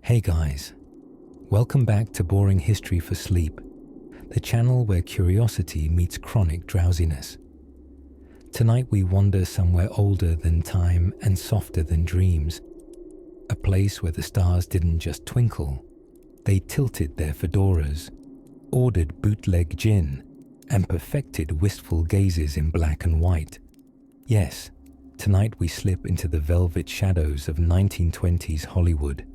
Hey guys, welcome back to Boring History for Sleep, the channel where curiosity meets chronic drowsiness. Tonight we wander somewhere older than time and softer than dreams, a place where the stars didn't just twinkle, they tilted their fedoras, ordered bootleg gin, and perfected wistful gazes in black and white. Yes, tonight we slip into the velvet shadows of 1920s Hollywood,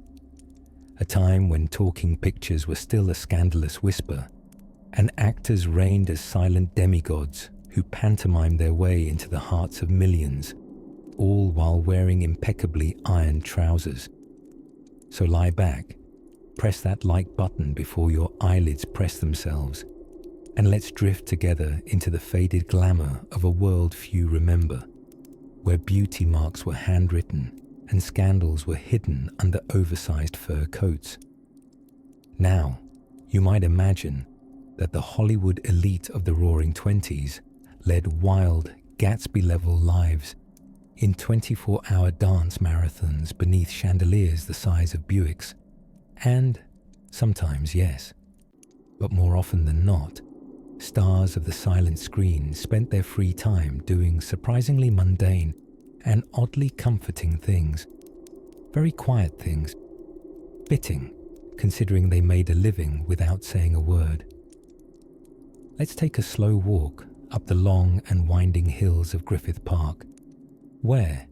a time when talking pictures were still a scandalous whisper, and actors reigned as silent demigods who pantomimed their way into the hearts of millions, all while wearing impeccably ironed trousers. So lie back, press that like button before your eyelids press themselves, and let's drift together into the faded glamour of a world few remember, where beauty marks were handwritten and scandals were hidden under oversized fur coats. Now, you might imagine that the Hollywood elite of the Roaring Twenties led wild, Gatsby-level lives in 24-hour dance marathons beneath chandeliers the size of Buicks. And sometimes, yes, but more often than not, stars of the silent screen spent their free time doing surprisingly mundane and oddly comforting things. Very quiet things. Fitting, considering they made a living without saying a word. Let's take a slow walk up the long and winding hills of Griffith Park, where,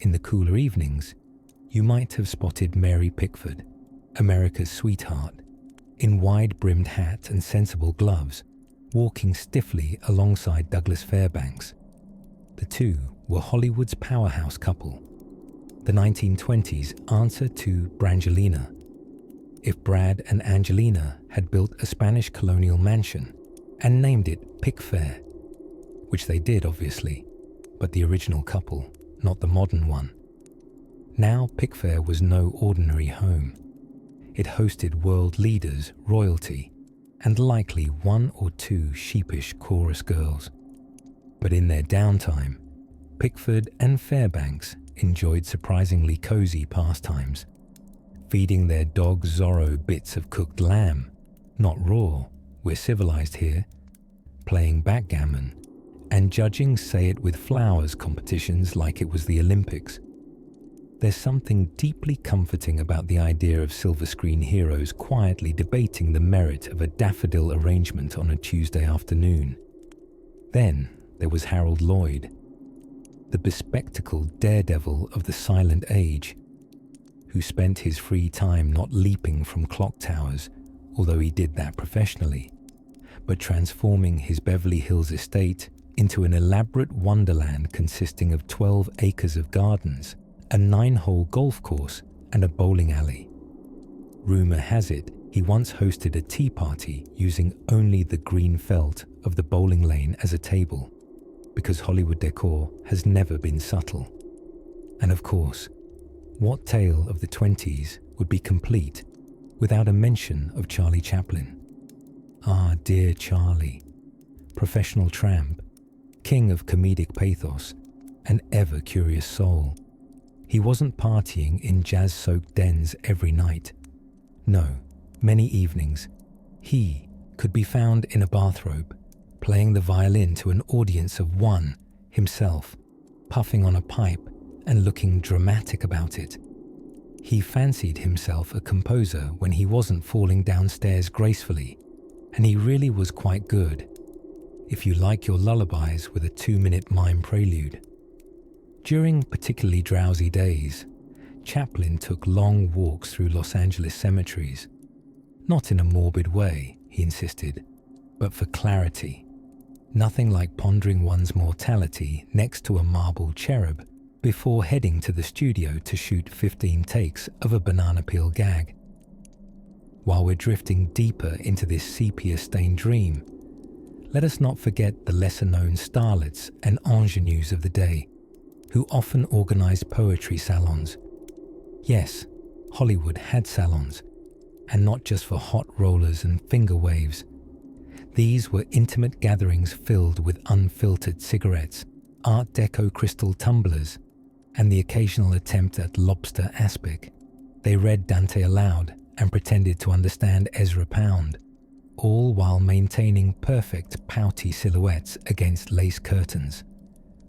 in the cooler evenings, you might have spotted Mary Pickford, America's sweetheart, in wide-brimmed hat and sensible gloves, walking stiffly alongside Douglas Fairbanks. The two were Hollywood's powerhouse couple, the 1920s answer to Brangelina. If Brad and Angelina had built a Spanish colonial mansion and named it Pickfair, which they did obviously, but the original couple, not the modern one. Now Pickfair was no ordinary home. It hosted world leaders, royalty, and likely one or two sheepish chorus girls. But in their downtime, Pickford and Fairbanks enjoyed surprisingly cozy pastimes, feeding their dog Zorro bits of cooked lamb, not raw, we're civilized here, playing backgammon, and judging Say It With Flowers competitions like it was the Olympics. There's something deeply comforting about the idea of silver screen heroes quietly debating the merit of a daffodil arrangement on a Tuesday afternoon. Then there was Harold Lloyd, the bespectacled daredevil of the silent age, who spent his free time not leaping from clock towers, although he did that professionally, but transforming his Beverly Hills estate into an elaborate wonderland consisting of 12 acres of gardens, a 9-hole golf course, and a bowling alley. Rumor has it he once hosted a tea party using only the green felt of the bowling lane as a table, because Hollywood decor has never been subtle. And of course, what tale of the 20s would be complete without a mention of Charlie Chaplin? Ah, dear Charlie, professional tramp, king of comedic pathos, and ever-curious soul. He wasn't partying in jazz-soaked dens every night. No, many evenings, he could be found in a bathrobe, playing the violin to an audience of one, himself, puffing on a pipe and looking dramatic about it. He fancied himself a composer when he wasn't falling downstairs gracefully, and he really was quite good, if you like your lullabies with a 2-minute mime prelude. During particularly drowsy days, Chaplin took long walks through Los Angeles cemeteries, not in a morbid way, he insisted, but for clarity. Nothing like pondering one's mortality next to a marble cherub before heading to the studio to shoot 15 takes of a banana peel gag. While we're drifting deeper into this sepia-stained dream, let us not forget the lesser-known starlets and ingenues of the day, who often organized poetry salons. Yes, Hollywood had salons, and not just for hot rollers and finger waves. These were intimate gatherings filled with unfiltered cigarettes, Art Deco crystal tumblers, and the occasional attempt at lobster aspic. They read Dante aloud and pretended to understand Ezra Pound, all while maintaining perfect pouty silhouettes against lace curtains.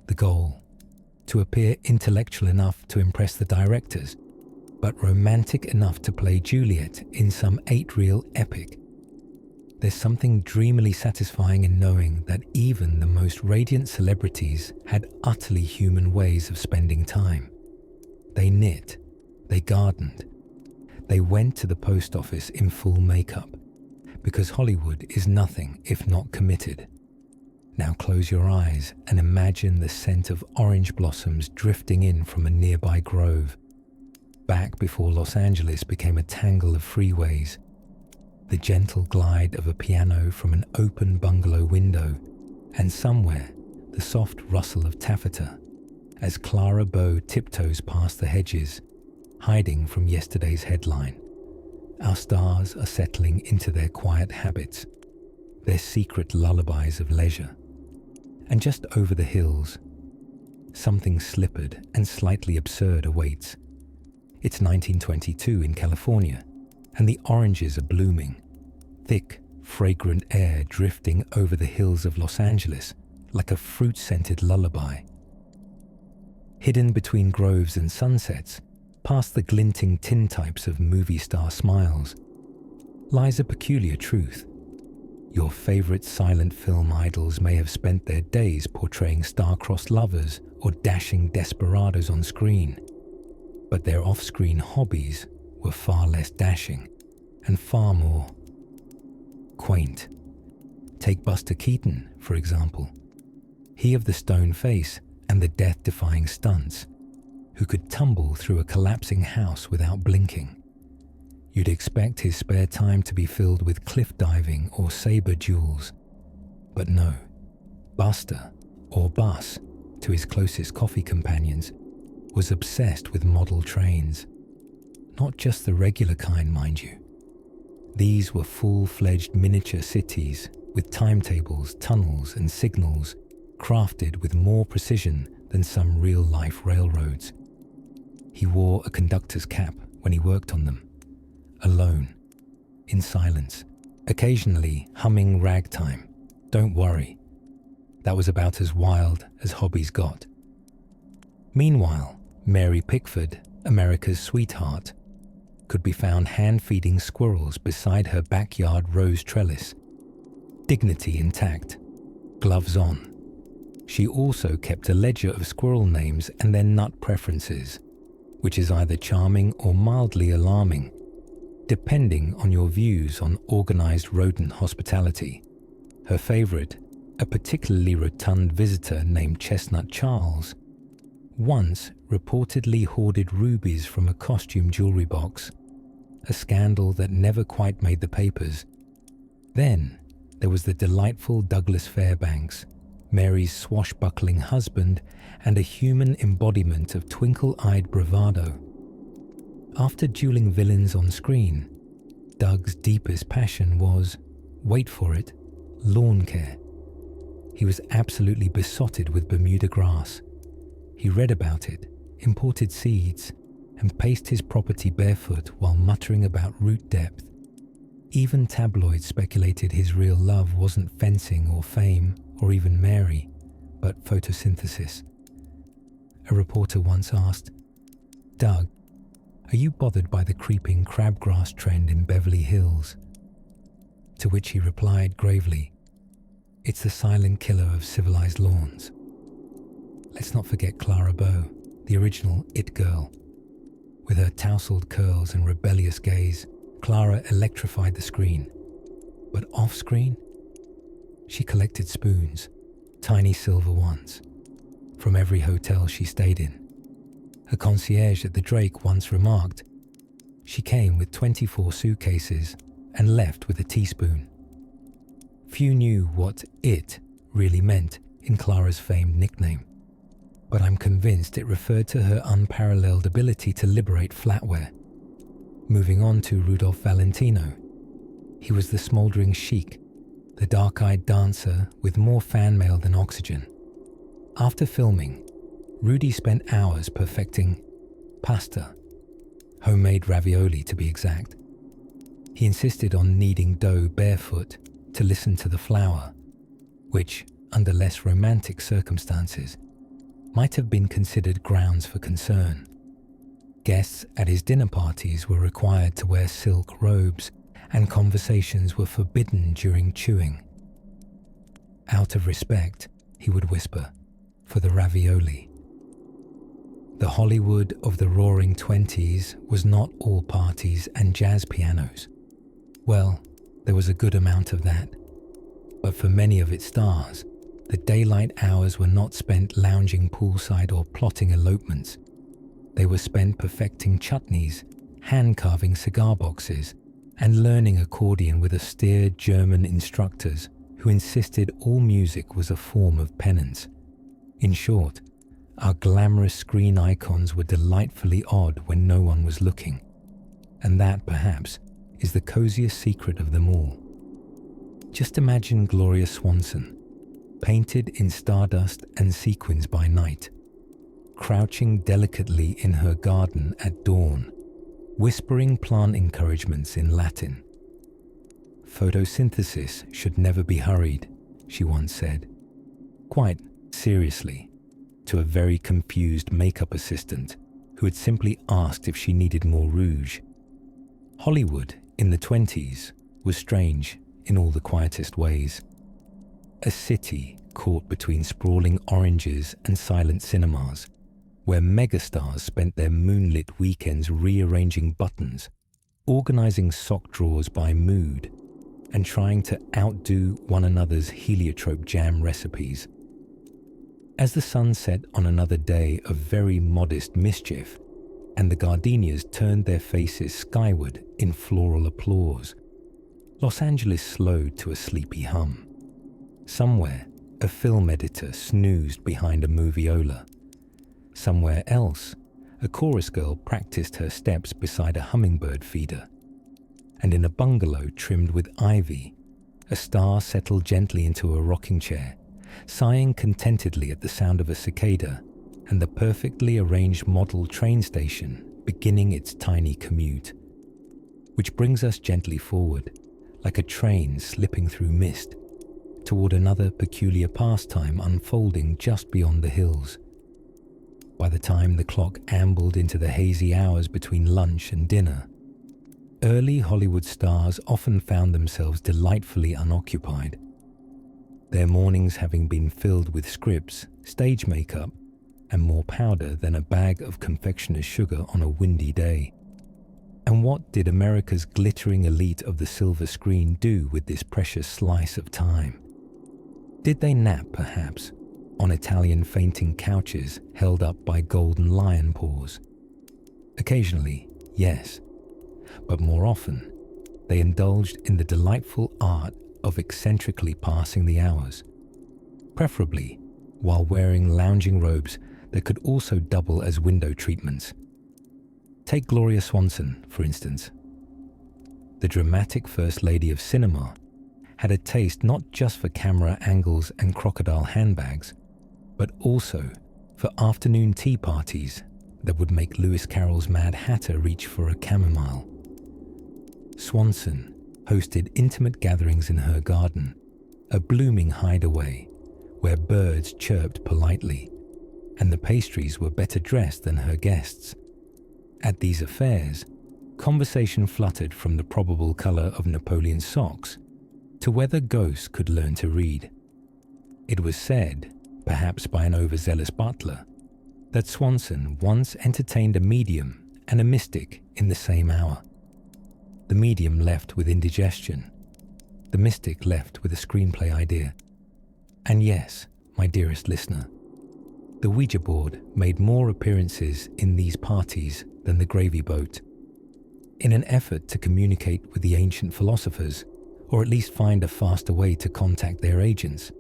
The goal: to appear intellectual enough to impress the directors, but romantic enough to play Juliet in some 8-reel epic. There's something dreamily satisfying in knowing that even the most radiant celebrities had utterly human ways of spending time. They knit, they gardened, they went to the post office in full makeup, because Hollywood is nothing if not committed. Now close your eyes and imagine the scent of orange blossoms drifting in from a nearby grove. Back before Los Angeles became a tangle of freeways, the gentle glide of a piano from an open bungalow window, and somewhere the soft rustle of taffeta as Clara Bow tiptoes past the hedges, hiding from yesterday's headline. Our stars are settling into their quiet habits, their secret lullabies of leisure. And just over the hills, something slippered and slightly absurd awaits. It's 1922 in California, and the oranges are blooming, thick, fragrant air drifting over the hills of Los Angeles like a fruit-scented lullaby. Hidden between groves and sunsets, past the glinting tintypes of movie star smiles, lies a peculiar truth. Your favorite silent film idols may have spent their days portraying star-crossed lovers or dashing desperados on screen, but their off-screen hobbies were far less dashing and far more quaint. Take Buster Keaton, for example. He of the stone face and the death-defying stunts, who could tumble through a collapsing house without blinking. You'd expect his spare time to be filled with cliff diving or saber duels. But no, Buster, or Bus, to his closest coffee companions, was obsessed with model trains. Not just the regular kind, mind you. These were full-fledged miniature cities with timetables, tunnels, and signals crafted with more precision than some real-life railroads. He wore a conductor's cap when he worked on them, alone, in silence, occasionally humming ragtime. Don't worry, that was about as wild as hobbies got. Meanwhile, Mary Pickford, America's sweetheart, could be found hand-feeding squirrels beside her backyard rose trellis, dignity intact, gloves on. She also kept a ledger of squirrel names and their nut preferences, which is either charming or mildly alarming, depending on your views on organized rodent hospitality. Her favorite, a particularly rotund visitor named Chestnut Charles, once reportedly hoarded rubies from a costume jewelry box, a scandal that never quite made the papers. Then there was the delightful Douglas Fairbanks, Mary's swashbuckling husband and a human embodiment of twinkle-eyed bravado. After dueling villains on screen, Doug's deepest passion was, wait for it, lawn care. He was absolutely besotted with Bermuda grass. He read about it, imported seeds, and paced his property barefoot while muttering about root depth. Even tabloids speculated his real love wasn't fencing or fame or even Mary, but photosynthesis. A reporter once asked, "Doug, are you bothered by the creeping crabgrass trend in Beverly Hills?" To which he replied gravely, "It's the silent killer of civilized lawns." Let's not forget Clara Bow, the original It Girl. With her tousled curls and rebellious gaze, Clara electrified the screen. But off-screen, she collected spoons, tiny silver ones, from every hotel she stayed in. Her concierge at the Drake once remarked, she came with 24 suitcases and left with a teaspoon. Few knew what "it" really meant in Clara's famed nickname, but I'm convinced it referred to her unparalleled ability to liberate flatware. Moving on to Rudolph Valentino. He was the smouldering chic, the dark-eyed dancer with more fan mail than oxygen. After filming, Rudy spent hours perfecting pasta, homemade ravioli to be exact. He insisted on kneading dough barefoot to listen to the flour, which, under less romantic circumstances, might have been considered grounds for concern. Guests at his dinner parties were required to wear silk robes, and conversations were forbidden during chewing. Out of respect, he would whisper, for the ravioli. The Hollywood of the Roaring Twenties was not all parties and jazz pianos. Well, there was a good amount of that. But for many of its stars, the daylight hours were not spent lounging poolside or plotting elopements. They were spent perfecting chutneys, hand-carving cigar boxes, and learning accordion with austere German instructors who insisted all music was a form of penance. In short, our glamorous screen icons were delightfully odd when no one was looking. And that, perhaps, is the coziest secret of them all. Just imagine Gloria Swanson, painted in stardust and sequins by night, crouching delicately in her garden at dawn, whispering plant encouragements in Latin. "Photosynthesis should never be hurried," she once said, quite seriously, to a very confused makeup assistant who had simply asked if she needed more rouge. Hollywood in the 20s was strange in all the quietest ways. A city caught between sprawling oranges and silent cinemas, where megastars spent their moonlit weekends rearranging buttons, organizing sock drawers by mood, and trying to outdo one another's heliotrope jam recipes. As the sun set on another day of very modest mischief, and the gardenias turned their faces skyward in floral applause, Los Angeles slowed to a sleepy hum. Somewhere, a film editor snoozed behind a moviola. Somewhere else, a chorus girl practiced her steps beside a hummingbird feeder. And in a bungalow trimmed with ivy, a star settled gently into a rocking chair, sighing contentedly at the sound of a cicada and the perfectly arranged model train station beginning its tiny commute. Which brings us gently forward, like a train slipping through mist, toward another peculiar pastime unfolding just beyond the hills. By the time the clock ambled into the hazy hours between lunch and dinner, early Hollywood stars often found themselves delightfully unoccupied, their mornings having been filled with scripts, stage makeup, and more powder than a bag of confectioner's sugar on a windy day. And what did America's glittering elite of the silver screen do with this precious slice of time? Did they nap, perhaps, on Italian fainting couches held up by golden lion paws? Occasionally, yes, but more often, they indulged in the delightful art of eccentrically passing the hours, preferably while wearing lounging robes that could also double as window treatments. Take Gloria Swanson, for instance. The dramatic First Lady of cinema had a taste not just for camera angles and crocodile handbags, but also for afternoon tea parties that would make Lewis Carroll's Mad Hatter reach for a chamomile. Swanson hosted intimate gatherings in her garden, a blooming hideaway where birds chirped politely, and the pastries were better dressed than her guests. At these affairs, conversation fluttered from the probable colour of Napoleon's socks to whether ghosts could learn to read. It was said, perhaps by an overzealous butler, that Swanson once entertained a medium and a mystic in the same hour. The medium left with indigestion. The mystic left with a screenplay idea. And yes, my dearest listener, the Ouija board made more appearances in these parties than the gravy boat. In an effort to communicate with the ancient philosophers, or at least find a faster way to contact their agents,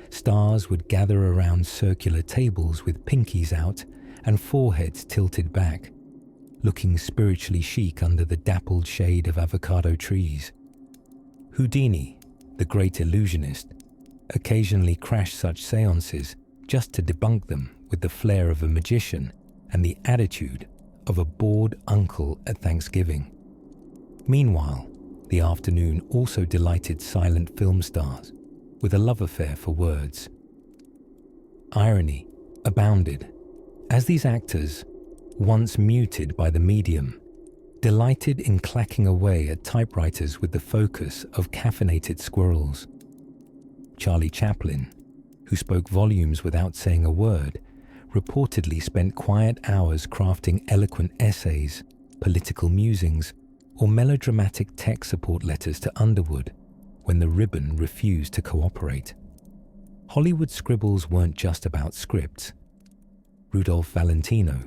stars would gather around circular tables with pinkies out and foreheads tilted back, looking spiritually chic under the dappled shade of avocado trees. Houdini, the great illusionist, occasionally crashed such seances just to debunk them with the flair of a magician and the attitude of a bored uncle at Thanksgiving. Meanwhile, the afternoon also delighted silent film stars with a love affair for words. Irony abounded, as these actors, once muted by the medium, delighted in clacking away at typewriters with the focus of caffeinated squirrels. Charlie Chaplin, who spoke volumes without saying a word, reportedly spent quiet hours crafting eloquent essays, political musings, or melodramatic tech support letters to Underwood when the ribbon refused to cooperate. Hollywood scribbles weren't just about scripts. Rudolph Valentino,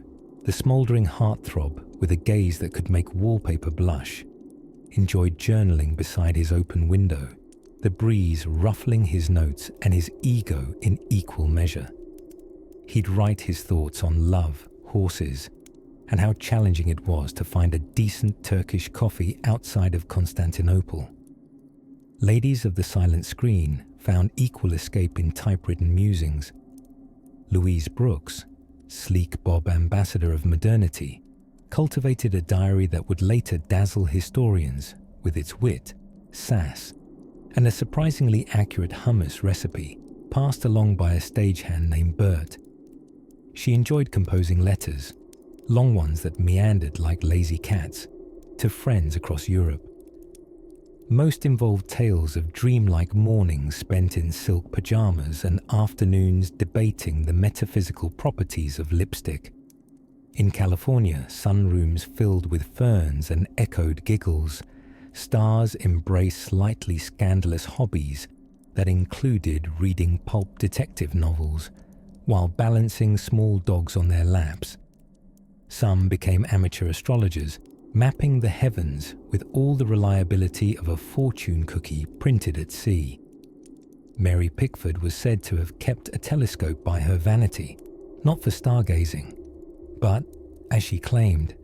the smouldering heartthrob with a gaze that could make wallpaper blush, enjoyed journaling beside his open window, the breeze ruffling his notes and his ego in equal measure. He'd write his thoughts on love, horses, and how challenging it was to find a decent Turkish coffee outside of Constantinople. Ladies of the silent screen found equal escape in typewritten musings. Louise Brooks, sleek Bob ambassador of modernity, cultivated a diary that would later dazzle historians with its wit, sass, and a surprisingly accurate hummus recipe passed along by a stagehand named Bert. She enjoyed composing letters, long ones that meandered like lazy cats, to friends across Europe. Most involved tales of dreamlike mornings spent in silk pajamas and afternoons debating the metaphysical properties of lipstick. In California, sunrooms filled with ferns and echoed giggles, stars embraced slightly scandalous hobbies that included reading pulp detective novels while balancing small dogs on their laps. Some became amateur astrologers, mapping the heavens with all the reliability of a fortune cookie printed at sea. Mary Pickford was said to have kept a telescope by her vanity, not for stargazing, but, as she claimed,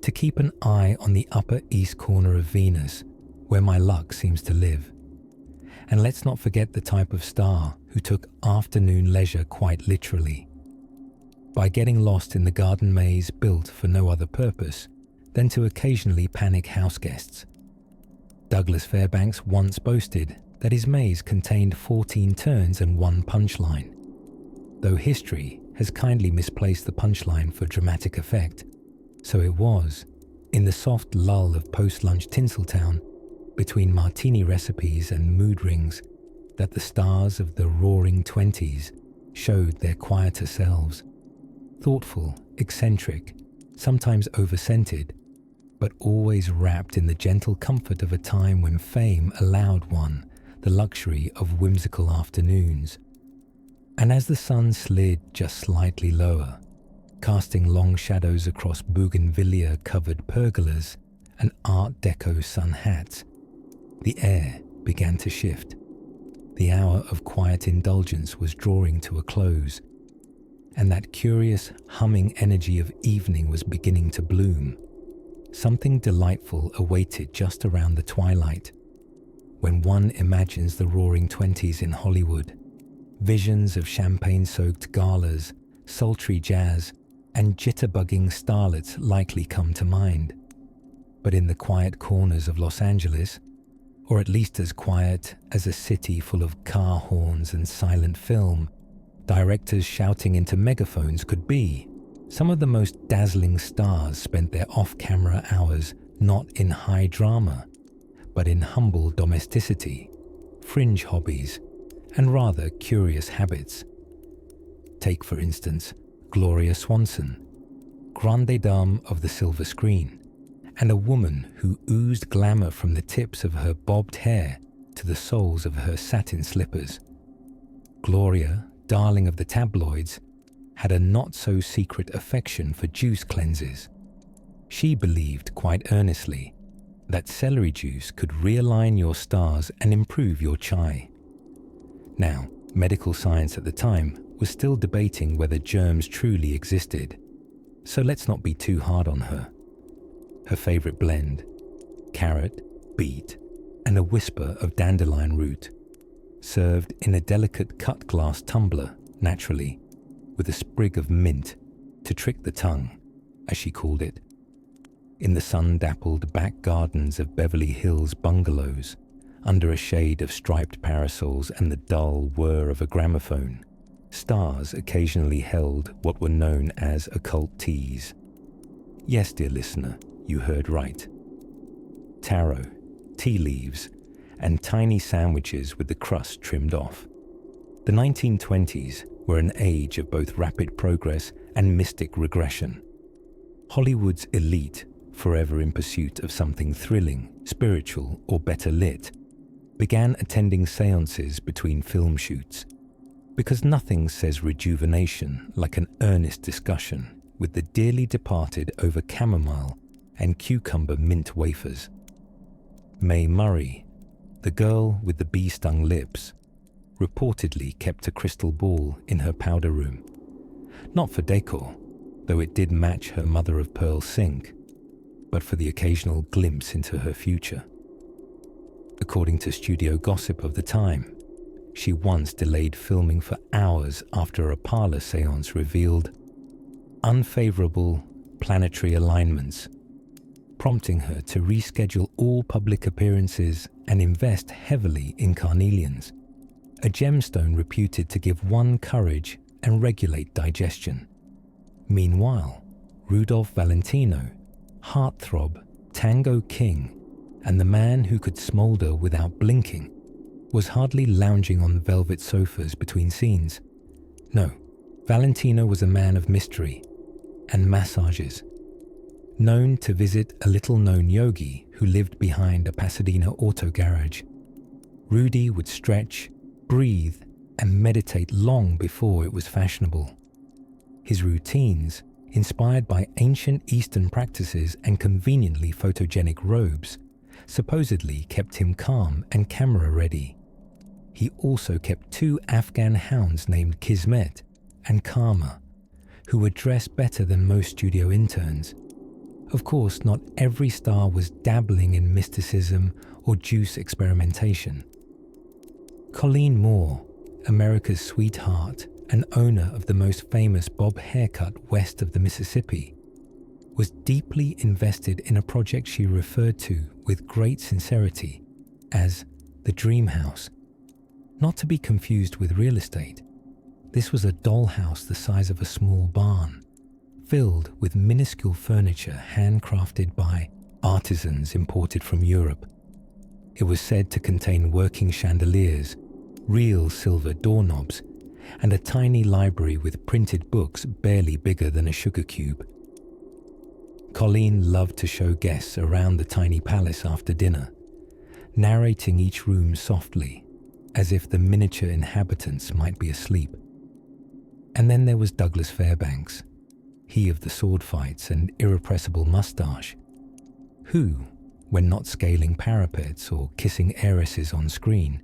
to keep an eye on the upper east corner of Venus, where my luck seems to live. And let's not forget the type of star who took afternoon leisure quite literally, by getting lost in the garden maze built for no other purpose than to occasionally panic houseguests. Douglas Fairbanks once boasted that his maze contained 14 turns and one punchline, though history has kindly misplaced the punchline for dramatic effect. So it was, in the soft lull of post-lunch Tinseltown, between martini recipes and mood rings, that the stars of the roaring 20s showed their quieter selves. Thoughtful, eccentric, sometimes over-scented, but always wrapped in the gentle comfort of a time when fame allowed one the luxury of whimsical afternoons. And as the sun slid just slightly lower, casting long shadows across bougainvillea-covered pergolas and Art Deco sun hats, the air began to shift. The hour of quiet indulgence was drawing to a close, and that curious, humming energy of evening was beginning to bloom. Something delightful awaited just around the twilight, when one imagines the roaring 20s in Hollywood. Visions of champagne-soaked galas, sultry jazz, and jitterbugging starlets likely come to mind. But in the quiet corners of Los Angeles, or at least as quiet as a city full of car horns and silent film, directors shouting into megaphones could be, some of the most dazzling stars spent their off-camera hours not in high drama, but in humble domesticity, fringe hobbies, and rather curious habits. Take, for instance, Gloria Swanson, grande dame of the silver screen, and a woman who oozed glamour from the tips of her bobbed hair to the soles of her satin slippers. Gloria, darling of the tabloids, had a not-so-secret affection for juice cleanses. She believed quite earnestly that celery juice could realign your stars and improve your chai. Now, medical science at the time was still debating whether germs truly existed, so let's not be too hard on her. Her favorite blend, carrot, beet, and a whisper of dandelion root, served in a delicate cut glass tumbler, naturally, with a sprig of mint to trick the tongue. as she called it. In the sun-dappled back gardens of Beverly Hills bungalows, under a shade of striped parasols and the dull whir of a gramophone, stars occasionally held what were known as occult teas. Yes, dear listener, you heard right. Taro, tea leaves, and tiny sandwiches with the crust trimmed off. The 1920s were an age of both rapid progress and mystic regression. Hollywood's elite, forever in pursuit of something thrilling, spiritual, or better lit, began attending seances between film shoots, because nothing says rejuvenation like an earnest discussion with the dearly departed over chamomile and cucumber mint wafers. Mae Murray, the girl with the bee-stung lips, reportedly kept a crystal ball in her powder room. Not for decor, though it did match her mother-of-pearl sink, but for the occasional glimpse into her future. According to studio gossip of the time, she once delayed filming for hours after a parlor seance revealed unfavorable planetary alignments, prompting her to reschedule all public appearances and invest heavily in carnelians, a gemstone reputed to give one courage and regulate digestion. Meanwhile, Rudolph Valentino, heartthrob, tango king, and the man who could smolder without blinking, was hardly lounging on velvet sofas between scenes. No, Valentino was a man of mystery and massages. Known to visit a little-known yogi who lived behind a Pasadena auto garage, Rudy would stretch, breathe, and meditate long before it was fashionable. His routines, inspired by ancient Eastern practices and conveniently photogenic robes, supposedly kept him calm and camera-ready. He also kept 2 Afghan hounds named Kismet and Karma, who were dressed better than most studio interns. Of course, not every star was dabbling in mysticism or juice experimentation. Colleen Moore, America's sweetheart and owner of the most famous bob haircut west of the Mississippi, was deeply invested in a project she referred to with great sincerity as the Dream House. Not to be confused with real estate, this was a dollhouse the size of a small barn, filled with minuscule furniture handcrafted by artisans imported from Europe. It was said to contain working chandeliers, real silver doorknobs, and a tiny library with printed books barely bigger than a sugar cube. Colleen loved to show guests around the tiny palace after dinner, narrating each room softly, as if the miniature inhabitants might be asleep. And then there was Douglas Fairbanks, he of the sword fights and irrepressible mustache, who, when not scaling parapets or kissing heiresses on screen,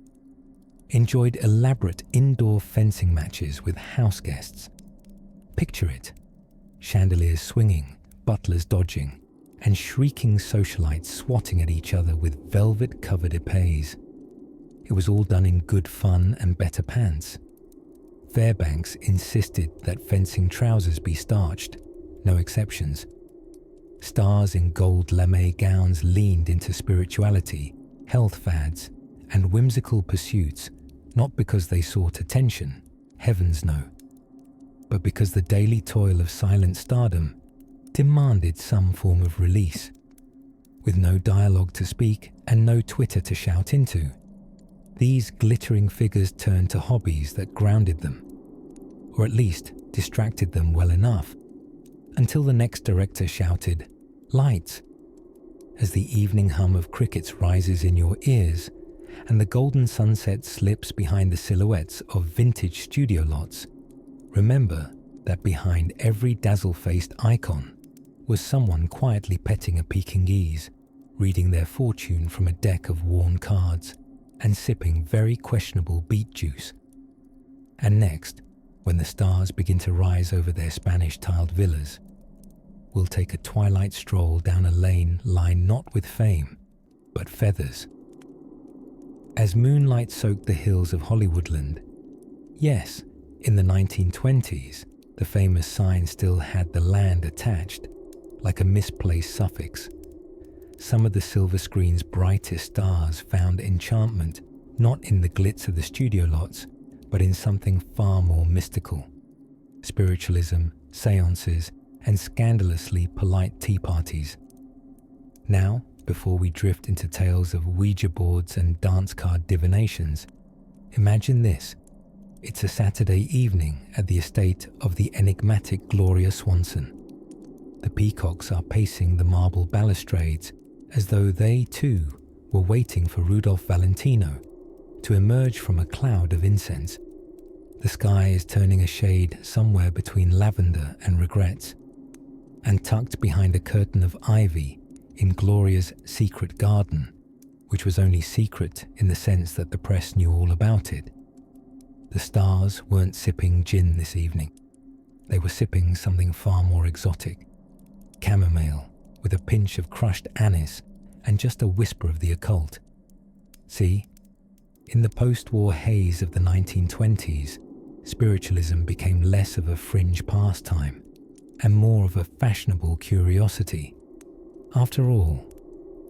enjoyed elaborate indoor fencing matches with house guests. Picture it: chandeliers swinging, butlers dodging, and shrieking socialites swatting at each other with velvet-covered épées. It was all done in good fun and better pants. Fairbanks insisted that fencing trousers be starched, no exceptions. Stars in gold lame gowns leaned into spirituality, health fads, and whimsical pursuits, not because they sought attention, heavens no, but because the daily toil of silent stardom demanded some form of release. With no dialogue to speak and no Twitter to shout into, these glittering figures turned to hobbies that grounded them, or at least distracted them well enough, until the next director shouted, "Lights!" as the evening hum of crickets rises in your ears and the golden sunset slips behind the silhouettes of vintage studio lots. Remember that behind every dazzle-faced icon was someone quietly petting a Pekingese, reading their fortune from a deck of worn cards, and sipping very questionable beet juice. And next, when the stars begin to rise over their Spanish-tiled villas, we'll take a twilight stroll down a lane lined not with fame, but feathers. As moonlight soaked the hills of Hollywoodland, yes, in the 1920s, the famous sign still had the land attached, like a misplaced suffix. Some of the silver screen's brightest stars found enchantment not in the glitz of the studio lots, but in something far more mystical. Spiritualism, seances, and scandalously polite tea parties. Now, before we drift into tales of Ouija boards and dance card divinations, imagine this. It's a Saturday evening at the estate of the enigmatic Gloria Swanson. The peacocks are pacing the marble balustrades as though they, too, were waiting for Rudolph Valentino to emerge from a cloud of incense. The sky is turning a shade somewhere between lavender and regrets, and tucked behind a curtain of ivy in Gloria's secret garden, which was only secret in the sense that the press knew all about it. The stars weren't sipping gin this evening. They were sipping something far more exotic. Chamomile, with a pinch of crushed anise and just a whisper of the occult. See, in the post-war haze of the 1920s, spiritualism became less of a fringe pastime and more of a fashionable curiosity. After all,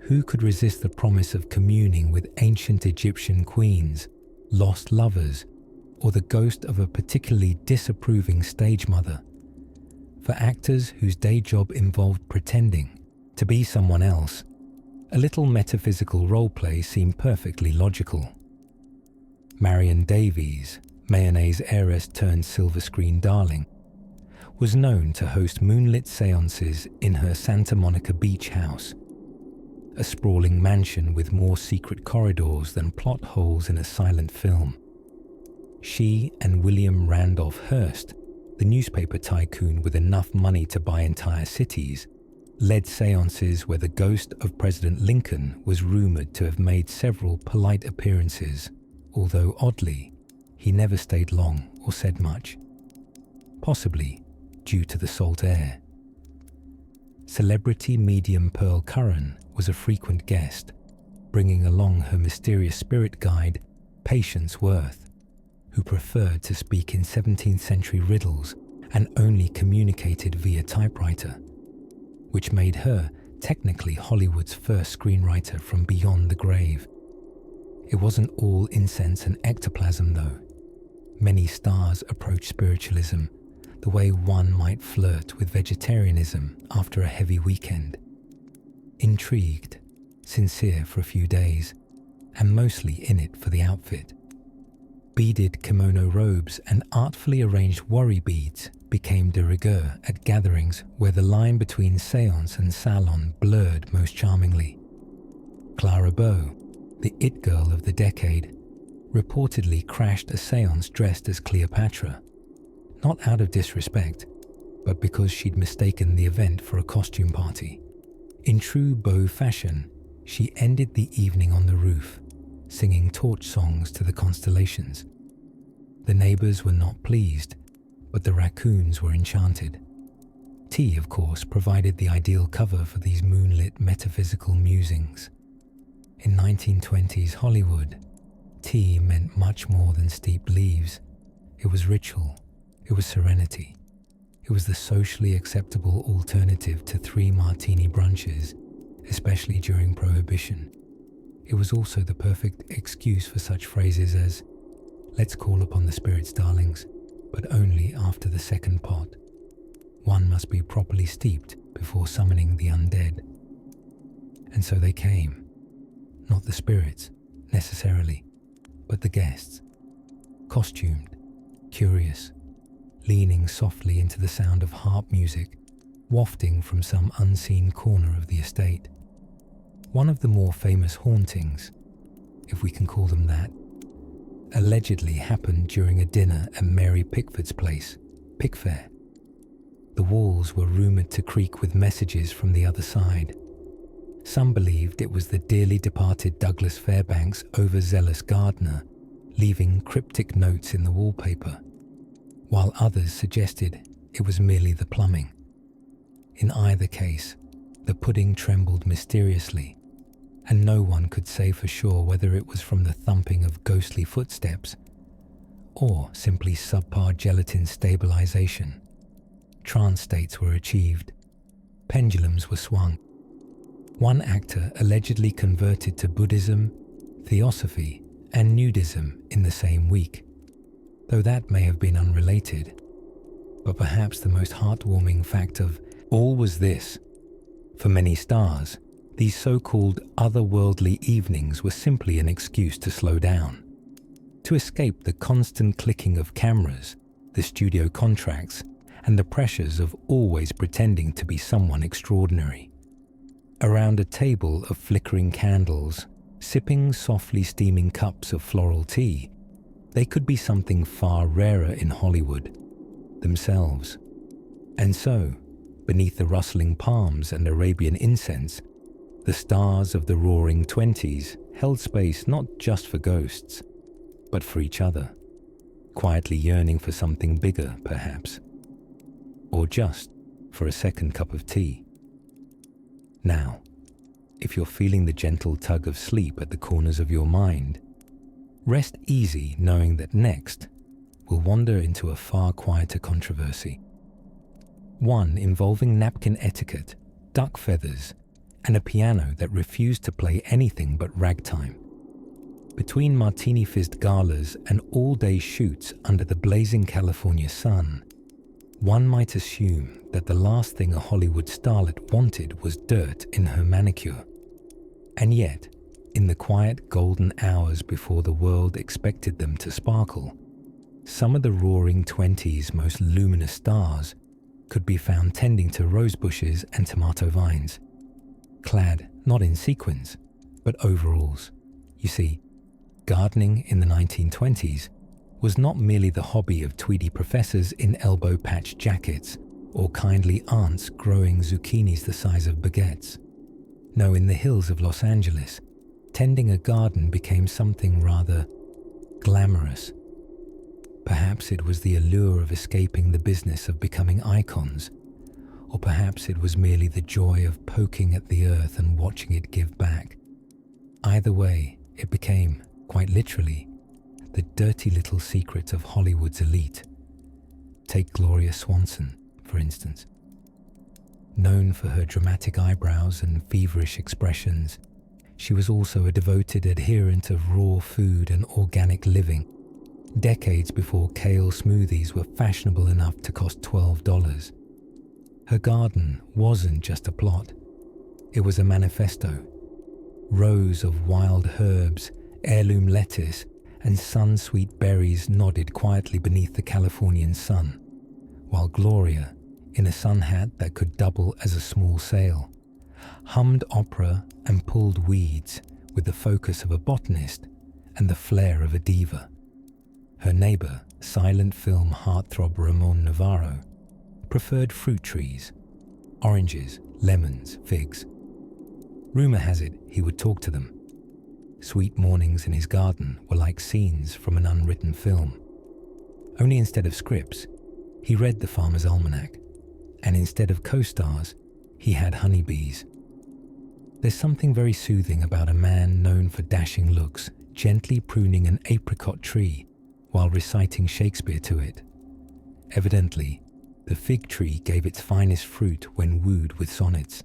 who could resist the promise of communing with ancient Egyptian queens, lost lovers, or the ghost of a particularly disapproving stage mother? For actors whose day job involved pretending to be someone else, a little metaphysical roleplay seemed perfectly logical. Marion Davies, mayonnaise heiress turned silver screen darling, was known to host moonlit seances in her Santa Monica Beach house, a sprawling mansion with more secret corridors than plot holes in a silent film. She and William Randolph Hearst, the newspaper tycoon with enough money to buy entire cities, led seances where the ghost of President Lincoln was rumored to have made several polite appearances, although oddly, he never stayed long or said much, possibly due to the salt air. Celebrity medium Pearl Curran was a frequent guest, bringing along her mysterious spirit guide, Patience Worth, who preferred to speak in 17th century riddles and only communicated via typewriter, which made her technically Hollywood's first screenwriter from beyond the grave. It wasn't all incense and ectoplasm, though. Many stars approached spiritualism the way one might flirt with vegetarianism after a heavy weekend. Intrigued, sincere for a few days, and mostly in it for the outfit. Beaded kimono robes and artfully arranged worry beads became de rigueur at gatherings where the line between séance and salon blurred most charmingly. Clara Bow, the it girl of the decade, reportedly crashed a séance dressed as Cleopatra, not out of disrespect, but because she'd mistaken the event for a costume party. In true Bow fashion, she ended the evening on the roof, singing torch songs to the constellations. The neighbors were not pleased, but the raccoons were enchanted. Tea, of course, provided the ideal cover for these moonlit metaphysical musings. In 1920s Hollywood, tea meant much more than steeped leaves. It was ritual. It was serenity. It was the socially acceptable alternative to 3 martini brunches, especially during Prohibition. It was also the perfect excuse for such phrases as, "Let's call upon the spirits, darlings, but only after the second pot. One must be properly steeped before summoning the undead." And so they came. Not the spirits, necessarily, but the guests. Costumed, curious, leaning softly into the sound of harp music, wafting from some unseen corner of the estate. One of the more famous hauntings, if we can call them that, allegedly happened during a dinner at Mary Pickford's place, Pickfair. The walls were rumoured to creak with messages from the other side. Some believed it was the dearly departed Douglas Fairbanks' overzealous gardener, leaving cryptic notes in the wallpaper, while others suggested it was merely the plumbing. In either case, the pudding trembled mysteriously, and no one could say for sure whether it was from the thumping of ghostly footsteps or simply subpar gelatin stabilization. Trance states were achieved. pendulums were swung. One actor allegedly converted to Buddhism, Theosophy, and nudism in the same week, though that may have been unrelated. But perhaps the most heartwarming fact of all was this: for many stars, these so-called otherworldly evenings were simply an excuse to slow down, to escape the constant clicking of cameras, the studio contracts, and the pressures of always pretending to be someone extraordinary. Around a table of flickering candles, sipping softly steaming cups of floral tea, they could be something far rarer in Hollywood themselves. And so, beneath the rustling palms and Arabian incense, the stars of the roaring 20s held space not just for ghosts, but for each other, quietly yearning for something bigger, perhaps, or just for a second cup of tea. Now, if you're feeling the gentle tug of sleep at the corners of your mind, rest easy knowing that next we'll wander into a far quieter controversy. One involving napkin etiquette, duck feathers, and a piano that refused to play anything but ragtime. Between martini-fizzed galas and all-day shoots under the blazing California sun, one might assume that the last thing a Hollywood starlet wanted was dirt in her manicure. And yet, in the quiet golden hours before the world expected them to sparkle, some of the roaring 20s' most luminous stars could be found tending to rose bushes and tomato vines, clad not in sequins, but overalls. You see, gardening in the 1920s was not merely the hobby of tweedy professors in elbow-patch jackets or kindly aunts growing zucchinis the size of baguettes. No, in the hills of Los Angeles, tending a garden became something rather glamorous. Perhaps it was the allure of escaping the business of becoming icons, or perhaps it was merely the joy of poking at the earth and watching it give back. Either way, it became, quite literally, the dirty little secret of Hollywood's elite. Take Gloria Swanson, for instance. Known for her dramatic eyebrows and feverish expressions, she was also a devoted adherent of raw food and organic living, decades before kale smoothies were fashionable enough to cost $12. Her garden wasn't just a plot, it was a manifesto. Rows of wild herbs, heirloom lettuce, and sun-sweet berries nodded quietly beneath the Californian sun, while Gloria, in a sun hat that could double as a small sail, hummed opera and pulled weeds with the focus of a botanist and the flair of a diva. Her neighbor, silent film heartthrob Ramon Navarro, preferred fruit trees, oranges, lemons, figs. Rumor has it he would talk to them. Sweet mornings in his garden were like scenes from an unwritten film. Only instead of scripts, he read the Farmer's Almanac, and instead of co-stars, he had honeybees. There's something very soothing about a man known for dashing looks, gently pruning an apricot tree while reciting Shakespeare to it. Evidently, the fig tree gave its finest fruit when wooed with sonnets.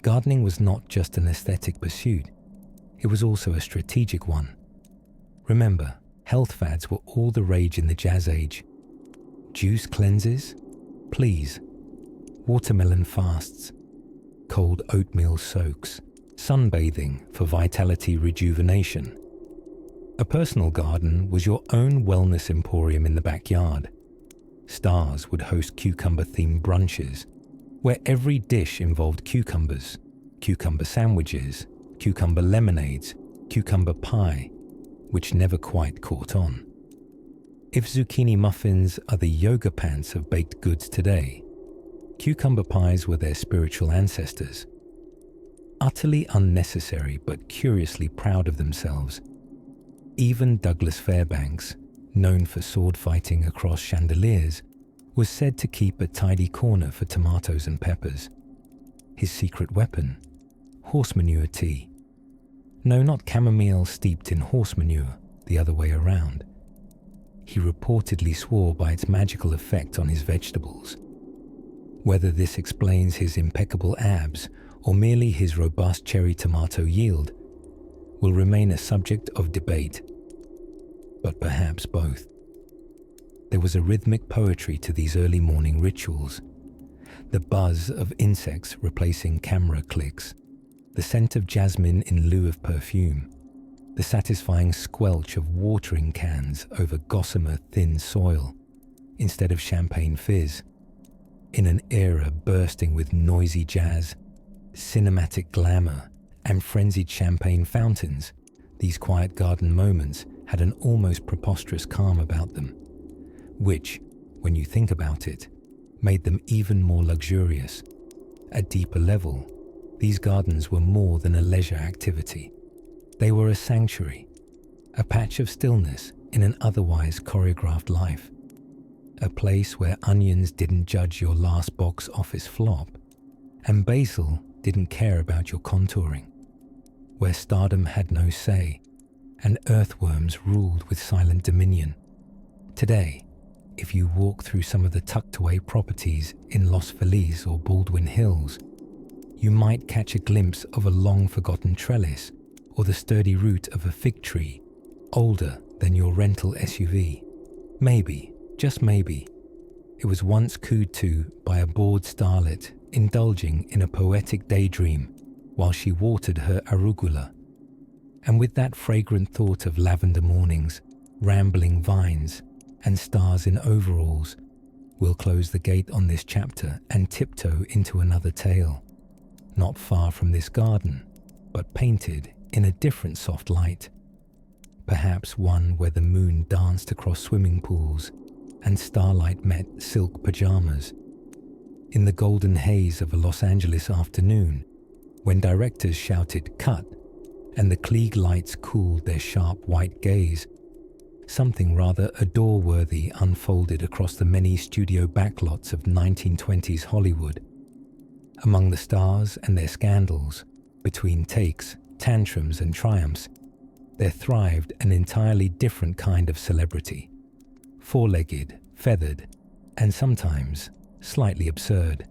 Gardening was not just an aesthetic pursuit, it was also a strategic one. Remember, health fads were all the rage in the Jazz Age. Juice cleanses? Please. Watermelon fasts. Cold oatmeal soaks. Sunbathing for vitality rejuvenation. A personal garden was your own wellness emporium in the backyard. Stars would host cucumber-themed brunches, where every dish involved cucumbers, cucumber sandwiches, cucumber lemonades, cucumber pie, which never quite caught on. If zucchini muffins are the yoga pants of baked goods today, cucumber pies were their spiritual ancestors. Utterly unnecessary but curiously proud of themselves, even Douglas Fairbanks, known for sword fighting across chandeliers, was said to keep a tidy corner for tomatoes and peppers. His secret weapon? Horse manure tea. No, not chamomile steeped in horse manure, the other way around. He reportedly swore by its magical effect on his vegetables. Whether this explains his impeccable abs or merely his robust cherry tomato yield will remain a subject of debate, but perhaps both. There was a rhythmic poetry to these early morning rituals, the buzz of insects replacing camera clicks, the scent of jasmine in lieu of perfume, the satisfying squelch of watering cans over gossamer thin soil instead of champagne fizz. In an era bursting with noisy jazz, cinematic glamour, and frenzied champagne fountains, these quiet garden moments had an almost preposterous calm about them, which, when you think about it, made them even more luxurious. At deeper level, these gardens were more than a leisure activity. They were a sanctuary, a patch of stillness in an otherwise choreographed life, a place where onions didn't judge your last box office flop, and basil didn't care about your contouring, where stardom had no say, and earthworms ruled with silent dominion. Today, if you walk through some of the tucked-away properties in Los Feliz or Baldwin Hills, you might catch a glimpse of a long-forgotten trellis or the sturdy root of a fig tree, older than your rental SUV. Maybe, just maybe, it was once cooed to by a bored starlet indulging in a poetic daydream while she watered her arugula. And with that fragrant thought of lavender mornings, rambling vines, and stars in overalls, we'll close the gate on this chapter and tiptoe into another tale, not far from this garden, but painted in a different soft light. Perhaps one where the moon danced across swimming pools and starlight met silk pajamas. In the golden haze of a Los Angeles afternoon, when directors shouted "cut" and the Klieg lights cooled their sharp white gaze, something rather adore-worthy unfolded across the many studio backlots of 1920s Hollywood. Among the stars and their scandals, between takes, tantrums and triumphs, there thrived an entirely different kind of celebrity, four-legged, feathered, and sometimes slightly absurd.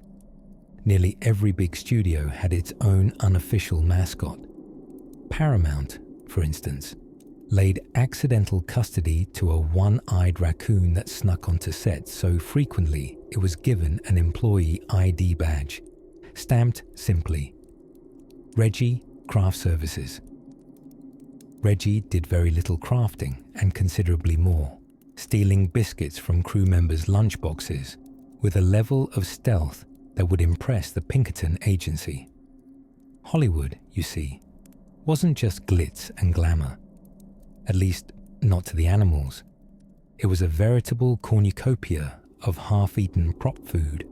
Nearly every big studio had its own unofficial mascot. Paramount, for instance, laid accidental custody to a one-eyed raccoon that snuck onto set so frequently it was given an employee ID badge, stamped simply, Reggie, Craft Services. Reggie did very little crafting and considerably more, stealing biscuits from crew members' lunchboxes with a level of stealth that would impress the Pinkerton agency. Hollywood, you see, wasn't just glitz and glamour. At least, not to the animals. It was a veritable cornucopia of half-eaten prop food,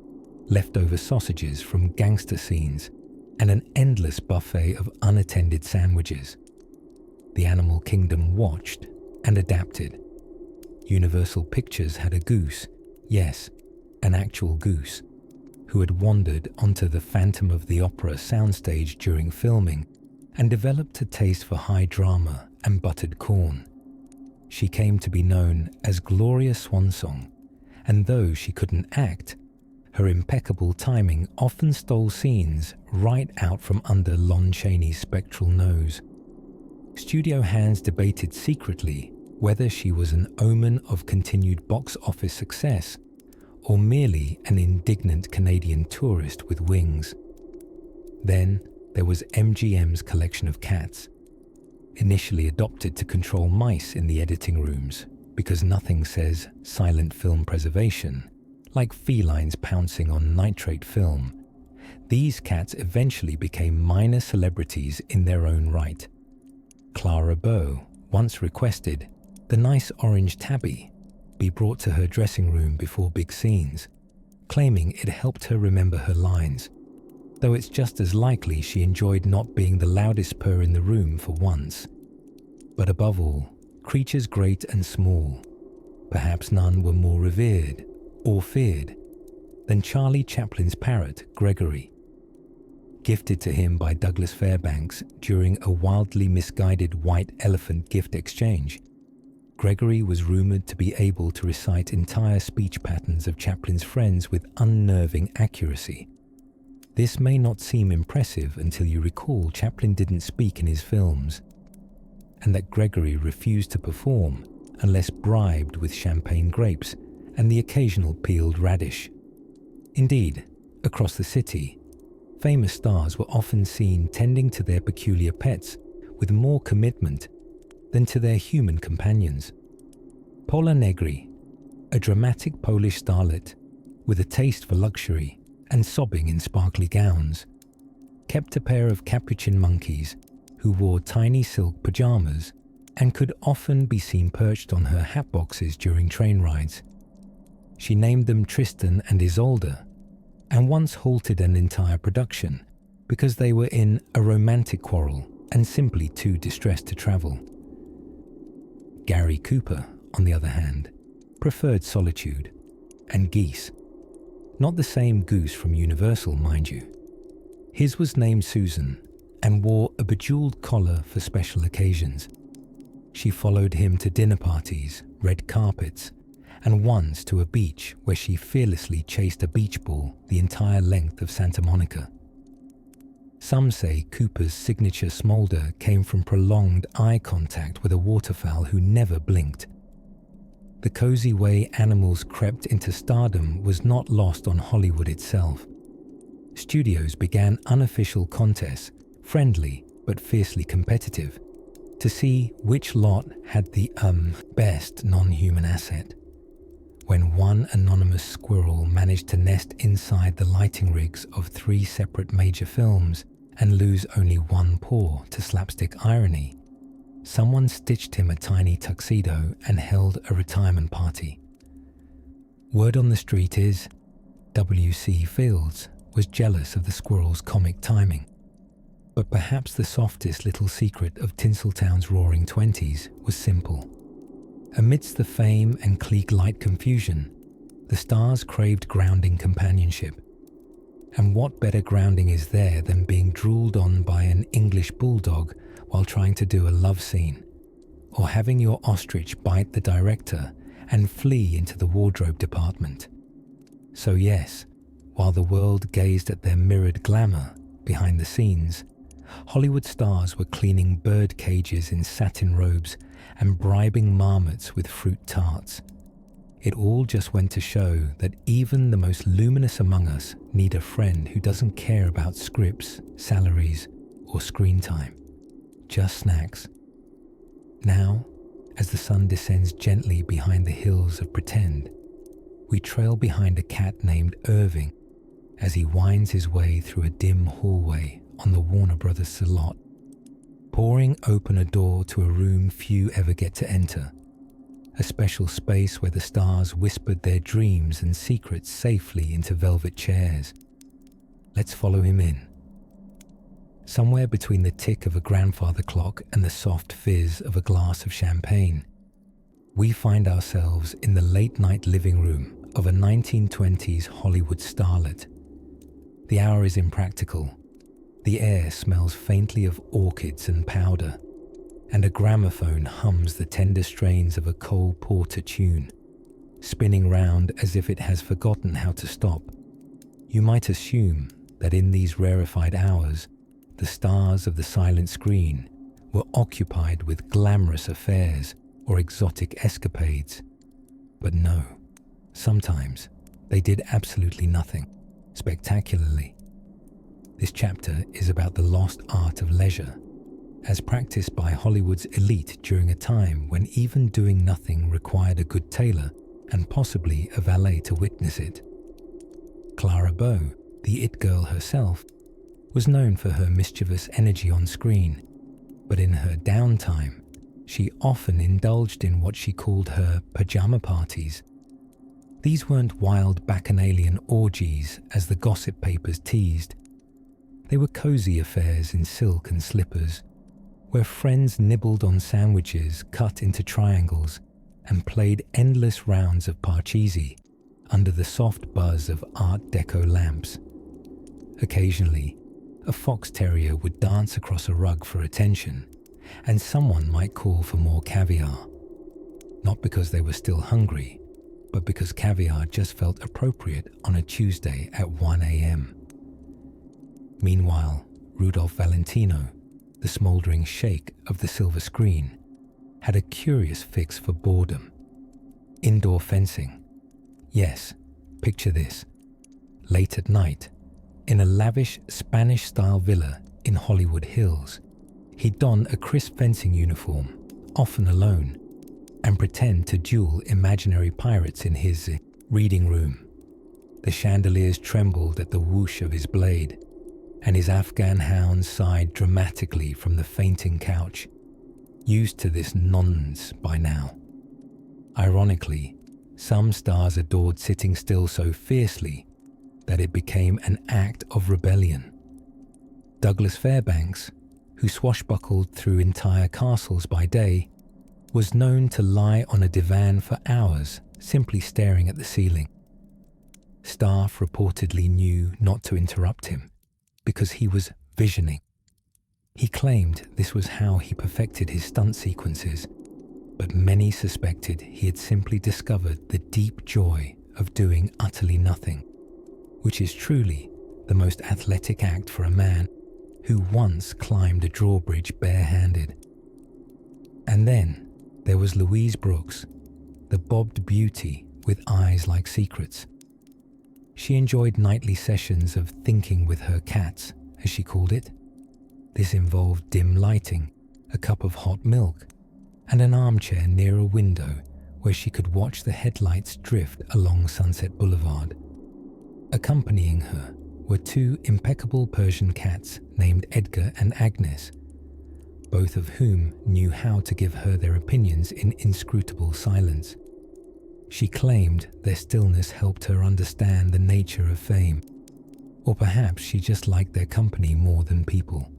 leftover sausages from gangster scenes, and an endless buffet of unattended sandwiches. The animal kingdom watched and adapted. Universal Pictures had a goose, yes, an actual goose, who had wandered onto the Phantom of the Opera soundstage during filming and developed a taste for high drama and buttered corn. She came to be known as Gloria Swansong, and though she couldn't act, her impeccable timing often stole scenes right out from under Lon Chaney's spectral nose. Studio hands debated secretly whether she was an omen of continued box office success or merely an indignant Canadian tourist with wings. Then there was MGM's collection of cats, initially adopted to control mice in the editing rooms because nothing says silent film preservation like felines pouncing on nitrate film. These cats eventually became minor celebrities in their own right. Clara Bow once requested the nice orange tabby be brought to her dressing room before big scenes, claiming it helped her remember her lines, though it's just as likely she enjoyed not being the loudest purr in the room for once. But above all, creatures great and small, perhaps none were more revered or feared than Charlie Chaplin's parrot, Gregory. Gifted to him by Douglas Fairbanks during a wildly misguided white elephant gift exchange, Gregory was rumoured to be able to recite entire speech patterns of Chaplin's friends with unnerving accuracy. This may not seem impressive until you recall Chaplin didn't speak in his films, and that Gregory refused to perform unless bribed with champagne grapes and the occasional peeled radish. Indeed, across the city, famous stars were often seen tending to their peculiar pets with more commitment than to their human companions. Pola Negri, a dramatic Polish starlet with a taste for luxury and sobbing in sparkly gowns, kept a pair of capuchin monkeys who wore tiny silk pajamas and could often be seen perched on her hat boxes during train rides. She named them Tristan and Isolde, and once halted an entire production because they were in a romantic quarrel and simply too distressed to travel. Gary Cooper, on the other hand, preferred solitude and geese. Not the same goose from Universal, mind you. His was named Susan and wore a bejeweled collar for special occasions. She followed him to dinner parties, red carpets, and once to a beach where she fearlessly chased a beach ball the entire length of Santa Monica. Some say Cooper's signature smolder came from prolonged eye contact with a waterfowl who never blinked. The cozy way animals crept into stardom was not lost on Hollywood itself. Studios began unofficial contests, friendly but fiercely competitive, to see which lot had the best non-human asset. When one anonymous squirrel managed to nest inside the lighting rigs of 3 separate major films and lose only one paw to slapstick irony, someone stitched him a tiny tuxedo and held a retirement party. Word on the street is W.C. Fields was jealous of the squirrel's comic timing. But perhaps the softest little secret of Tinseltown's roaring 20s was simple. Amidst the fame and clique-light confusion, the stars craved grounding companionship. And what better grounding is there than being drooled on by an English bulldog while trying to do a love scene, or having your ostrich bite the director and flee into the wardrobe department? So yes, while the world gazed at their mirrored glamour behind the scenes, Hollywood stars were cleaning bird cages in satin robes and bribing marmots with fruit tarts. It all just went to show that even the most luminous among us need a friend who doesn't care about scripts, salaries, or screen time. Just snacks. Now, as the sun descends gently behind the hills of pretend, we trail behind a cat named Irving as he winds his way through a dim hallway on the Warner Brothers lot, pouring open a door to a room few ever get to enter, a special space where the stars whispered their dreams and secrets safely into velvet chairs. Let's follow him in. Somewhere between the tick of a grandfather clock and the soft fizz of a glass of champagne, we find ourselves in the late-night living room of a 1920s Hollywood starlet. The hour is impractical. The air smells faintly of orchids and powder, and a gramophone hums the tender strains of a Cole Porter tune, spinning round as if it has forgotten how to stop. You might assume that in these rarefied hours, the stars of the silent screen were occupied with glamorous affairs or exotic escapades. But no, sometimes they did absolutely nothing, spectacularly. This chapter is about the lost art of leisure, as practiced by Hollywood's elite during a time when even doing nothing required a good tailor and possibly a valet to witness it. Clara Bow, the it girl herself, was known for her mischievous energy on screen, but in her downtime, she often indulged in what she called her pajama parties. These weren't wild bacchanalian orgies as the gossip papers teased. They were cozy affairs in silk and slippers, where friends nibbled on sandwiches cut into triangles and played endless rounds of parcheesi under the soft buzz of Art Deco lamps. Occasionally, a fox terrier would dance across a rug for attention, and someone might call for more caviar. not because they were still hungry, but because caviar just felt appropriate on a Tuesday at 1 a.m. Meanwhile, Rudolph Valentino, the smouldering sheikh of the silver screen, had a curious fix for boredom. Indoor fencing. Yes, picture this. Late at night, in a lavish Spanish-style villa in Hollywood Hills, he'd don a crisp fencing uniform, often alone, and pretend to duel imaginary pirates in his reading room. The chandeliers trembled at the whoosh of his blade, and his Afghan hounds sighed dramatically from the fainting couch, used to this nonsense by now. Ironically, some stars adored sitting still so fiercely that it became an act of rebellion. Douglas Fairbanks, who swashbuckled through entire castles by day, was known to lie on a divan for hours simply staring at the ceiling. Staff reportedly knew not to interrupt him because he was visioning. He claimed this was how he perfected his stunt sequences, but many suspected he had simply discovered the deep joy of doing utterly nothing, which is truly the most athletic act for a man who once climbed a drawbridge barehanded. And then there was Louise Brooks, the bobbed beauty with eyes like secrets. She enjoyed nightly sessions of thinking with her cats, as she called it. This involved dim lighting, a cup of hot milk, and an armchair near a window where she could watch the headlights drift along Sunset Boulevard. Accompanying her were two impeccable Persian cats named Edgar and Agnes, both of whom knew how to give her their opinions in inscrutable silence. She claimed their stillness helped her understand the nature of fame, or perhaps she just liked their company more than people.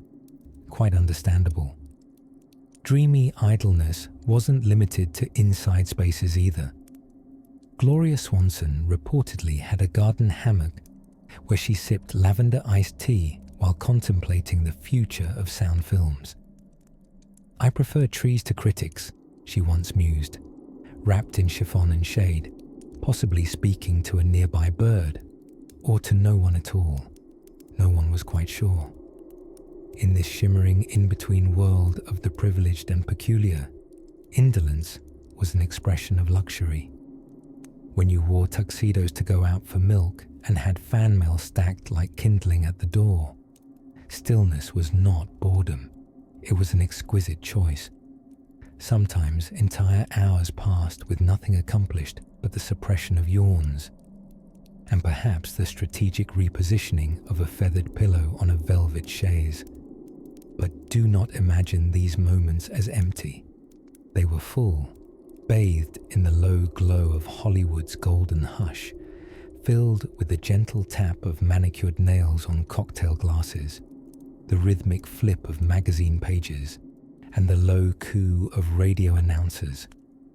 Quite understandable. Dreamy idleness wasn't limited to inside spaces either. Gloria Swanson reportedly had a garden hammock where she sipped lavender iced tea while contemplating the future of sound films. "I prefer trees to critics," she once mused, wrapped in chiffon and shade, possibly speaking to a nearby bird, or to no one at all. No one was quite sure. In this shimmering in-between world of the privileged and peculiar, indolence was an expression of luxury. When you wore tuxedos to go out for milk and had fan mail stacked like kindling at the door, stillness was not boredom. It was an exquisite choice. Sometimes entire hours passed with nothing accomplished but the suppression of yawns, and perhaps the strategic repositioning of a feathered pillow on a velvet chaise. But do not imagine these moments as empty. They were full, bathed in the low glow of Hollywood's golden hush, filled with the gentle tap of manicured nails on cocktail glasses, the rhythmic flip of magazine pages, and the low coo of radio announcers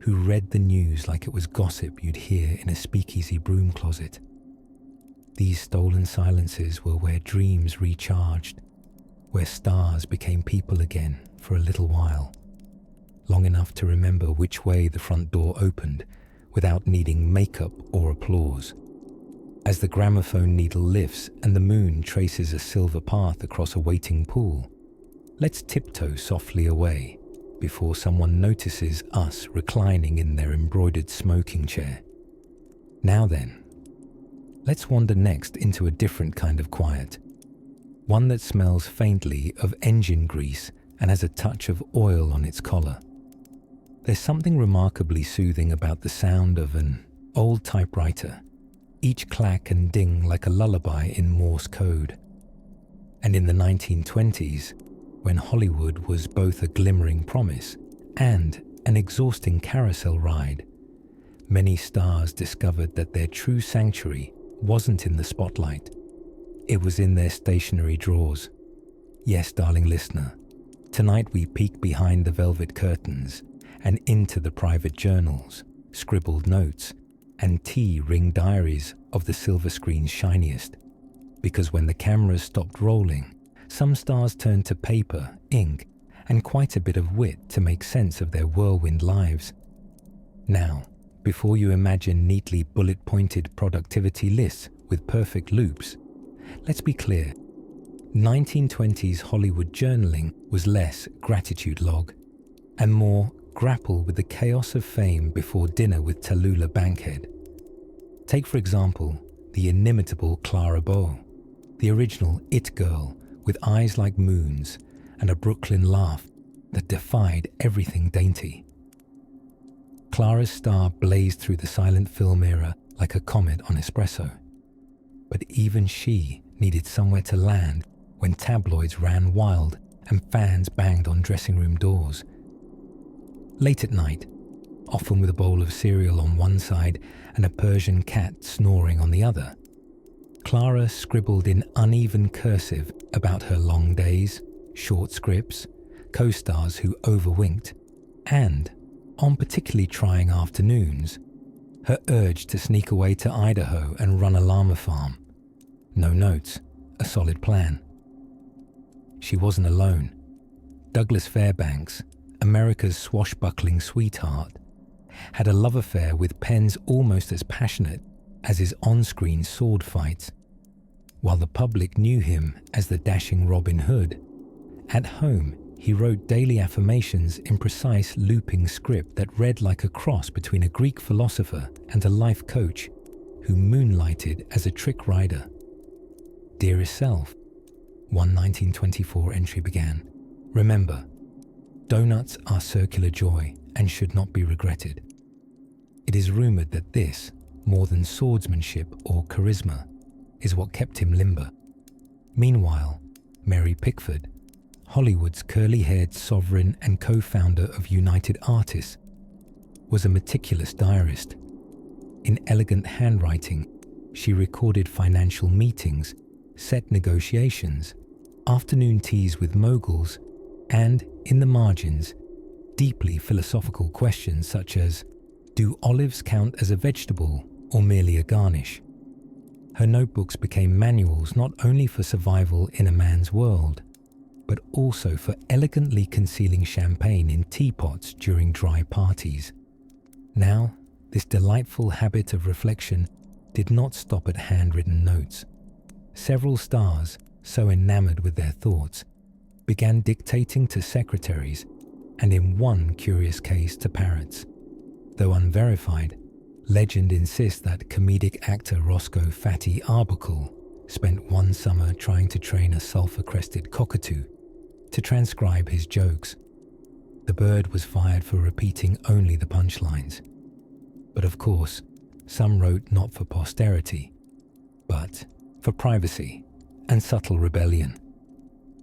who read the news like it was gossip you'd hear in a speakeasy broom closet. These stolen silences were where dreams recharged, where stars became people again for a little while, long enough to remember which way the front door opened without needing makeup or applause. As the gramophone needle lifts and the moon traces a silver path across a waiting pool, let's tiptoe softly away before someone notices us reclining in their embroidered smoking chair. Now then, let's wander next into a different kind of quiet, one that smells faintly of engine grease and has a touch of oil on its collar. There's something remarkably soothing about the sound of an old typewriter, each clack and ding like a lullaby in Morse code. And in the 1920s, when Hollywood was both a glimmering promise and an exhausting carousel ride, many stars discovered that their true sanctuary wasn't in the spotlight. It was in their stationery drawers. Yes, darling listener, tonight we peek behind the velvet curtains and into the private journals, scribbled notes, and tea-ring diaries of the silver screen's shiniest. Because when the cameras stopped rolling, some stars turned to paper, ink, and quite a bit of wit to make sense of their whirlwind lives. Now, before you imagine neatly bullet-pointed productivity lists with perfect loops, let's be clear. 1920s Hollywood journaling was less gratitude log and more grapple with the chaos of fame before dinner with Tallulah Bankhead. Take, for example, the inimitable Clara Bow, the original It Girl with eyes like moons and a Brooklyn laugh that defied everything dainty. Clara's star blazed through the silent film era like a comet on espresso. But even she needed somewhere to land when tabloids ran wild and fans banged on dressing room doors. Late at night, often with a bowl of cereal on one side and a Persian cat snoring on the other, Clara scribbled in uneven cursive about her long days, short scripts, co-stars who overwinked, and, on particularly trying afternoons, her urge to sneak away to Idaho and run a llama farm. No notes, a solid plan. She wasn't alone. Douglas Fairbanks, America's swashbuckling sweetheart, had a love affair with pens almost as passionate as his on-screen sword fights. While the public knew him as the dashing Robin Hood, at home he wrote daily affirmations in precise looping script that read like a cross between a Greek philosopher and a life coach who moonlighted as a trick rider. Dearest self, one 1924 entry began. Remember, donuts are circular joy and should not be regretted. It is rumored that this, more than swordsmanship or charisma, is what kept him limber. Meanwhile, Mary Pickford, Hollywood's curly-haired sovereign and co-founder of United Artists, was a meticulous diarist. In elegant handwriting, she recorded financial meetings, set negotiations, afternoon teas with moguls, and, in the margins, deeply philosophical questions such as, do olives count as a vegetable or merely a garnish? Her notebooks became manuals not only for survival in a man's world, but also for elegantly concealing champagne in teapots during dry parties. Now, this delightful habit of reflection did not stop at handwritten notes. Several stars, so enamored with their thoughts, began dictating to secretaries, and in one curious case to parrots. Though unverified, legend insists that comedic actor Roscoe Fatty Arbuckle spent one summer trying to train a sulphur-crested cockatoo to transcribe his jokes. The bird was fired for repeating only the punchlines. But of course, some wrote not for posterity, but for privacy and subtle rebellion.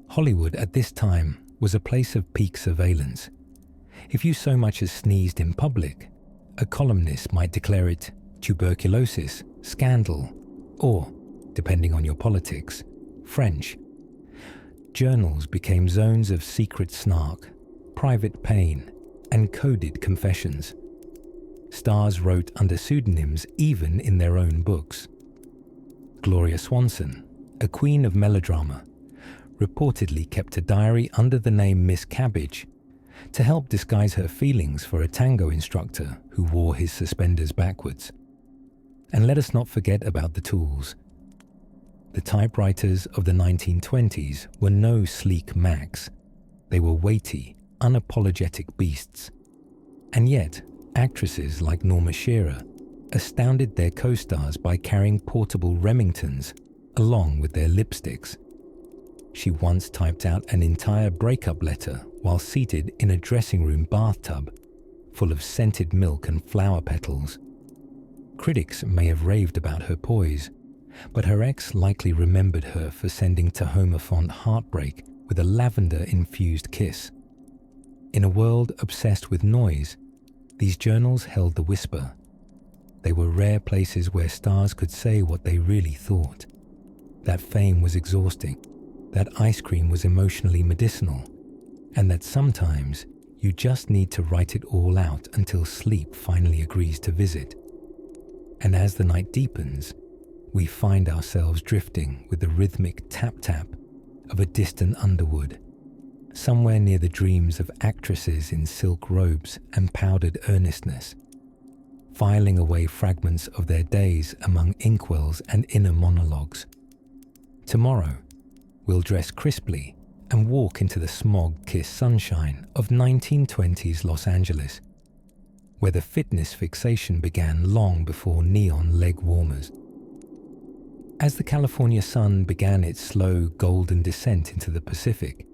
Hollywood at this time was a place of peak surveillance. If you so much as sneezed in public, a columnist might declare it tuberculosis, scandal, or, depending on your politics, French. Journals became zones of secret snark, private pain, and coded confessions. Stars wrote under pseudonyms even in their own books. Gloria Swanson, a queen of melodrama, reportedly kept a diary under the name Miss Cabbage to help disguise her feelings for a tango instructor who wore his suspenders backwards. And let us not forget about the tools. The typewriters of the 1920s were no sleek Macs. They were weighty, unapologetic beasts. And yet, actresses like Norma Shearer astounded their co-stars by carrying portable Remingtons along with their lipsticks. She once typed out an entire breakup letter while seated in a dressing room bathtub full of scented milk and flower petals. Critics may have raved about her poise, but her ex likely remembered her for sending to Homer font heartbreak with a lavender-infused kiss. In a world obsessed with noise, these journals held the whisper. They were rare places where stars could say what they really thought. That fame was exhausting, that ice cream was emotionally medicinal, and that sometimes you just need to write it all out until sleep finally agrees to visit. And as the night deepens, we find ourselves drifting with the rhythmic tap-tap of a distant underwood, somewhere near the dreams of actresses in silk robes and powdered earnestness, filing away fragments of their days among inkwells and inner monologues. Tomorrow, we'll dress crisply and walk into the smog-kissed sunshine of 1920s Los Angeles, where the fitness fixation began long before neon leg warmers. As the California sun began its slow golden descent into the Pacific,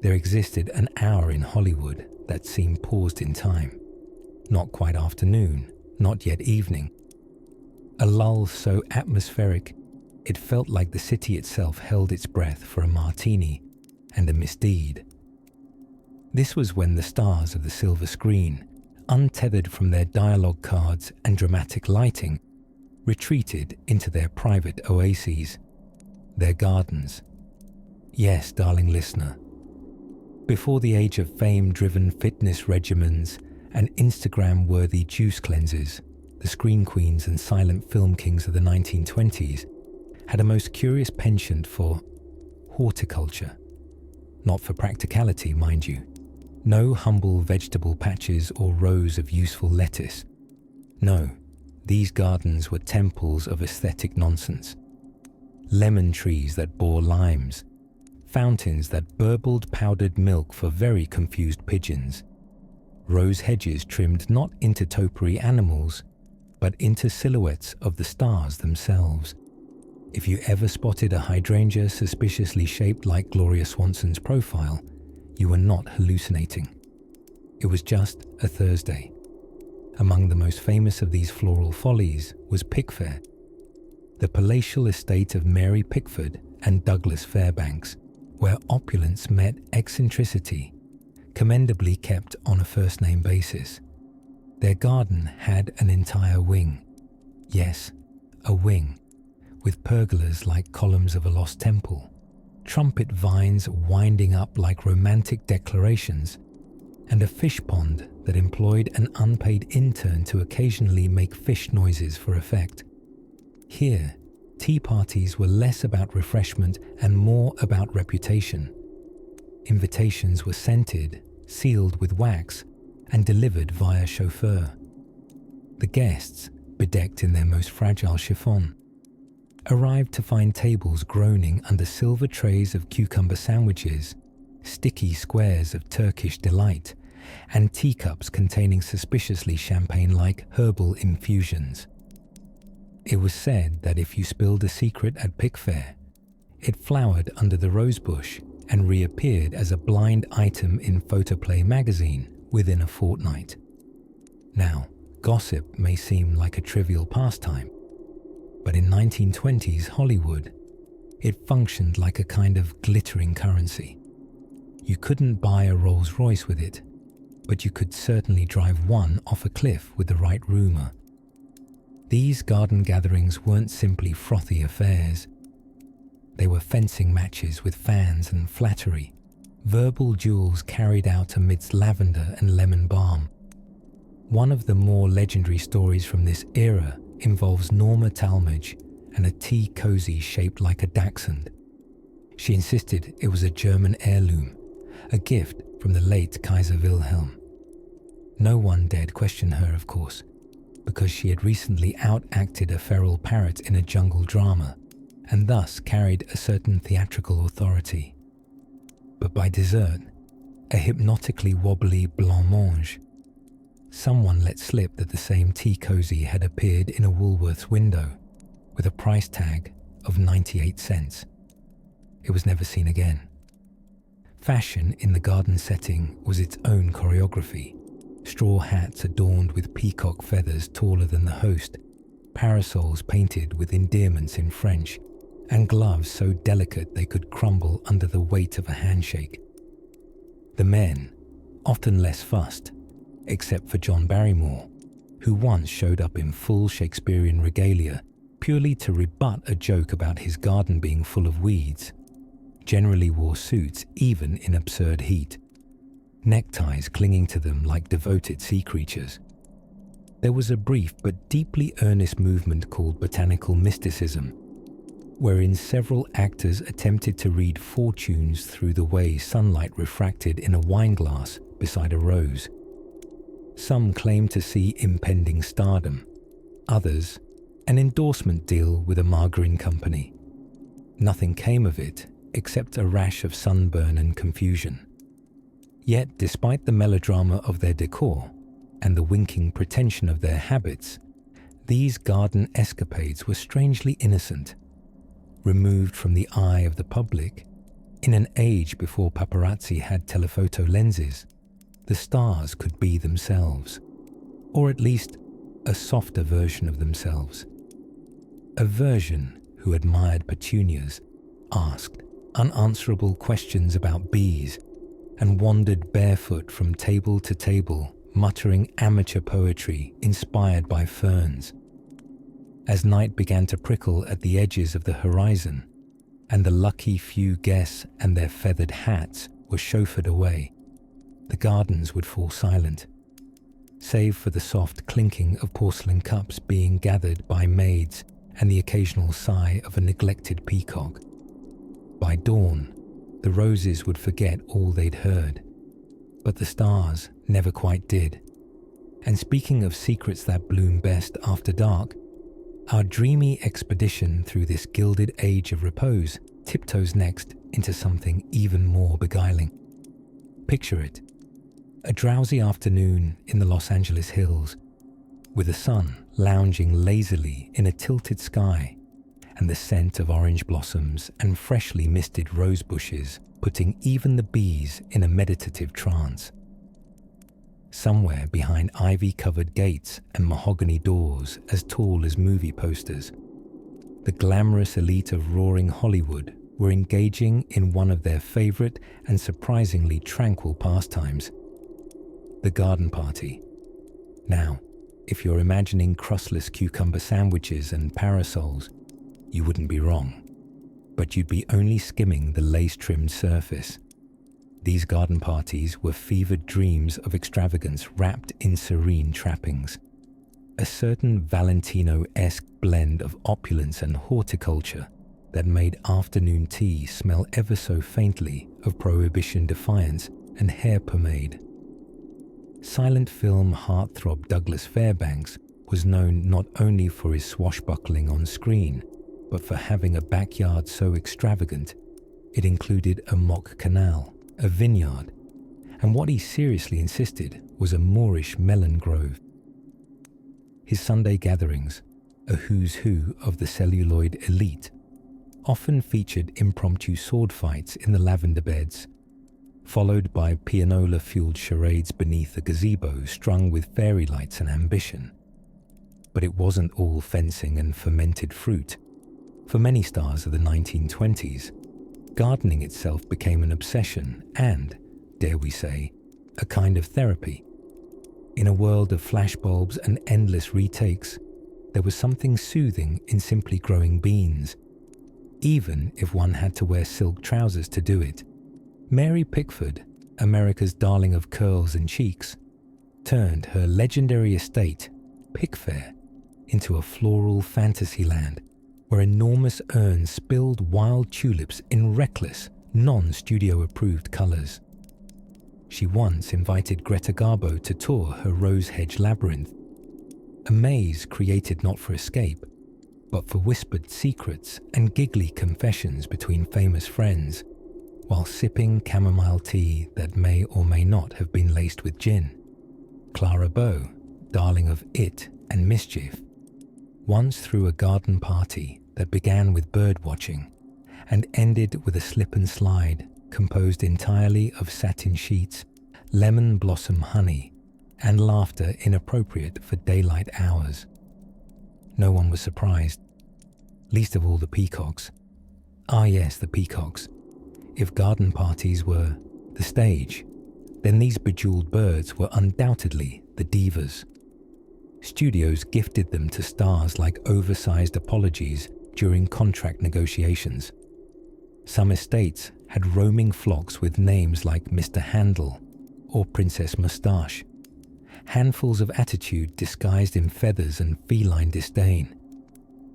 there existed an hour in Hollywood that seemed paused in time. Not quite afternoon, not yet evening. A lull so atmospheric, it felt like the city itself held its breath for a martini and a misdeed. This was when the stars of the silver screen, untethered from their dialogue cards and dramatic lighting, retreated into their private oases, their gardens. Yes, darling listener, before the age of fame-driven fitness regimens and Instagram-worthy juice cleanses, the screen queens and silent film kings of the 1920s had a most curious penchant for horticulture. Not for practicality, mind you. No humble vegetable patches or rows of useful lettuce. No, these gardens were temples of aesthetic nonsense. Lemon trees that bore limes, fountains that burbled powdered milk for very confused pigeons, rose hedges trimmed not into topiary animals, but into silhouettes of the stars themselves. If you ever spotted a hydrangea suspiciously shaped like Gloria Swanson's profile, you were not hallucinating. It was just a Thursday. Among the most famous of these floral follies was Pickfair, the palatial estate of Mary Pickford and Douglas Fairbanks, where opulence met eccentricity, commendably kept on a first-name basis. Their garden had an entire wing. Yes, a wing, with pergolas like columns of a lost temple, trumpet vines winding up like romantic declarations, and a fish pond that employed an unpaid intern to occasionally make fish noises for effect. Here, tea parties were less about refreshment and more about reputation. Invitations were scented, sealed with wax, and delivered via chauffeur. The guests, bedecked in their most fragile chiffon, arrived to find tables groaning under silver trays of cucumber sandwiches, sticky squares of Turkish delight, and teacups containing suspiciously champagne-like herbal infusions. It was said that if you spilled a secret at Pickfair, it flowered under the rosebush and reappeared as a blind item in Photoplay magazine within a fortnight. Now, gossip may seem like a trivial pastime, but in 1920s Hollywood, it functioned like a kind of glittering currency. You couldn't buy a Rolls-Royce with it, but you could certainly drive one off a cliff with the right rumour. These garden gatherings weren't simply frothy affairs. They were fencing matches with fans and flattery, verbal duels carried out amidst lavender and lemon balm. One of the more legendary stories from this era involves Norma Talmadge and a tea cozy shaped like a dachshund. She insisted it was a German heirloom, a gift from the late Kaiser Wilhelm. No one dared question her, of course, because she had recently outacted a feral parrot in a jungle drama, and thus carried a certain theatrical authority. But by dessert, a hypnotically wobbly blancmange, someone let slip that the same tea cozy had appeared in a Woolworths window with a price tag of 98 cents. It was never seen again. Fashion in the garden setting was its own choreography. Straw hats adorned with peacock feathers taller than the host, parasols painted with endearments in French, and gloves so delicate they could crumble under the weight of a handshake. The men, often less fussed, except for John Barrymore, who once showed up in full Shakespearean regalia purely to rebut a joke about his garden being full of weeds, generally wore suits even in absurd heat, neckties clinging to them like devoted sea creatures. There was a brief but deeply earnest movement called botanical mysticism, wherein several actors attempted to read fortunes through the way sunlight refracted in a wineglass beside a rose. Some claimed to see impending stardom, others an endorsement deal with a margarine company. Nothing came of it except a rash of sunburn and confusion. Yet, despite the melodrama of their decor and the winking pretension of their habits, these garden escapades were strangely innocent. Removed from the eye of the public, in an age before paparazzi had telephoto lenses, the stars could be themselves, or at least a softer version of themselves. A version who admired petunias, asked unanswerable questions about bees, and wandered barefoot from table to table, muttering amateur poetry inspired by ferns. As night began to prickle at the edges of the horizon, and the lucky few guests and their feathered hats were chauffeured away, the gardens would fall silent, save for the soft clinking of porcelain cups being gathered by maids and the occasional sigh of a neglected peacock. By dawn, the roses would forget all they'd heard, but the stars never quite did. And speaking of secrets that bloom best after dark, our dreamy expedition through this gilded age of repose tiptoes next into something even more beguiling. Picture it: a drowsy afternoon in the Los Angeles hills, with the sun lounging lazily in a tilted sky, and the scent of orange blossoms and freshly misted rose bushes putting even the bees in a meditative trance. Somewhere behind ivy-covered gates and mahogany doors as tall as movie posters, the glamorous elite of roaring Hollywood were engaging in one of their favorite and surprisingly tranquil pastimes: the garden party. Now, if you're imagining crustless cucumber sandwiches and parasols, you wouldn't be wrong, but you'd be only skimming the lace-trimmed surface. These garden parties were fevered dreams of extravagance wrapped in serene trappings. A certain Valentino-esque blend of opulence and horticulture that made afternoon tea smell ever so faintly of prohibition defiance and hair pomade. Silent film heartthrob Douglas Fairbanks was known not only for his swashbuckling on screen, but for having a backyard so extravagant it included a mock canal, a vineyard, and what he seriously insisted was a Moorish melon grove. His Sunday gatherings, a who's who of the celluloid elite, often featured impromptu sword fights in the lavender beds, followed by pianola-fueled charades beneath a gazebo strung with fairy lights and ambition. But it wasn't all fencing and fermented fruit. For many stars of the 1920s, gardening itself became an obsession and, dare we say, a kind of therapy. In a world of flashbulbs and endless retakes, there was something soothing in simply growing beans, even if one had to wear silk trousers to do it. Mary Pickford, America's darling of curls and cheeks, turned her legendary estate, Pickfair, into a floral fantasy land where enormous urns spilled wild tulips in reckless, non-studio-approved colours. She once invited Greta Garbo to tour her rose hedge labyrinth, a maze created not for escape, but for whispered secrets and giggly confessions between famous friends, while sipping chamomile tea that may or may not have been laced with gin. Clara Bow, darling of It and Mischief, once threw a garden party that began with bird watching and ended with a slip and slide composed entirely of satin sheets, lemon blossom honey, and laughter inappropriate for daylight hours. No one was surprised, least of all the peacocks. Ah yes, the peacocks. If garden parties were the stage, then these bejeweled birds were undoubtedly the divas. Studios gifted them to stars like oversized apologies during contract negotiations. Some estates had roaming flocks with names like Mr. Handle or Princess Moustache, handfuls of attitude disguised in feathers and feline disdain.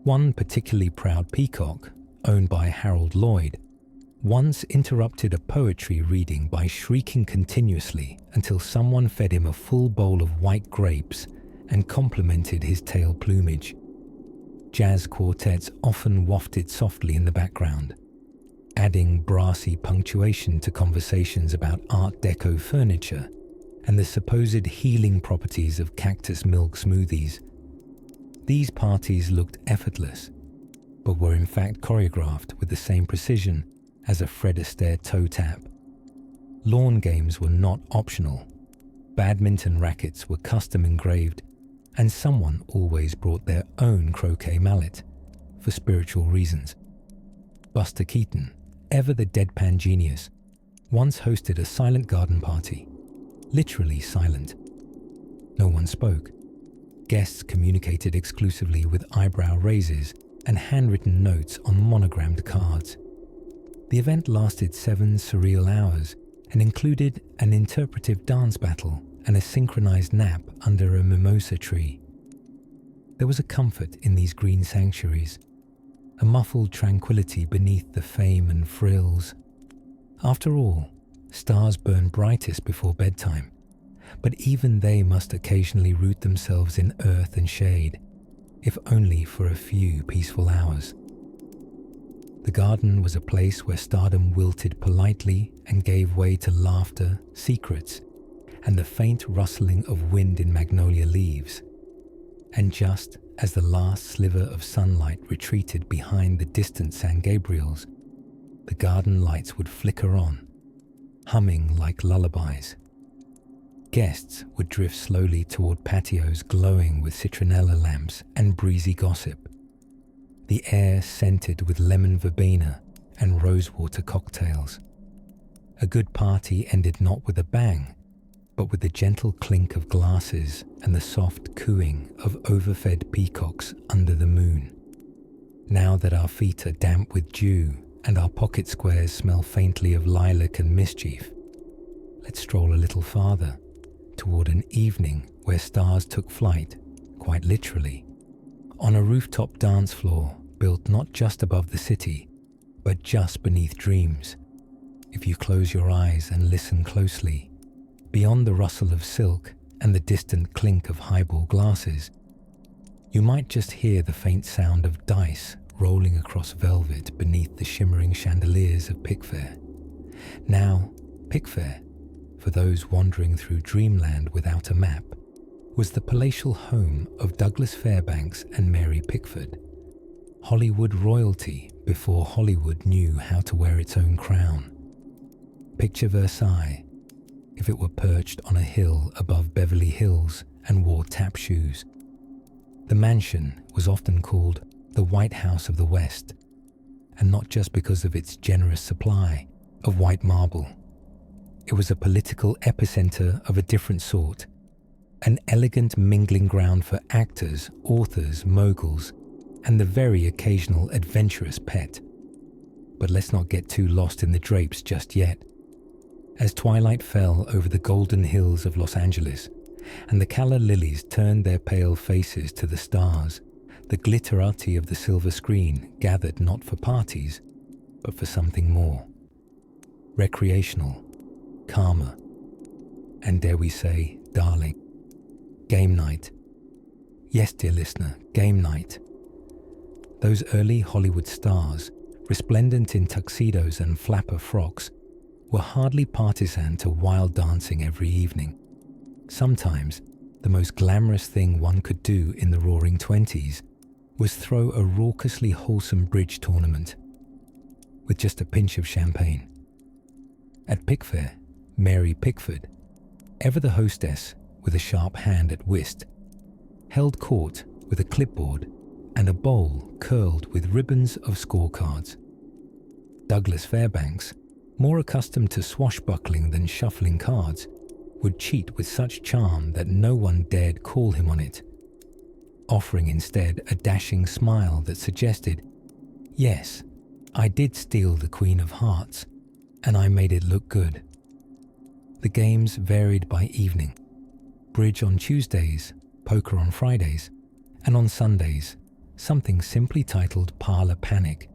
One particularly proud peacock, owned by Harold Lloyd, once interrupted a poetry reading by shrieking continuously until someone fed him a full bowl of white grapes and complimented his tail plumage. Jazz quartets often wafted softly in the background, adding brassy punctuation to conversations about Art Deco furniture and the supposed healing properties of cactus milk smoothies. These parties looked effortless, but were in fact choreographed with the same precision as a Fred Astaire toe tap. Lawn games were not optional. Badminton rackets were custom engraved, and someone always brought their own croquet mallet for spiritual reasons. Buster Keaton, ever the deadpan genius, once hosted a silent garden party, literally silent. No one spoke. Guests communicated exclusively with eyebrow raises and handwritten notes on monogrammed cards. The event lasted 7 surreal hours and included an interpretive dance battle and a synchronized nap under a mimosa tree. There was a comfort in these green sanctuaries, a muffled tranquility beneath the fame and frills. After all, stars burn brightest before bedtime, but even they must occasionally root themselves in earth and shade, if only for a few peaceful hours. The garden was a place where stardom wilted politely and gave way to laughter, secrets, and the faint rustling of wind in magnolia leaves. And just as the last sliver of sunlight retreated behind the distant San Gabriels, the garden lights would flicker on, humming like lullabies. Guests would drift slowly toward patios glowing with citronella lamps and breezy gossip, the air scented with lemon verbena and rosewater cocktails. A good party ended not with a bang, but with the gentle clink of glasses and the soft cooing of overfed peacocks under the moon. Now that our feet are damp with dew and our pocket squares smell faintly of lilac and mischief, let's stroll a little farther, toward an evening where stars took flight, quite literally, on a rooftop dance floor built not just above the city, but just beneath dreams. If you close your eyes and listen closely, beyond the rustle of silk and the distant clink of highball glasses, you might just hear the faint sound of dice rolling across velvet beneath the shimmering chandeliers of Pickfair. Now, Pickfair, for those wandering through dreamland without a map, was the palatial home of Douglas Fairbanks and Mary Pickford, Hollywood royalty before Hollywood knew how to wear its own crown. Picture Versailles, if it were perched on a hill above Beverly Hills and wore tap shoes. The mansion was often called the White House of the West, and not just because of its generous supply of white marble. It was a political epicenter of a different sort, an elegant mingling ground for actors, authors, moguls, and the very occasional adventurous pet. But let's not get too lost in the drapes just yet. As twilight fell over the golden hills of Los Angeles, and the calla lilies turned their pale faces to the stars, the glitterati of the silver screen gathered not for parties, but for something more. Recreational, calmer, and dare we say, darling. Game night. Yes, dear listener, game night. Those early Hollywood stars, resplendent in tuxedos and flapper frocks, were hardly partisan to wild dancing every evening. Sometimes, the most glamorous thing one could do in the roaring 20s was throw a raucously wholesome bridge tournament, with just a pinch of champagne. At Pickfair, Mary Pickford, ever the hostess with a sharp hand at whist, held court with a clipboard and a bowl curled with ribbons of scorecards. Douglas Fairbanks, more accustomed to swashbuckling than shuffling cards, would cheat with such charm that no one dared call him on it, offering instead a dashing smile that suggested, yes, I did steal the Queen of Hearts, and I made it look good. The games varied by evening. Bridge on Tuesdays, poker on Fridays, and on Sundays, something simply titled Parlor Panic,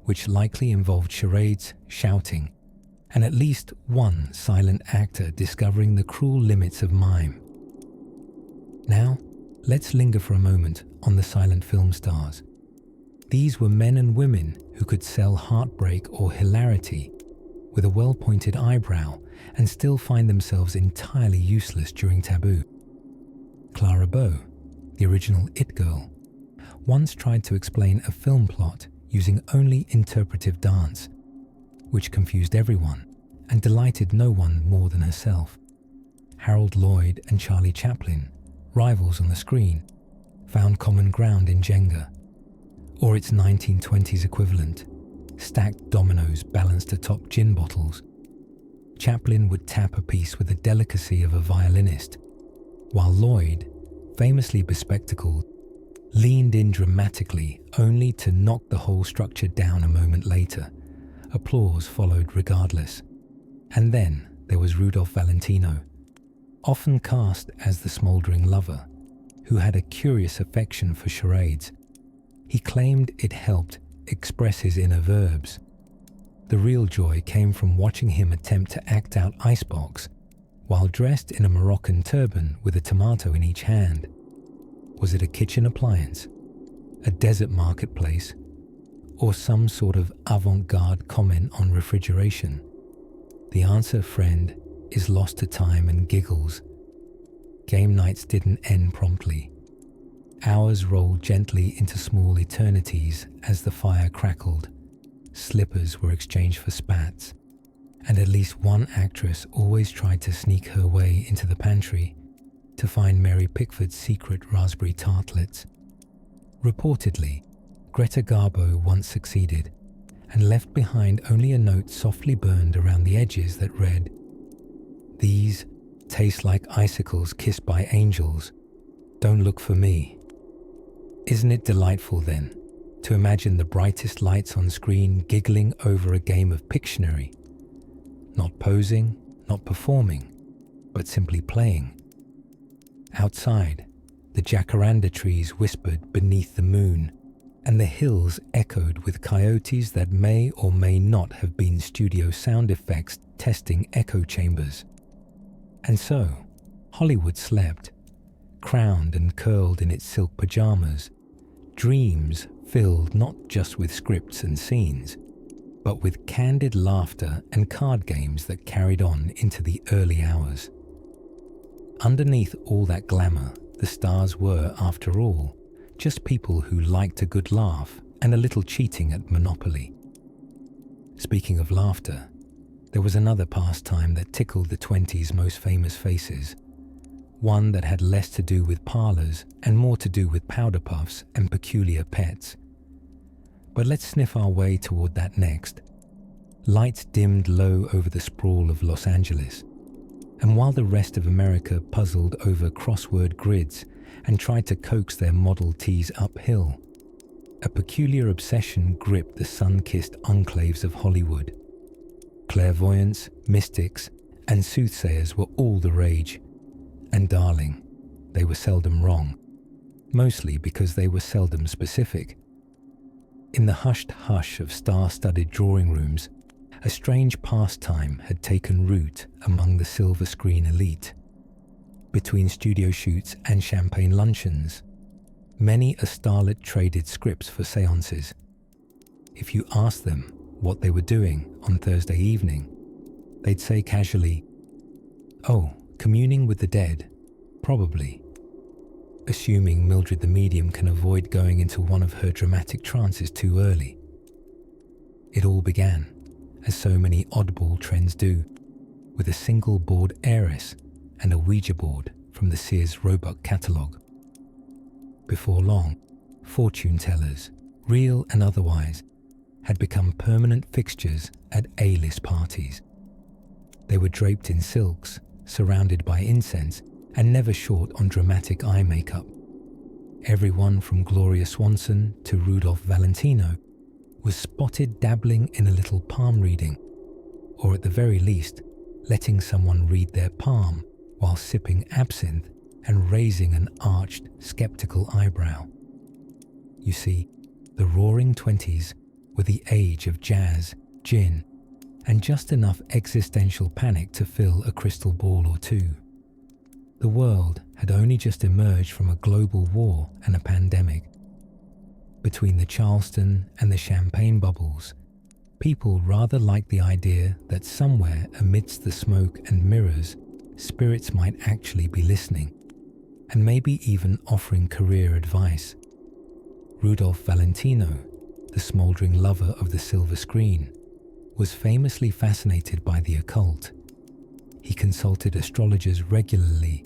which likely involved charades, shouting, and at least one silent actor discovering the cruel limits of mime. Now, let's linger for a moment on the silent film stars. These were men and women who could sell heartbreak or hilarity with a well-pointed eyebrow and still find themselves entirely useless during taboo. Clara Bow, the original It Girl, once tried to explain a film plot using only interpretive dance, which confused everyone and delighted no one more than herself. Harold Lloyd and Charlie Chaplin, rivals on the screen, found common ground in Jenga, or its 1920s equivalent, stacked dominoes balanced atop gin bottles. Chaplin would tap a piece with the delicacy of a violinist, while Lloyd, famously bespectacled, leaned in dramatically only to knock the whole structure down a moment later. Applause followed regardless. And then there was Rudolph Valentino, often cast as the smouldering lover, who had a curious affection for charades. He claimed it helped express his inner verbs. The real joy came from watching him attempt to act out Icebox while dressed in a Moroccan turban with a tomato in each hand. Was it a kitchen appliance, a desert marketplace, or some sort of avant-garde comment on refrigeration? The answer, friend, is lost to time and giggles. Game nights didn't end promptly. Hours rolled gently into small eternities as the fire crackled. Slippers were exchanged for spats, and at least one actress always tried to sneak her way into the pantry to find Mary Pickford's secret raspberry tartlets. Reportedly, Greta Garbo once succeeded and left behind only a note softly burned around the edges that read, "These taste like icicles kissed by angels. Don't look for me." Isn't it delightful, then, to imagine the brightest lights on screen giggling over a game of Pictionary? Not posing, not performing, but simply playing. Outside, the jacaranda trees whispered beneath the moon, and the hills echoed with coyotes that may or may not have been studio sound effects testing echo chambers. And so, Hollywood slept, crowned and curled in its silk pajamas, dreams filled not just with scripts and scenes, but with candid laughter and card games that carried on into the early hours. Underneath all that glamour, the stars were, after all, just people who liked a good laugh and a little cheating at Monopoly. Speaking of laughter, there was another pastime that tickled the 20s' most famous faces, one that had less to do with parlours and more to do with powder puffs and peculiar pets. But let's sniff our way toward that next. Lights dimmed low over the sprawl of Los Angeles, and while the rest of America puzzled over crossword grids and tried to coax their Model Ts uphill, a peculiar obsession gripped the sun-kissed enclaves of Hollywood. Clairvoyants, mystics, and soothsayers were all the rage. And darling, they were seldom wrong, mostly because they were seldom specific. In the hushed hush of star-studded drawing rooms, a strange pastime had taken root among the silver screen elite. Between studio shoots and champagne luncheons, many a starlet traded scripts for seances. If you asked them what they were doing on Thursday evening, they'd say casually, "Oh, communing with the dead, probably," assuming Mildred the medium can avoid going into one of her dramatic trances too early. It all began, as so many oddball trends do, with a single board heiress and a Ouija board from the Sears Roebuck catalogue. Before long, fortune tellers, real and otherwise, had become permanent fixtures at A-list parties. They were draped in silks, surrounded by incense, and never short on dramatic eye makeup. Everyone from Gloria Swanson to Rudolph Valentino was spotted dabbling in a little palm reading, or at the very least, letting someone read their palm while sipping absinthe and raising an arched, skeptical eyebrow. You see, the Roaring Twenties were the age of jazz, gin, and just enough existential panic to fill a crystal ball or two. The world had only just emerged from a global war and a pandemic. Between the Charleston and the champagne bubbles, people rather liked the idea that somewhere amidst the smoke and mirrors, spirits might actually be listening, and maybe even offering career advice. Rudolph Valentino, the smouldering lover of the silver screen, was famously fascinated by the occult. He consulted astrologers regularly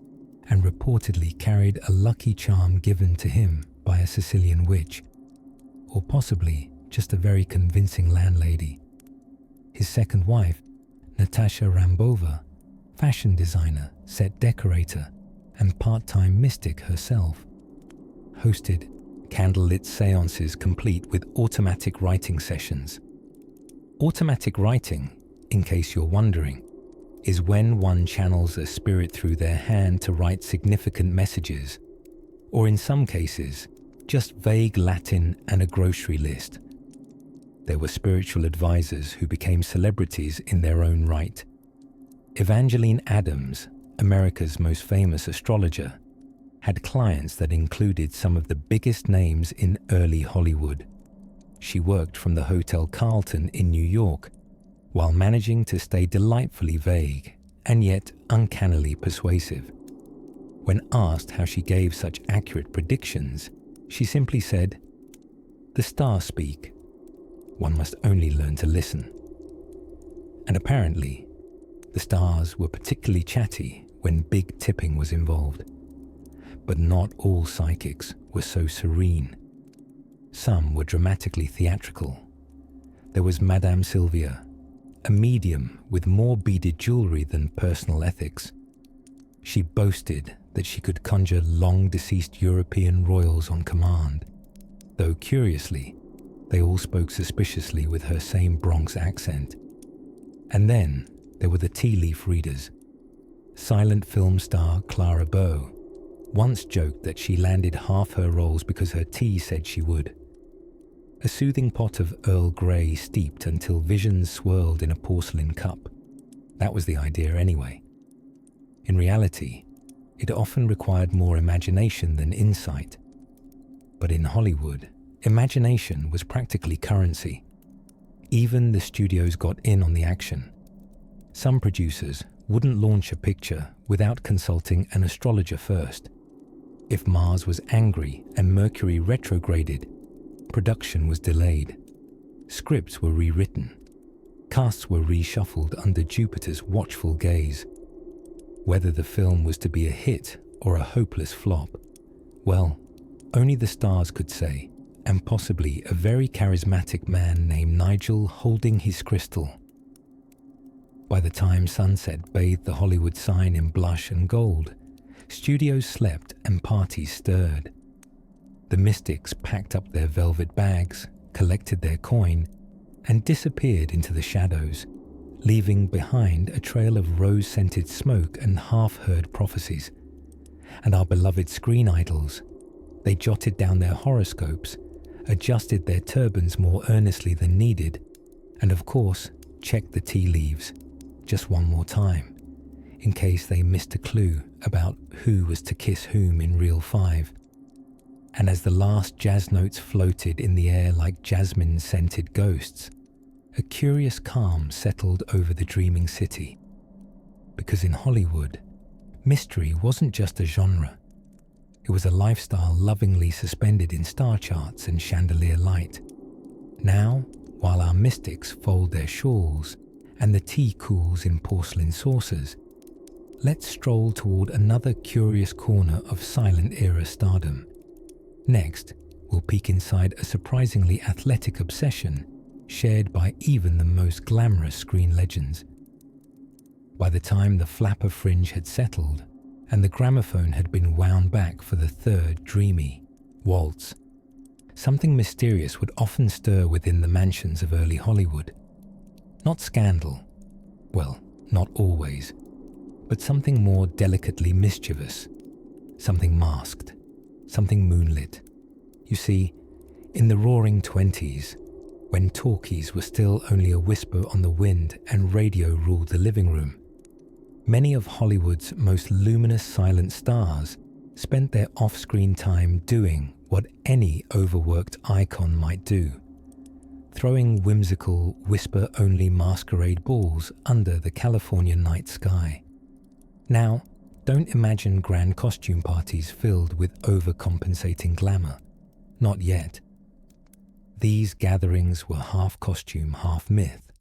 and reportedly carried a lucky charm given to him by a Sicilian witch, or possibly just a very convincing landlady. His second wife, Natasha Rambova, fashion designer, set decorator, and part-time mystic herself, hosted candlelit seances complete with automatic writing sessions. Automatic writing, in case you're wondering, is when one channels a spirit through their hand to write significant messages, or in some cases, just vague Latin and a grocery list. There were spiritual advisors who became celebrities in their own right. Evangeline Adams, America's most famous astrologer, had clients that included some of the biggest names in early Hollywood. She worked from the Hotel Carlton in New York, while managing to stay delightfully vague and yet uncannily persuasive. When asked how she gave such accurate predictions, she simply said, "The stars speak. One must only learn to listen." And apparently, the stars were particularly chatty when big tipping was involved. But not all psychics were so serene. Some were dramatically theatrical. There was Madame Sylvia, a medium with more beaded jewelry than personal ethics. She boasted that she could conjure long-deceased European royals on command, though curiously, they all spoke suspiciously with her same Bronx accent. And then there were the tea leaf readers. Silent film star Clara Bow once joked that she landed half her roles because her tea said she would. A soothing pot of Earl Grey steeped until visions swirled in a porcelain cup. That was the idea anyway. In reality, it often required more imagination than insight. But in Hollywood, imagination was practically currency. Even the studios got in on the action. Some producers wouldn't launch a picture without consulting an astrologer first. If Mars was angry and Mercury retrograded, production was delayed. Scripts were rewritten. Casts were reshuffled under Jupiter's watchful gaze. Whether the film was to be a hit or a hopeless flop, well, only the stars could say, and possibly a very charismatic man named Nigel holding his crystal. By the time sunset bathed the Hollywood sign in blush and gold, studios slept and parties stirred. The mystics packed up their velvet bags, collected their coin, and disappeared into the shadows, leaving behind a trail of rose-scented smoke and half-heard prophecies. And our beloved screen idols, they jotted down their horoscopes, adjusted their turbans more earnestly than needed, and of course, checked the tea leaves, just one more time, in case they missed a clue about who was to kiss whom in Reel 5. And as the last jazz notes floated in the air like jasmine-scented ghosts, a curious calm settled over the dreaming city. Because in Hollywood, mystery wasn't just a genre. It was a lifestyle lovingly suspended in star charts and chandelier light. Now, while our mystics fold their shawls and the tea cools in porcelain saucers, let's stroll toward another curious corner of silent-era stardom. Next, we'll peek inside a surprisingly athletic obsession shared by even the most glamorous screen legends. By the time the flapper fringe had settled and the gramophone had been wound back for the third dreamy waltz, something mysterious would often stir within the mansions of early Hollywood. Not scandal, well, not always, but something more delicately mischievous, something masked, something moonlit. You see, in the roaring 20s, when talkies were still only a whisper on the wind and radio ruled the living room. Many of Hollywood's most luminous silent stars spent their off-screen time doing what any overworked icon might do, throwing whimsical, whisper-only masquerade balls under the California night sky. Now, don't imagine grand costume parties filled with overcompensating glamour. Not yet. These gatherings were half costume, half myth,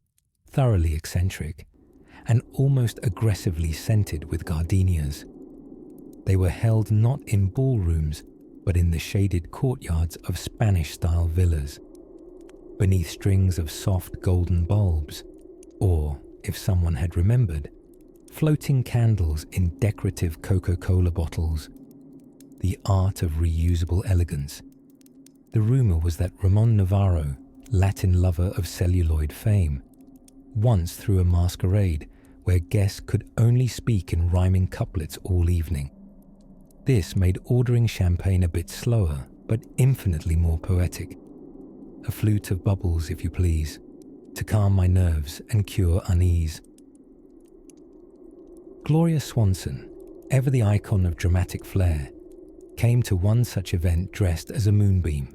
thoroughly eccentric, and almost aggressively scented with gardenias. They were held not in ballrooms, but in the shaded courtyards of Spanish-style villas, beneath strings of soft golden bulbs, or, if someone had remembered, floating candles in decorative Coca-Cola bottles. The art of reusable elegance. The rumor was that Ramon Navarro, Latin lover of celluloid fame, once threw a masquerade where guests could only speak in rhyming couplets all evening. This made ordering champagne a bit slower, but infinitely more poetic. A flute of bubbles, if you please, to calm my nerves and cure unease. Gloria Swanson, ever the icon of dramatic flair, came to one such event dressed as a moonbeam.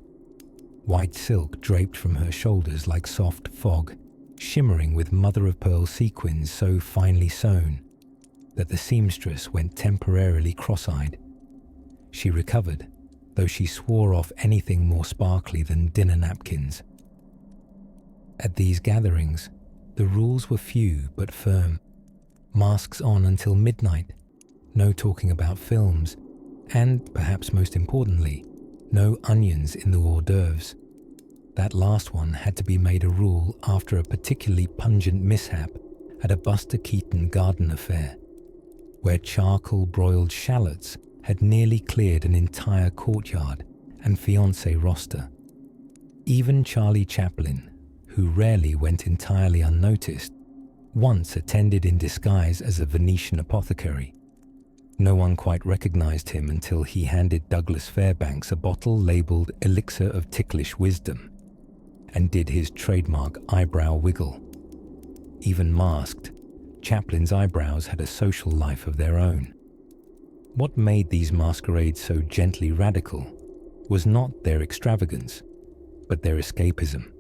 White silk draped from her shoulders like soft fog, shimmering with mother-of-pearl sequins so finely sewn that the seamstress went temporarily cross-eyed. She recovered, though she swore off anything more sparkly than dinner napkins. At these gatherings, the rules were few but firm. Masks on until midnight, no talking about films, and, perhaps most importantly, no onions in the hors d'oeuvres. That last one had to be made a rule after a particularly pungent mishap at a Buster Keaton garden affair, where charcoal-broiled shallots had nearly cleared an entire courtyard and fiancé roster. Even Charlie Chaplin, who rarely went entirely unnoticed, once attended in disguise as a Venetian apothecary. No one quite recognized him until he handed Douglas Fairbanks a bottle labeled Elixir of Ticklish Wisdom and did his trademark eyebrow wiggle. Even masked, Chaplin's eyebrows had a social life of their own. What made these masquerades so gently radical was not their extravagance, but their escapism.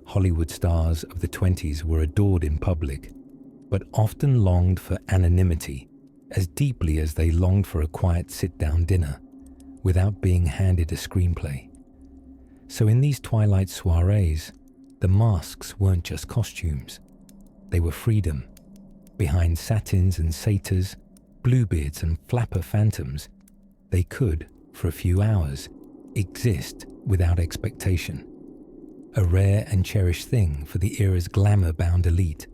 Hollywood stars of the 20s were adored in public, but often longed for anonymity as deeply as they longed for a quiet sit-down dinner without being handed a screenplay. So in these twilight soirees, the masks weren't just costumes. They were freedom. Behind satins and satyrs, bluebeards and flapper phantoms, they could, for a few hours, exist without expectation. A rare and cherished thing for the era's glamour-bound elite.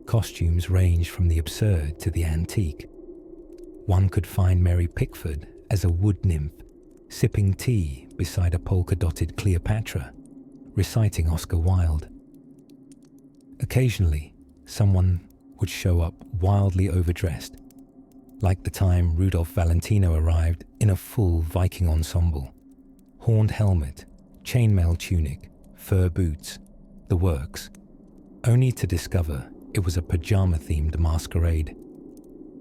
Costumes ranged from the absurd to the antique. One could find Mary Pickford as a wood nymph, sipping tea beside a polka-dotted Cleopatra, reciting Oscar Wilde. Occasionally, someone would show up wildly overdressed, like the time Rudolph Valentino arrived in a full Viking ensemble, horned helmet, chainmail tunic, fur boots, the works, only to discover it was a pajama-themed masquerade.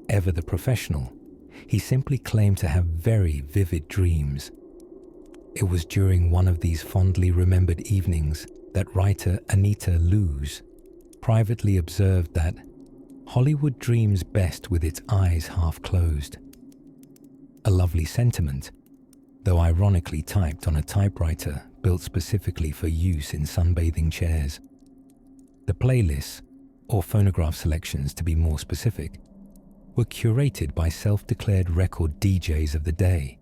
Ever the professional, he simply claimed to have very vivid dreams. It was during one of these fondly remembered evenings that writer Anita Loos privately observed that Hollywood dreams best with its eyes half closed. A lovely sentiment, though ironically typed on a typewriter built specifically for use in sunbathing chairs. The playlists, or phonograph selections to be more specific, were curated by self-declared record DJs of the day,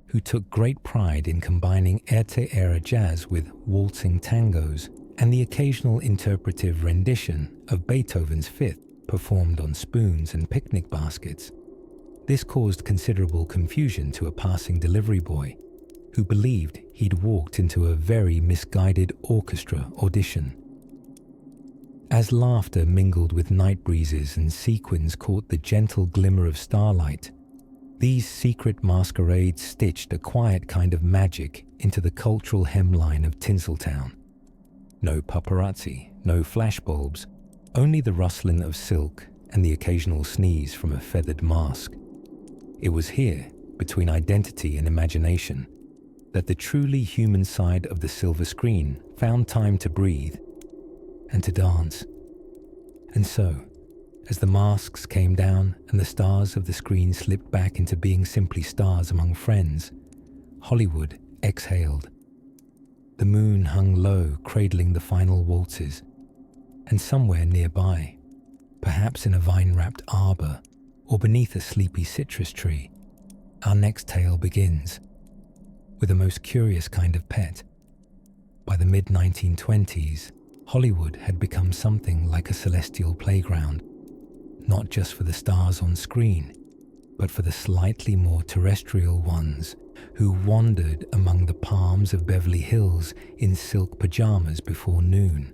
who took great pride in combining Erte-era jazz with waltzing tangos and the occasional interpretive rendition of Beethoven's Fifth performed on spoons and picnic baskets. This caused considerable confusion to a passing delivery boy, who believed he'd walked into a very misguided orchestra audition. As laughter mingled with night breezes and sequins caught the gentle glimmer of starlight, these secret masquerades stitched a quiet kind of magic into the cultural hemline of Tinseltown. No paparazzi, no flashbulbs, only the rustling of silk and the occasional sneeze from a feathered mask. It was here, between identity and imagination, that the truly human side of the silver screen found time to breathe and to dance. And so, as the masks came down and the stars of the screen slipped back into being simply stars among friends, Hollywood exhaled. The moon hung low, cradling the final waltzes, and somewhere nearby, perhaps in a vine-wrapped arbor or beneath a sleepy citrus tree, our next tale begins, with a most curious kind of pet. By the mid-1920s, Hollywood had become something like a celestial playground, not just for the stars on screen, but for the slightly more terrestrial ones who wandered among the palms of Beverly Hills in silk pajamas before noon.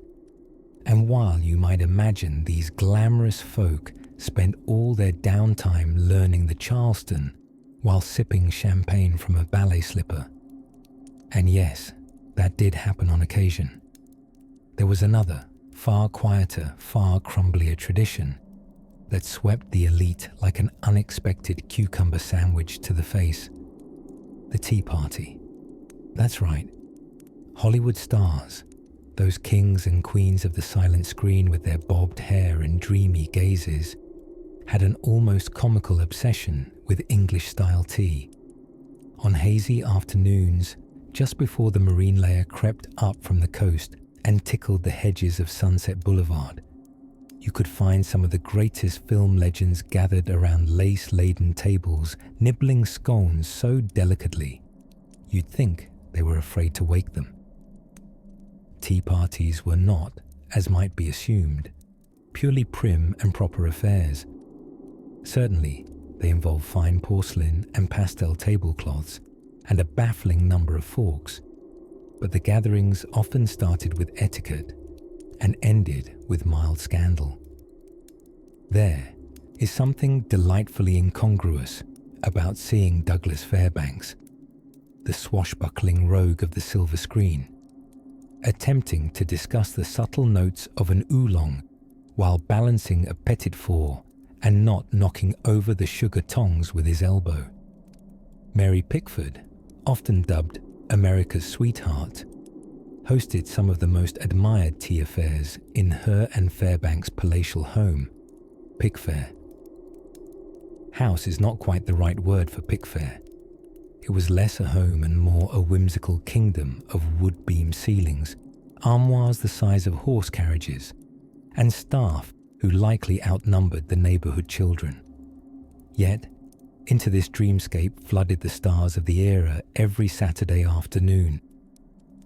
And while you might imagine these glamorous folk spent all their downtime learning the Charleston while sipping champagne from a ballet slipper, and yes, that did happen on occasion, there was another, far quieter, far crumblier tradition that swept the elite like an unexpected cucumber sandwich to the face. The Tea Party. That's right. Hollywood stars, those kings and queens of the silent screen with their bobbed hair and dreamy gazes, had an almost comical obsession with English-style tea. On hazy afternoons, just before the marine layer crept up from the coast and tickled the hedges of Sunset Boulevard, you could find some of the greatest film legends gathered around lace-laden tables, nibbling scones so delicately, you'd think they were afraid to wake them. Tea parties were not, as might be assumed, purely prim and proper affairs. Certainly, they involved fine porcelain and pastel tablecloths and a baffling number of forks, but the gatherings often started with etiquette and ended with mild scandal. There is something delightfully incongruous about seeing Douglas Fairbanks, the swashbuckling rogue of the silver screen, attempting to discuss the subtle notes of an oolong while balancing a petit four and not knocking over the sugar tongs with his elbow. Mary Pickford, often dubbed America's sweetheart, hosted some of the most admired tea affairs in her and Fairbanks' palatial home, Pickfair. House is not quite the right word for Pickfair. It was less a home and more a whimsical kingdom of wood-beam ceilings, armoires the size of horse carriages, and staff who likely outnumbered the neighborhood children. Yet, into this dreamscape flooded the stars of the era every Saturday afternoon,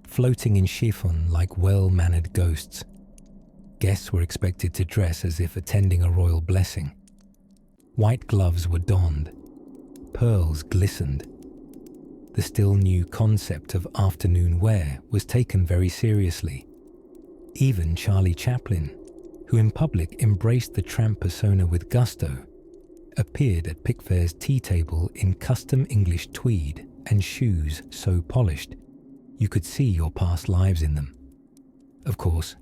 floating in chiffon like well-mannered ghosts. Guests were expected to dress as if attending a royal blessing. White gloves were donned. Pearls glistened. The still new concept of afternoon wear was taken very seriously. Even Charlie Chaplin, who in public embraced the tramp persona with gusto, appeared at Pickfair's tea table in custom English tweed and shoes so polished you could see your past lives in them. Of course,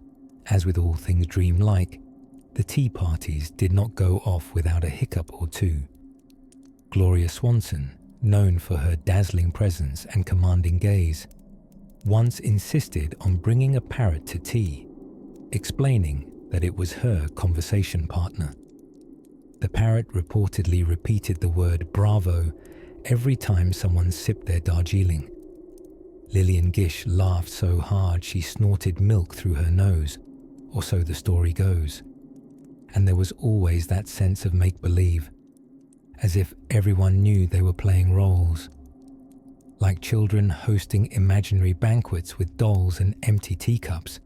as with all things dreamlike, the tea parties did not go off without a hiccup or two. Gloria Swanson, known for her dazzling presence and commanding gaze, once insisted on bringing a parrot to tea, explaining that it was her conversation partner. The parrot reportedly repeated the word bravo every time someone sipped their Darjeeling. Lillian Gish laughed so hard she snorted milk through her nose, or so the story goes. And there was always that sense of make-believe, as if everyone knew they were playing roles. Like children hosting imaginary banquets with dolls and empty teacups,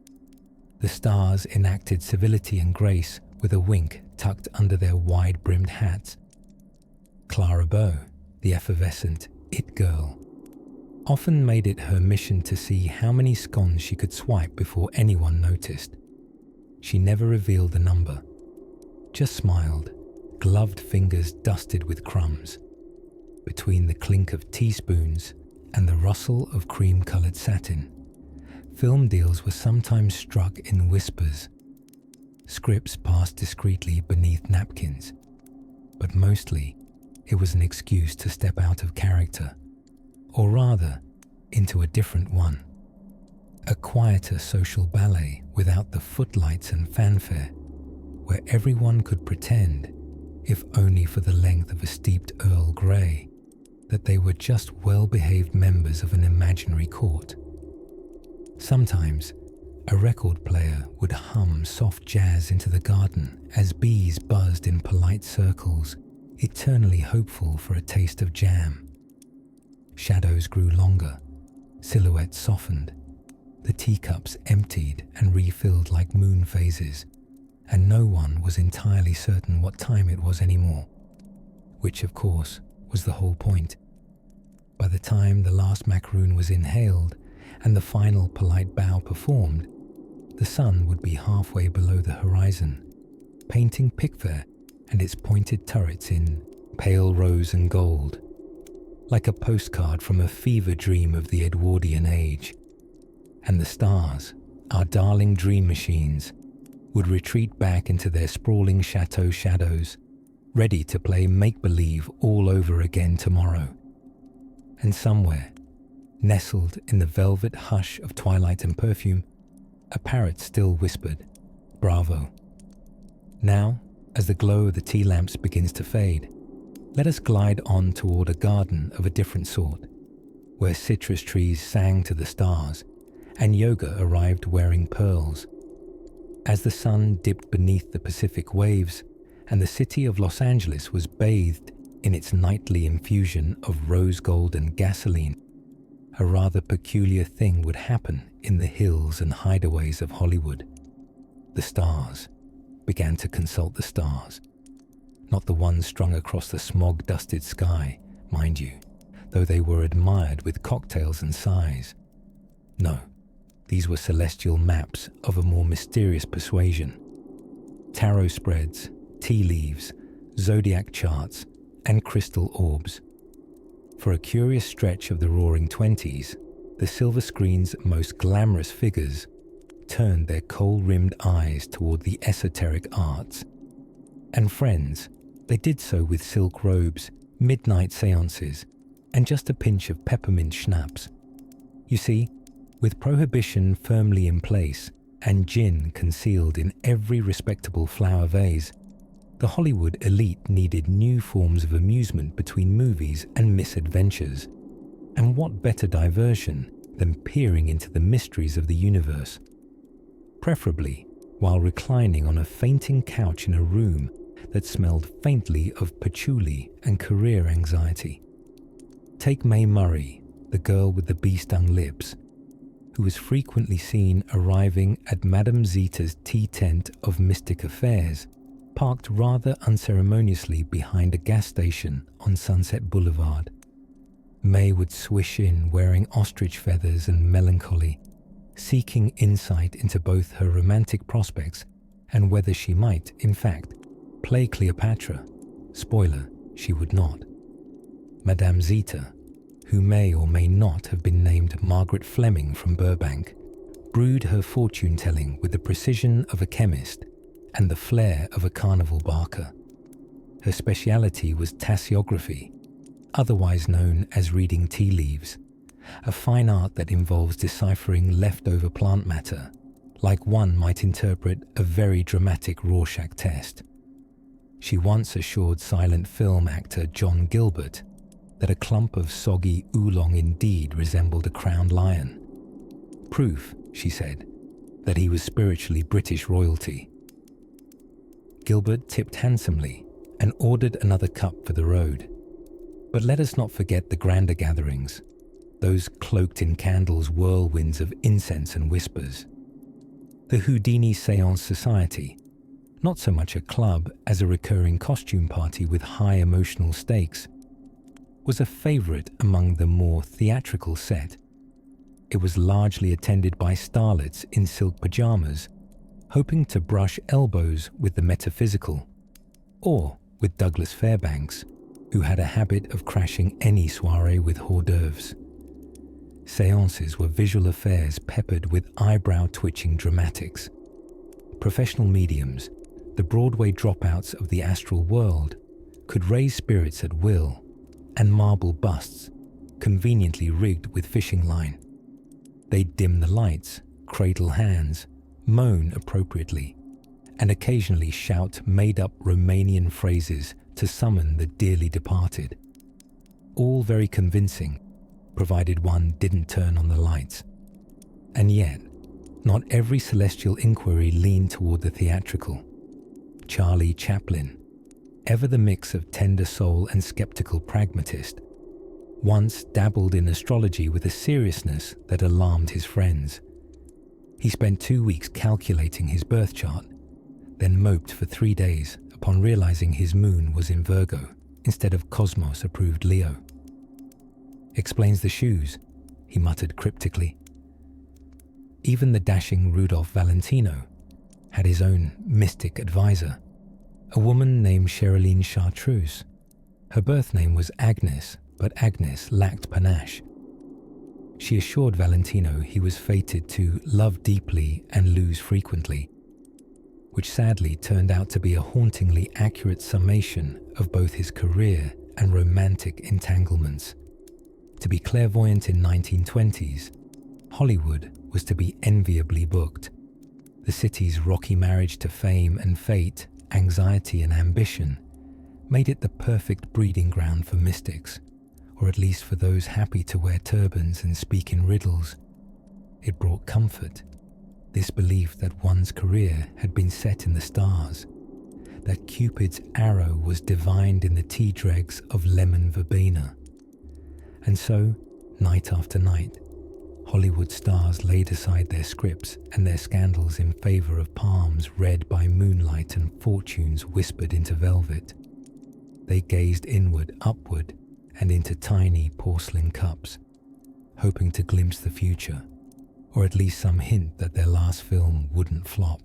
the stars enacted civility and grace with a wink tucked under their wide-brimmed hats. Clara Bow, the effervescent it girl, often made it her mission to see how many scones she could swipe before anyone noticed. She never revealed the number, just smiled, gloved fingers dusted with crumbs, between the clink of teaspoons and the rustle of cream-coloured satin. Film deals were sometimes struck in whispers. Scripts passed discreetly beneath napkins, but mostly it was an excuse to step out of character, or rather, into a different one. A quieter social ballet without the footlights and fanfare, where everyone could pretend, if only for the length of a steeped Earl Grey, that they were just well-behaved members of an imaginary court. Sometimes, a record player would hum soft jazz into the garden as bees buzzed in polite circles, eternally hopeful for a taste of jam. Shadows grew longer, silhouettes softened, the teacups emptied and refilled like moon phases, and no one was entirely certain what time it was anymore, which of course was the whole point. By the time the last macaroon was inhaled and the final polite bow performed, the sun would be halfway below the horizon, painting Pickfair and its pointed turrets in pale rose and gold, like a postcard from a fever dream of the Edwardian age. And the stars, our darling dream machines, would retreat back into their sprawling chateau shadows, ready to play make-believe all over again tomorrow. And somewhere, nestled in the velvet hush of twilight and perfume, a parrot still whispered, "Bravo." Now, as the glow of the tea lamps begins to fade, let us glide on toward a garden of a different sort, where citrus trees sang to the stars, and yoga arrived wearing pearls. As the sun dipped beneath the Pacific waves, and the city of Los Angeles was bathed in its nightly infusion of rose gold and gasoline, a rather peculiar thing would happen in the hills and hideaways of Hollywood. The stars began to consult the stars, not the ones strung across the smog-dusted sky, mind you, though they were admired with cocktails and sighs. No, these were celestial maps of a more mysterious persuasion. Tarot spreads, tea leaves, zodiac charts, and crystal orbs. For a curious stretch of the Roaring Twenties, the silver screen's most glamorous figures turned their coal-rimmed eyes toward the esoteric arts. And friends, they did so with silk robes, midnight seances, and just a pinch of peppermint schnapps. You see, with prohibition firmly in place and gin concealed in every respectable flower vase, the Hollywood elite needed new forms of amusement between movies and misadventures. And what better diversion than peering into the mysteries of the universe? Preferably while reclining on a fainting couch in a room that smelled faintly of patchouli and career anxiety. Take Mae Murray, the girl with the bee-stung lips, who was frequently seen arriving at Madame Zeta's tea tent of mystic affairs, parked rather unceremoniously behind a gas station on Sunset Boulevard. May would swish in wearing ostrich feathers and melancholy, seeking insight into both her romantic prospects and whether she might, in fact, play Cleopatra. Spoiler, she would not. Madame Zeta, who may or may not have been named Margaret Fleming from Burbank, brewed her fortune-telling with the precision of a chemist and the flair of a carnival barker. Her speciality was tasseography, otherwise known as reading tea leaves, a fine art that involves deciphering leftover plant matter, like one might interpret a very dramatic Rorschach test. She once assured silent film actor John Gilbert that a clump of soggy oolong indeed resembled a crowned lion. Proof, she said, that he was spiritually British royalty. Gilbert tipped handsomely and ordered another cup for the road. But let us not forget the grander gatherings, those cloaked in candles whirlwinds of incense and whispers. The Houdini Seance Society, not so much a club as a recurring costume party with high emotional stakes, was a favorite among the more theatrical set. It was largely attended by starlets in silk pajamas, hoping to brush elbows with the metaphysical, or with Douglas Fairbanks, who had a habit of crashing any soirée with hors d'oeuvres. Seances were visual affairs peppered with eyebrow-twitching dramatics. Professional mediums, the Broadway dropouts of the astral world, could raise spirits at will, and marble busts, conveniently rigged with fishing line. They'd dim the lights, cradle hands, moan appropriately, and occasionally shout made-up Romanian phrases to summon the dearly departed. All very convincing, provided one didn't turn on the lights. And yet, not every celestial inquiry leaned toward the theatrical. Charlie Chaplin, ever the mix of tender soul and skeptical pragmatist, once dabbled in astrology with a seriousness that alarmed his friends. He spent 2 weeks calculating his birth chart, then moped for 3 days upon realizing his moon was in Virgo instead of Cosmos-approved Leo. "Explains the shoes," he muttered cryptically. Even the dashing Rudolph Valentino had his own mystic advisor, a woman named Sherilyn Chartreuse. Her birth name was Agnes, but Agnes lacked panache. She assured Valentino he was fated to love deeply and lose frequently, which sadly turned out to be a hauntingly accurate summation of both his career and romantic entanglements. To be clairvoyant in 1920s, Hollywood was to be enviably booked. The city's rocky marriage to fame and fate, anxiety and ambition, made it the perfect breeding ground for mystics, or at least for those happy to wear turbans and speak in riddles. It brought comfort, this belief that one's career had been set in the stars, that Cupid's arrow was divined in the tea dregs of lemon verbena. And so, night after night, Hollywood stars laid aside their scripts and their scandals in favor of palms read by moonlight and fortunes whispered into velvet. They gazed inward, upward, and into tiny porcelain cups, hoping to glimpse the future, or at least some hint that their last film wouldn't flop.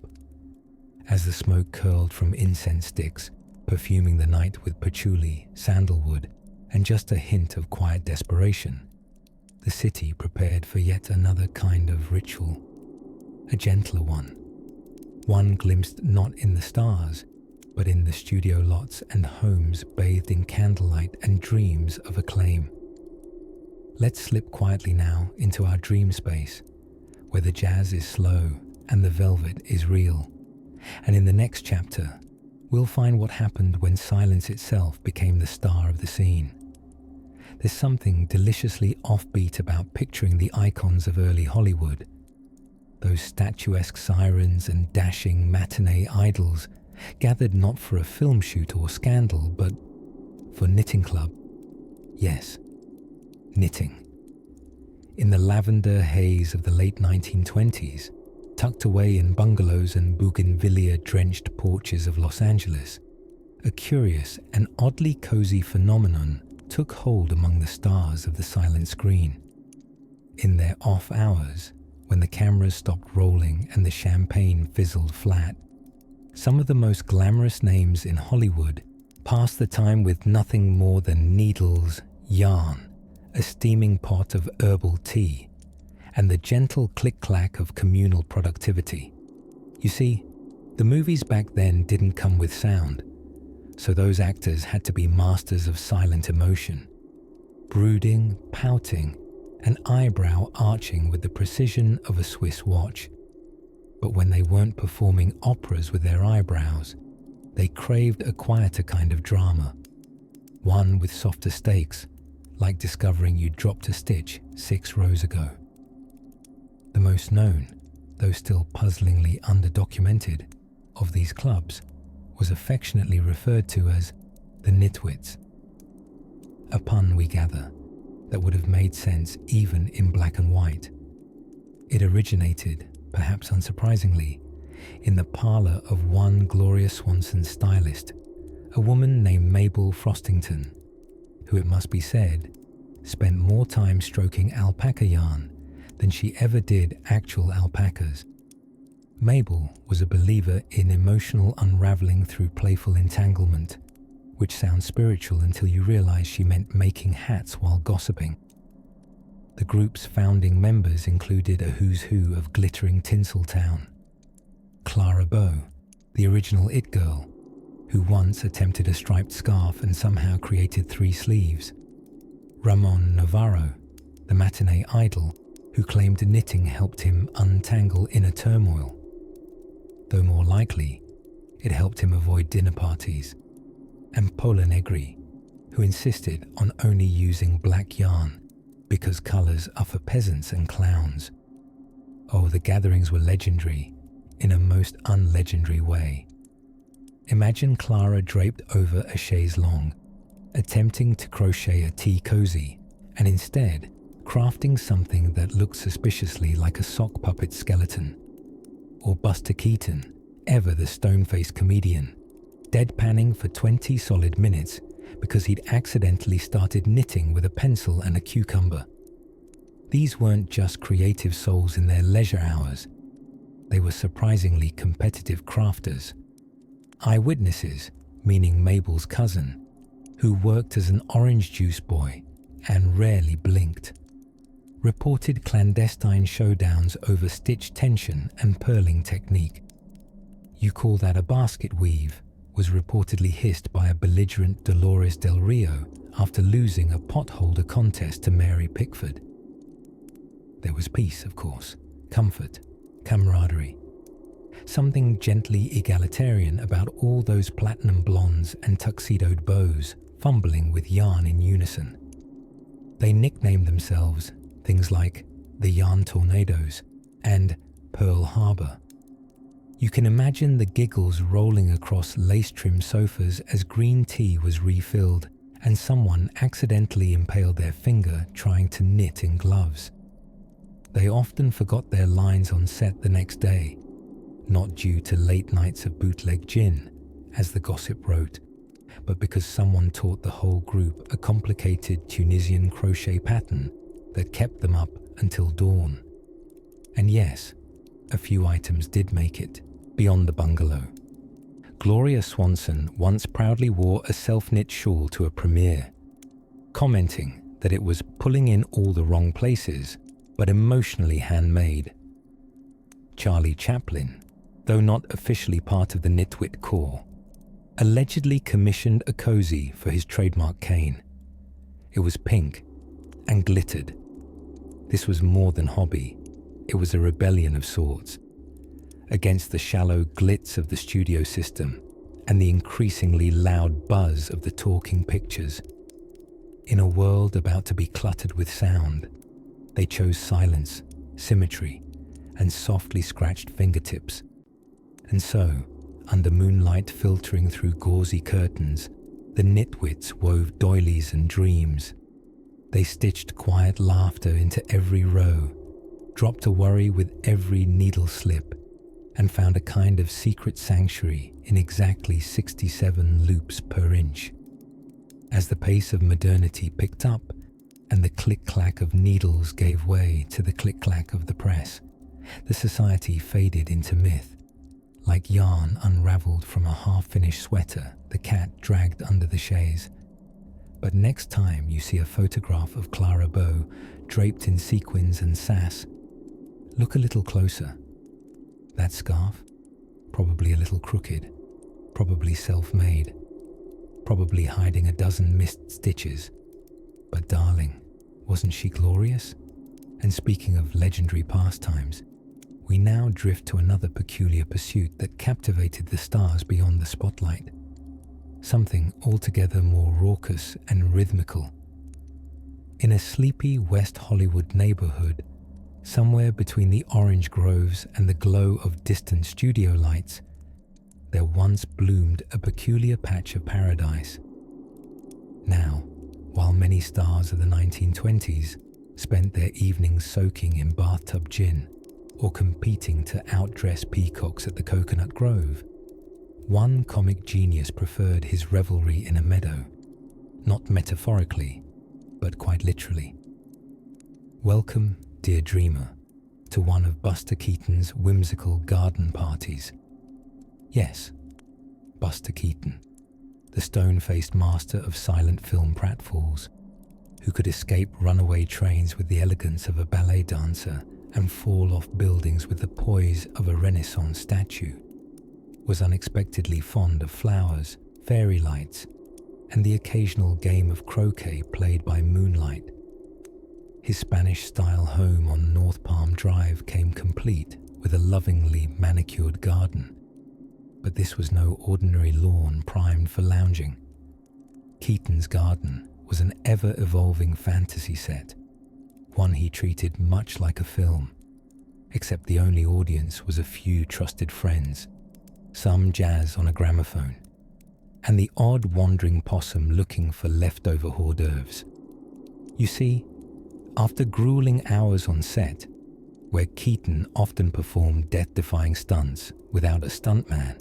As the smoke curled from incense sticks, perfuming the night with patchouli, sandalwood, and just a hint of quiet desperation, the city prepared for yet another kind of ritual, a gentler one glimpsed not in the stars, but in the studio lots and homes bathed in candlelight and dreams of acclaim. Let's slip quietly now into our dream space, where the jazz is slow and the velvet is real. And in the next chapter, we'll find what happened when silence itself became the star of the scene. There's something deliciously offbeat about picturing the icons of early Hollywood, those statuesque sirens and dashing matinee idols gathered not for a film shoot or scandal, but for knitting club. Yes, knitting. In the lavender haze of the late 1920s, tucked away in bungalows and bougainvillea-drenched porches of Los Angeles, a curious and oddly cozy phenomenon took hold among the stars of the silent screen. In their off hours, when the cameras stopped rolling and the champagne fizzled flat, some of the most glamorous names in Hollywood passed the time with nothing more than needles, yarn, a steaming pot of herbal tea, and the gentle click-clack of communal productivity. You see, the movies back then didn't come with sound, so those actors had to be masters of silent emotion, brooding, pouting, and eyebrow arching with the precision of a Swiss watch. But when they weren't performing operas with their eyebrows, they craved a quieter kind of drama, one with softer stakes, like discovering you dropped a stitch 6 rows ago. The most known, though still puzzlingly underdocumented, of these clubs was affectionately referred to as the Nitwits, a pun, we gather, that would have made sense even in black and white. It originated, perhaps unsurprisingly, in the parlor of one Gloria Swanson stylist, a woman named Mabel Frostington, who, it must be said, spent more time stroking alpaca yarn than she ever did actual alpacas. Mabel was a believer in emotional unraveling through playful entanglement, which sounds spiritual until you realize she meant making hats while gossiping. The group's founding members included a who's who of glittering Tinseltown. Clara Bow, the original It Girl, who once attempted a striped scarf and somehow created 3 sleeves. Ramon Navarro, the matinee idol, who claimed knitting helped him untangle inner turmoil. Though more likely, it helped him avoid dinner parties. And Paula Negri, who insisted on only using black yarn because colours are for peasants and clowns. Oh, the gatherings were legendary in a most unlegendary way. Imagine Clara draped over a chaise longue, attempting to crochet a tea cozy, and instead crafting something that looked suspiciously like a sock puppet skeleton. Or Buster Keaton, ever the stone-faced comedian, deadpanning for 20 solid minutes because he'd accidentally started knitting with a pencil and a cucumber. These weren't just creative souls in their leisure hours. They were surprisingly competitive crafters. Eyewitnesses, meaning Mabel's cousin, who worked as an orange juice boy and rarely blinked, reported clandestine showdowns over stitch tension and purling technique. "You call that a basket weave?" was reportedly hissed by a belligerent Dolores Del Rio after losing a potholder contest to Mary Pickford. There was peace, of course, comfort, camaraderie. Something gently egalitarian about all those platinum blondes and tuxedoed beaux fumbling with yarn in unison. They nicknamed themselves things like the Yarn Tornadoes and Pearl Harbor. You can imagine the giggles rolling across lace-trimmed sofas as green tea was refilled and someone accidentally impaled their finger trying to knit in gloves. They often forgot their lines on set the next day, not due to late nights of bootleg gin, as the gossip wrote, but because someone taught the whole group a complicated Tunisian crochet pattern that kept them up until dawn. And yes, a few items did make it beyond the bungalow. Gloria Swanson once proudly wore a self-knit shawl to a premiere, commenting that it was pulling in all the wrong places, but emotionally handmade. Charlie Chaplin, though not officially part of the Nitwit Corps, allegedly commissioned a cozy for his trademark cane. It was pink and glittered. This was more than hobby. It was a rebellion of sorts, against the shallow glitz of the studio system and the increasingly loud buzz of the talking pictures. In a world about to be cluttered with sound, they chose silence, symmetry, and softly scratched fingertips. And so, under moonlight filtering through gauzy curtains, the nitwits wove doilies and dreams. They stitched quiet laughter into every row, dropped a worry with every needle slip, and found a kind of secret sanctuary in exactly 67 loops per inch. As the pace of modernity picked up and the click-clack of needles gave way to the click-clack of the press, the society faded into myth, like yarn unraveled from a half-finished sweater the cat dragged under the chaise. But next time you see a photograph of Clara Bow draped in sequins and sass, look a little closer. That scarf, probably a little crooked, probably self-made, probably hiding a dozen missed stitches. But darling, wasn't she glorious? And speaking of legendary pastimes, we now drift to another peculiar pursuit that captivated the stars beyond the spotlight. Something altogether more raucous and rhythmical. In a sleepy West Hollywood neighborhood, somewhere between the orange groves and the glow of distant studio lights, there once bloomed a peculiar patch of paradise. Now, while many stars of the 1920s spent their evenings soaking in bathtub gin or competing to outdress peacocks at the Coconut Grove, one comic genius preferred his revelry in a meadow, not metaphorically, but quite literally. Welcome, dear dreamer, to one of Buster Keaton's whimsical garden parties. Yes, Buster Keaton, the stone-faced master of silent film pratfalls, who could escape runaway trains with the elegance of a ballet dancer and fall off buildings with the poise of a Renaissance statue, was unexpectedly fond of flowers, fairy lights, and the occasional game of croquet played by moonlight. His Spanish-style home on North Palm Drive came complete with a lovingly manicured garden, but this was no ordinary lawn primed for lounging. Keaton's garden was an ever-evolving fantasy set, one he treated much like a film, except the only audience was a few trusted friends, some jazz on a gramophone, and the odd wandering possum looking for leftover hors d'oeuvres. You see, after grueling hours on set, where Keaton often performed death-defying stunts without a stuntman,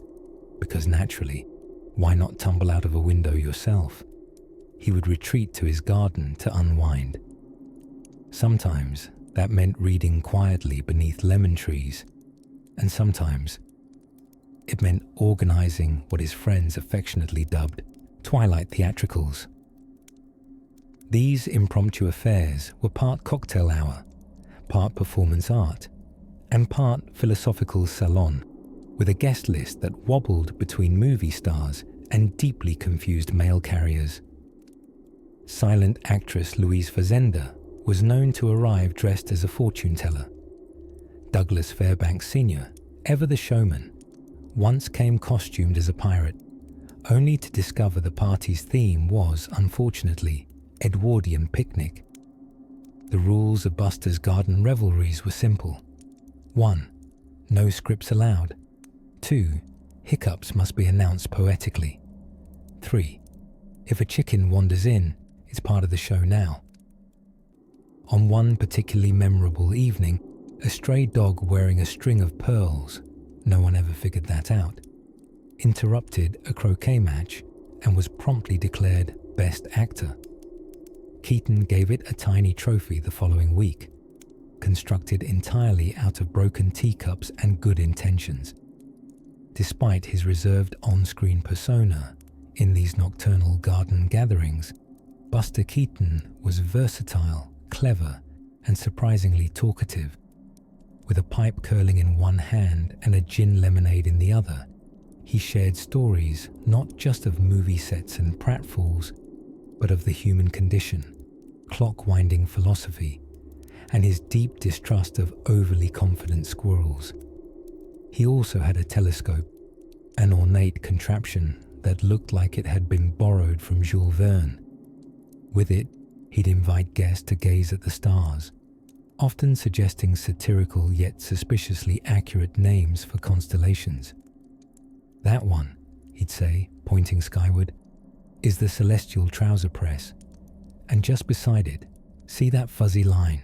because naturally, why not tumble out of a window yourself? He would retreat to his garden to unwind. Sometimes that meant reading quietly beneath lemon trees, and sometimes it meant organizing what his friends affectionately dubbed twilight theatricals. These impromptu affairs were part cocktail hour, part performance art, and part philosophical salon, with a guest list that wobbled between movie stars and deeply confused mail carriers. Silent actress Louise Fazenda was known to arrive dressed as a fortune teller. Douglas Fairbanks Sr., ever the showman, once came costumed as a pirate, only to discover the party's theme was, unfortunately, Edwardian picnic. The rules of Buster's garden revelries were simple. 1. No scripts allowed. 2. Hiccups must be announced poetically. 3. If a chicken wanders in, it's part of the show now. On one particularly memorable evening, a stray dog wearing a string of pearls, no one ever figured that out, interrupted a croquet match and was promptly declared Best Actor. Keaton gave it a tiny trophy the following week, constructed entirely out of broken teacups and good intentions. Despite his reserved on-screen persona in these nocturnal garden gatherings, Buster Keaton was versatile, clever, and surprisingly talkative. With a pipe curling in one hand and a gin lemonade in the other, he shared stories not just of movie sets and pratfalls, but of the human condition, clock-winding philosophy, and his deep distrust of overly confident squirrels. He also had a telescope, an ornate contraption that looked like it had been borrowed from Jules Verne. With it, he'd invite guests to gaze at the stars, often suggesting satirical yet suspiciously accurate names for constellations. That one, he'd say, pointing skyward, is the celestial trouser press, and just beside it, see that fuzzy line?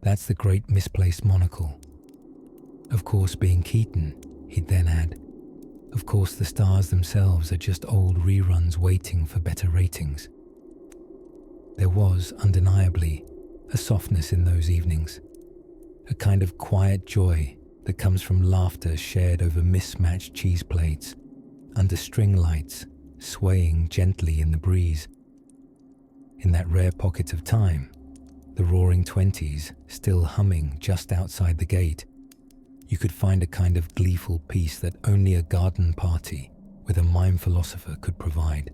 That's the great misplaced monocle. Of course, being Keaton, he'd then add, of course the stars themselves are just old reruns waiting for better ratings. There was, undeniably, a softness in those evenings, a kind of quiet joy that comes from laughter shared over mismatched cheese plates, under string lights, swaying gently in the breeze. In that rare pocket of time, the roaring 20s still humming just outside the gate, you could find a kind of gleeful peace that only a garden party with a mime philosopher could provide.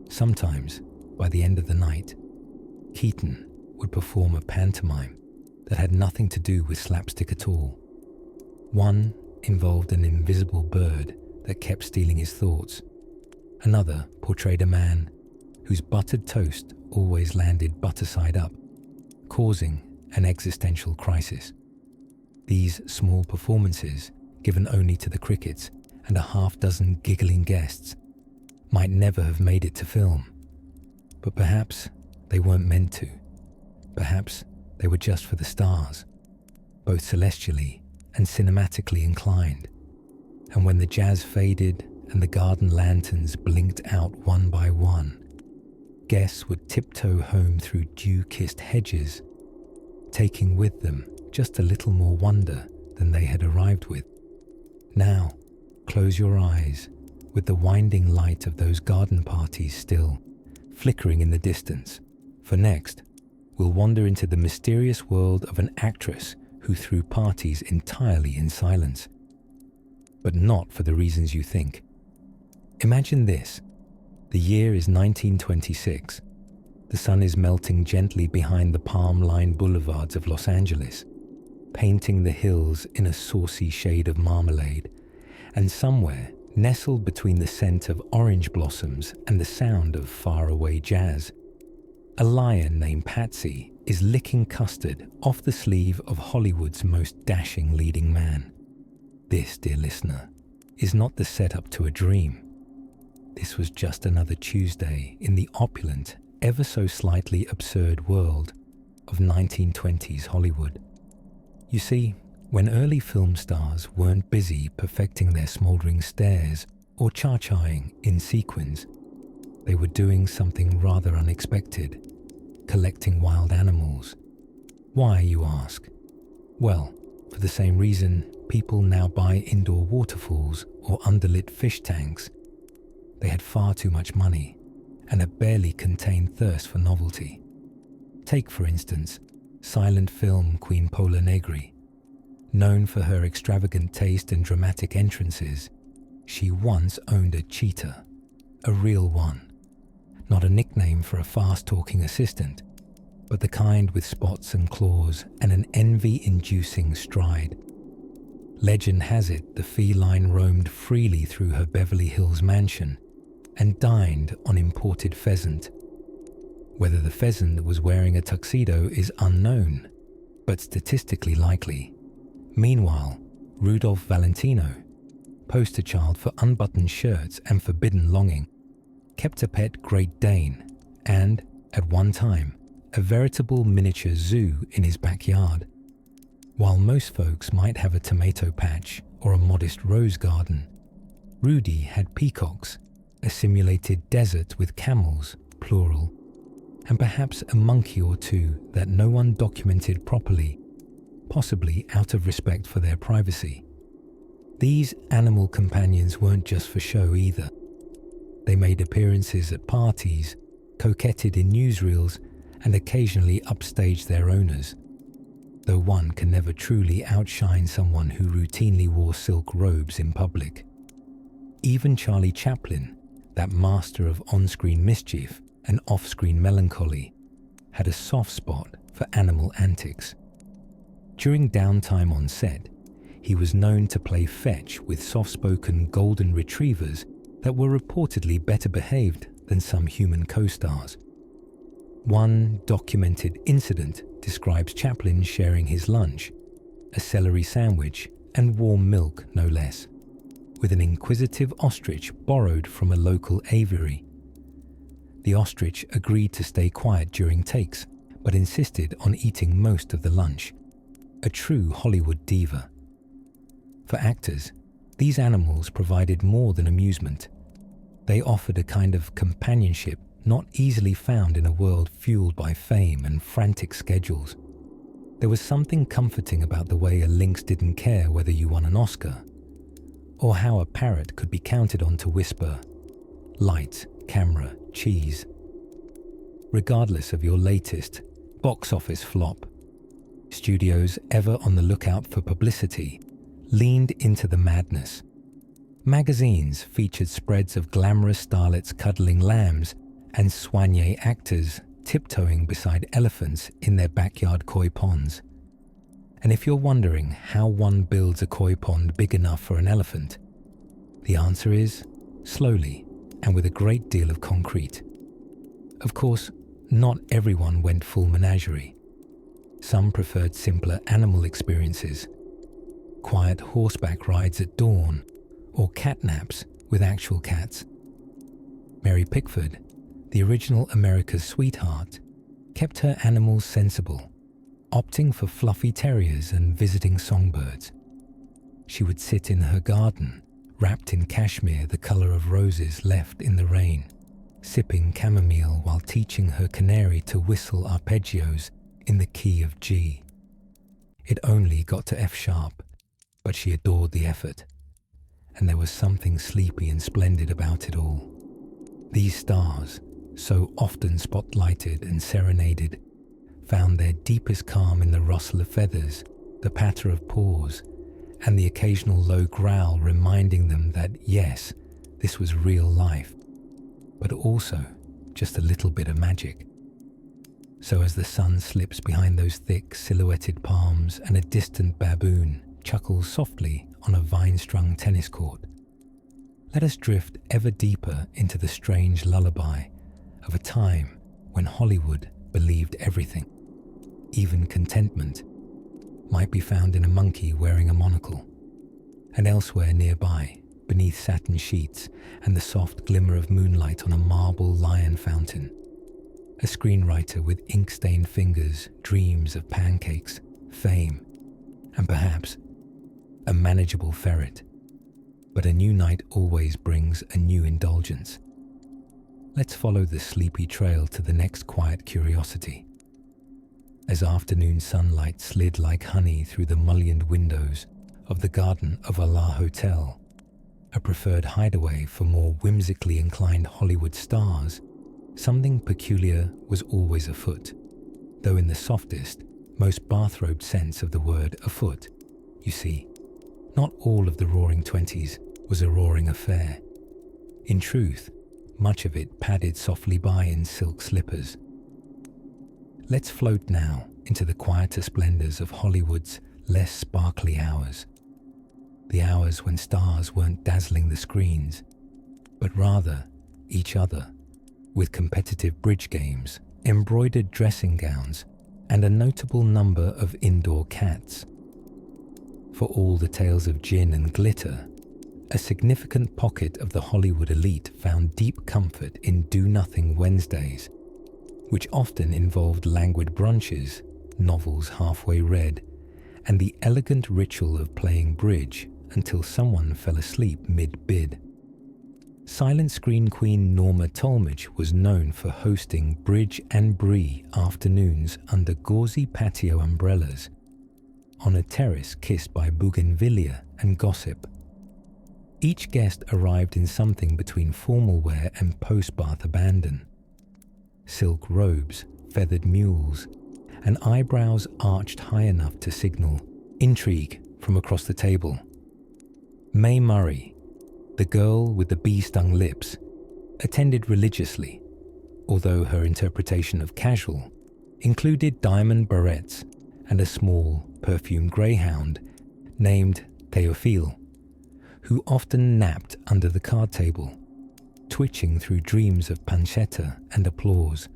Sometimes, by the end of the night, Keaton would perform a pantomime that had nothing to do with slapstick at all. One involved an invisible bird that kept stealing his thoughts. Another portrayed a man whose buttered toast always landed butter side up, causing an existential crisis. These small performances, given only to the crickets and a half-dozen giggling guests, might never have made it to film. But perhaps they weren't meant to. Perhaps they were just for the stars, both celestially and cinematically inclined. And when the jazz faded and the garden lanterns blinked out one by one, guests would tiptoe home through dew-kissed hedges, taking with them just a little more wonder than they had arrived with. Now, close your eyes, with the winding light of those garden parties still flickering in the distance, For next, we'll wander into the mysterious world of an actress who threw parties entirely in silence. But not for the reasons you think. Imagine this. The year is 1926. The sun is melting gently behind the palm-lined boulevards of Los Angeles, painting the hills in a saucy shade of marmalade, and somewhere, nestled between the scent of orange blossoms and the sound of faraway jazz, a lion named Patsy is licking custard off the sleeve of Hollywood's most dashing leading man. This, dear listener, is not the setup to a dream. This was just another Tuesday in the opulent, ever so slightly absurd world of 1920s Hollywood. You see, when early film stars weren't busy perfecting their smouldering stares or cha-chaing in sequins, they were doing something rather unexpected, collecting wild animals. Why, you ask? Well, for the same reason people now buy indoor waterfalls or underlit fish tanks. They had far too much money and a barely contained thirst for novelty. Take, for instance, silent film Queen Pola Negri. Known for her extravagant taste and dramatic entrances, she once owned a cheetah, a real one. Not a nickname for a fast-talking assistant, but the kind with spots and claws and an envy-inducing stride. Legend has it the feline roamed freely through her Beverly Hills mansion and dined on imported pheasant. Whether the pheasant was wearing a tuxedo is unknown, but statistically likely. Meanwhile, Rudolph Valentino, poster child for unbuttoned shirts and forbidden longing, kept a pet Great Dane and, at one time, a veritable miniature zoo in his backyard. While most folks might have a tomato patch or a modest rose garden, Rudy had peacocks, a simulated desert with camels, plural, and perhaps a monkey or two that no one documented properly, possibly out of respect for their privacy. These animal companions weren't just for show either. They made appearances at parties, coquetted in newsreels, and occasionally upstaged their owners, though one can never truly outshine someone who routinely wore silk robes in public. Even Charlie Chaplin, that master of on-screen mischief and off-screen melancholy, had a soft spot for animal antics. During downtime on set, he was known to play fetch with soft-spoken golden retrievers that were reportedly better behaved than some human co-stars. One documented incident describes Chaplin sharing his lunch, a celery sandwich and warm milk no less, with an inquisitive ostrich borrowed from a local aviary. The ostrich agreed to stay quiet during takes, but insisted on eating most of the lunch. A true Hollywood diva. For actors, these animals provided more than amusement. They offered a kind of companionship not easily found in a world fueled by fame and frantic schedules. There was something comforting about the way a lynx didn't care whether you won an Oscar, or how a parrot could be counted on to whisper, "Light, camera, cheese." Regardless of your latest box office flop, studios, ever on the lookout for publicity, leaned into the madness. Magazines featured spreads of glamorous starlets cuddling lambs and soigné actors tiptoeing beside elephants in their backyard koi ponds. And if you're wondering how one builds a koi pond big enough for an elephant, the answer is slowly and with a great deal of concrete. Of course, not everyone went full menagerie. Some preferred simpler animal experiences, quiet horseback rides at dawn, or cat naps with actual cats. Mary Pickford, the original America's sweetheart, kept her animals sensible, opting for fluffy terriers and visiting songbirds. She would sit in her garden, wrapped in cashmere the colour of roses left in the rain, sipping chamomile while teaching her canary to whistle arpeggios in the key of G. It only got to F sharp, but she adored the effort, and there was something sleepy and splendid about it all. These stars, so often spotlighted and serenaded, found their deepest calm in the rustle of feathers, the patter of paws, and the occasional low growl reminding them that yes, this was real life, but also just a little bit of magic. So as the sun slips behind those thick silhouetted palms and a distant baboon chuckles softly on a vine-strung tennis court, let us drift ever deeper into the strange lullaby of a time when Hollywood believed everything, even contentment, might be found in a monkey wearing a monocle, and elsewhere nearby, beneath satin sheets and the soft glimmer of moonlight on a marble lion fountain, a screenwriter with ink-stained fingers dreams of pancakes, fame, and perhaps a manageable ferret. But a new night always brings a new indulgence. Let's follow the sleepy trail to the next quiet curiosity. As afternoon sunlight slid like honey through the mullioned windows of the Garden of Allah Hotel, a preferred hideaway for more whimsically inclined Hollywood stars, something peculiar was always afoot, though in the softest, most bathrobed sense of the word afoot. You see, not all of the Roaring Twenties was a roaring affair. In truth, much of it padded softly by in silk slippers. Let's float now into the quieter splendors of Hollywood's less sparkly hours. The hours when stars weren't dazzling the screens, but rather each other, with competitive bridge games, embroidered dressing gowns, and a notable number of indoor cats. For all the tales of gin and glitter, a significant pocket of the Hollywood elite found deep comfort in do-nothing Wednesdays, which often involved languid brunches, novels halfway read, and the elegant ritual of playing bridge until someone fell asleep mid-bid. Silent screen queen Norma Talmadge was known for hosting bridge and brie afternoons under gauzy patio umbrellas, on a terrace kissed by bougainvillea and gossip. Each guest arrived in something between formal wear and post-bath abandon. Silk robes, feathered mules, and eyebrows arched high enough to signal intrigue from across the table. Mae Murray, the girl with the bee-stung lips, attended religiously, although her interpretation of casual included diamond barrettes and a small, perfumed greyhound named Théophile, who often napped under the card table, twitching through dreams of pancetta and applause.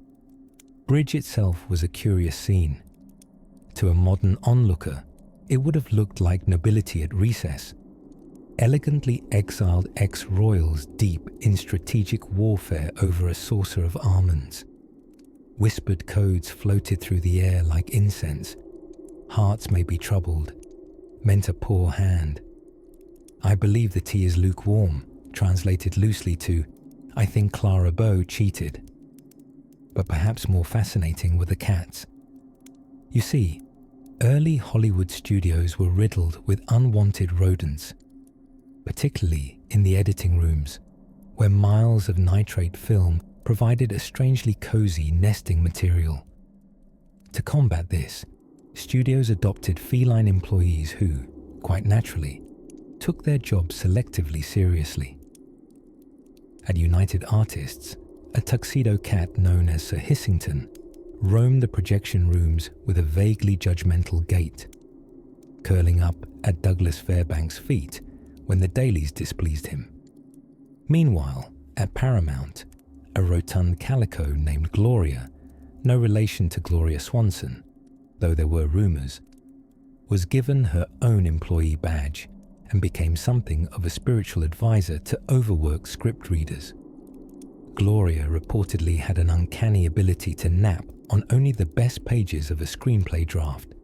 Bridge itself was a curious scene. To a modern onlooker, it would have looked like nobility at recess. Elegantly exiled ex-royals deep in strategic warfare over a saucer of almonds. Whispered codes floated through the air like incense. Hearts may be troubled, meant a poor hand. I believe the tea is lukewarm, translated loosely to, I think Clara Bow cheated. But perhaps more fascinating were the cats. You see, early Hollywood studios were riddled with unwanted rodents, particularly in the editing rooms, where miles of nitrate film provided a strangely cozy nesting material. To combat this, studios adopted feline employees who, quite naturally, took their job selectively seriously. At United Artists, a tuxedo cat known as Sir Hissington roamed the projection rooms with a vaguely judgmental gait, curling up at Douglas Fairbanks' feet when the dailies displeased him. Meanwhile, at Paramount, a rotund calico named Gloria, no relation to Gloria Swanson, though there were rumours, was given her own employee badge and became something of a spiritual advisor to overworked script readers. Gloria reportedly had an uncanny ability to nap on only the best pages of a screenplay draft,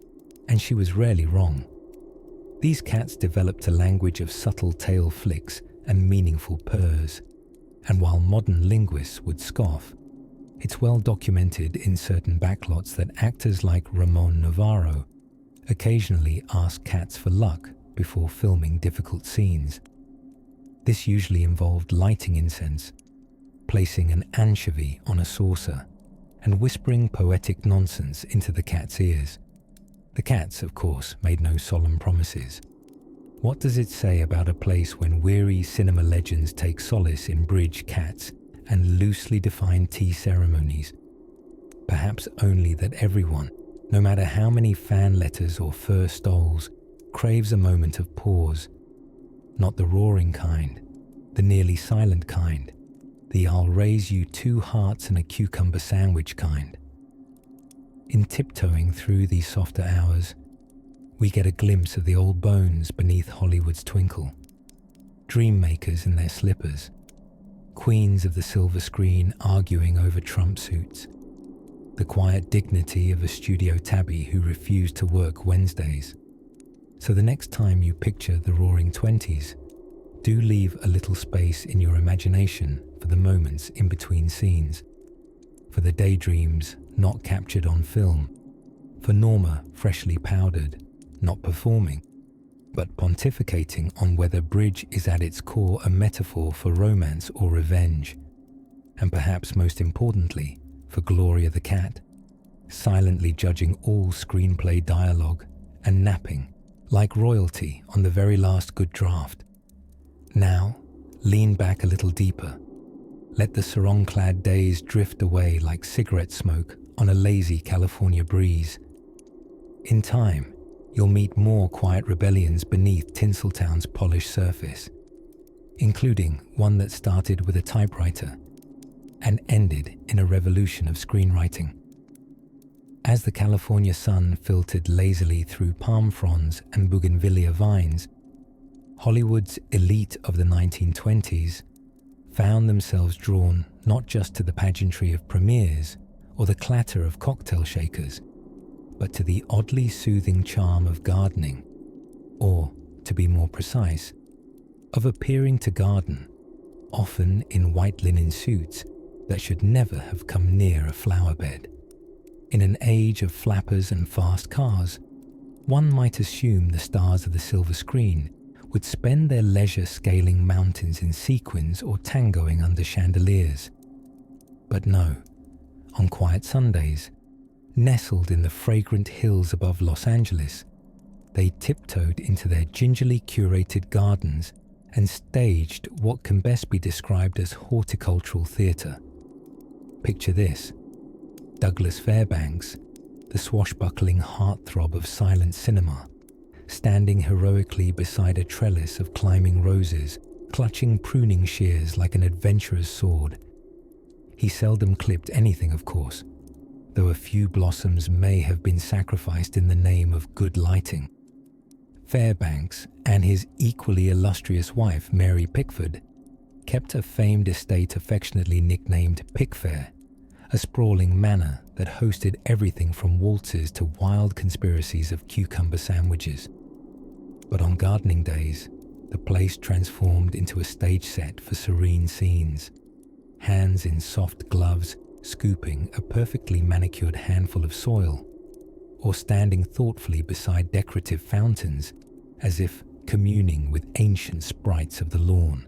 and she was rarely wrong. These cats developed a language of subtle tail flicks and meaningful purrs, and while modern linguists would scoff, it's well documented in certain backlots that actors like Ramon Navarro occasionally asked cats for luck before filming difficult scenes. This usually involved lighting incense, placing an anchovy on a saucer and whispering poetic nonsense into the cat's ears. The cats, of course, made no solemn promises. What does it say about a place when weary cinema legends take solace in bridge, cats, and loosely defined tea ceremonies? Perhaps only that everyone, no matter how many fan letters or fur stoles, craves a moment of pause. Not the roaring kind, the nearly silent kind, the I'll raise you 2 hearts and a cucumber sandwich kind. In tiptoeing through these softer hours, we get a glimpse of the old bones beneath Hollywood's twinkle. Dream makers in their slippers, queens of the silver screen arguing over Trump suits, the quiet dignity of a studio tabby who refused to work Wednesdays. So the next time you picture the Roaring Twenties, do leave a little space in your imagination for the moments in between scenes, for the daydreams not captured on film, for Norma freshly powdered, not performing, but pontificating on whether bridge is at its core a metaphor for romance or revenge, and perhaps most importantly, for Gloria the cat, silently judging all screenplay dialogue and napping like royalty on the very last good draft. Now, lean back a little deeper. Let the sarong-clad days drift away like cigarette smoke on a lazy California breeze. In time, you'll meet more quiet rebellions beneath Tinseltown's polished surface, including one that started with a typewriter and ended in a revolution of screenwriting. As the California sun filtered lazily through palm fronds and bougainvillea vines, Hollywood's elite of the 1920s found themselves drawn not just to the pageantry of premieres or the clatter of cocktail shakers, but to the oddly soothing charm of gardening, or, to be more precise, of appearing to garden, often in white linen suits that should never have come near a flower bed. In an age of flappers and fast cars, one might assume the stars of the silver screen would spend their leisure scaling mountains in sequins or tangoing under chandeliers. But no, on quiet Sundays, nestled in the fragrant hills above Los Angeles, they tiptoed into their gingerly curated gardens and staged what can best be described as horticultural theatre. Picture this: Douglas Fairbanks, the swashbuckling heartthrob of silent cinema, standing heroically beside a trellis of climbing roses, clutching pruning shears like an adventurer's sword. He seldom clipped anything, of course, though a few blossoms may have been sacrificed in the name of good lighting. Fairbanks and his equally illustrious wife, Mary Pickford, kept a famed estate affectionately nicknamed Pickfair, a sprawling manor that hosted everything from waltzes to wild conspiracies of cucumber sandwiches. But on gardening days, the place transformed into a stage set for serene scenes, hands in soft gloves scooping a perfectly manicured handful of soil, or standing thoughtfully beside decorative fountains as if communing with ancient sprites of the lawn.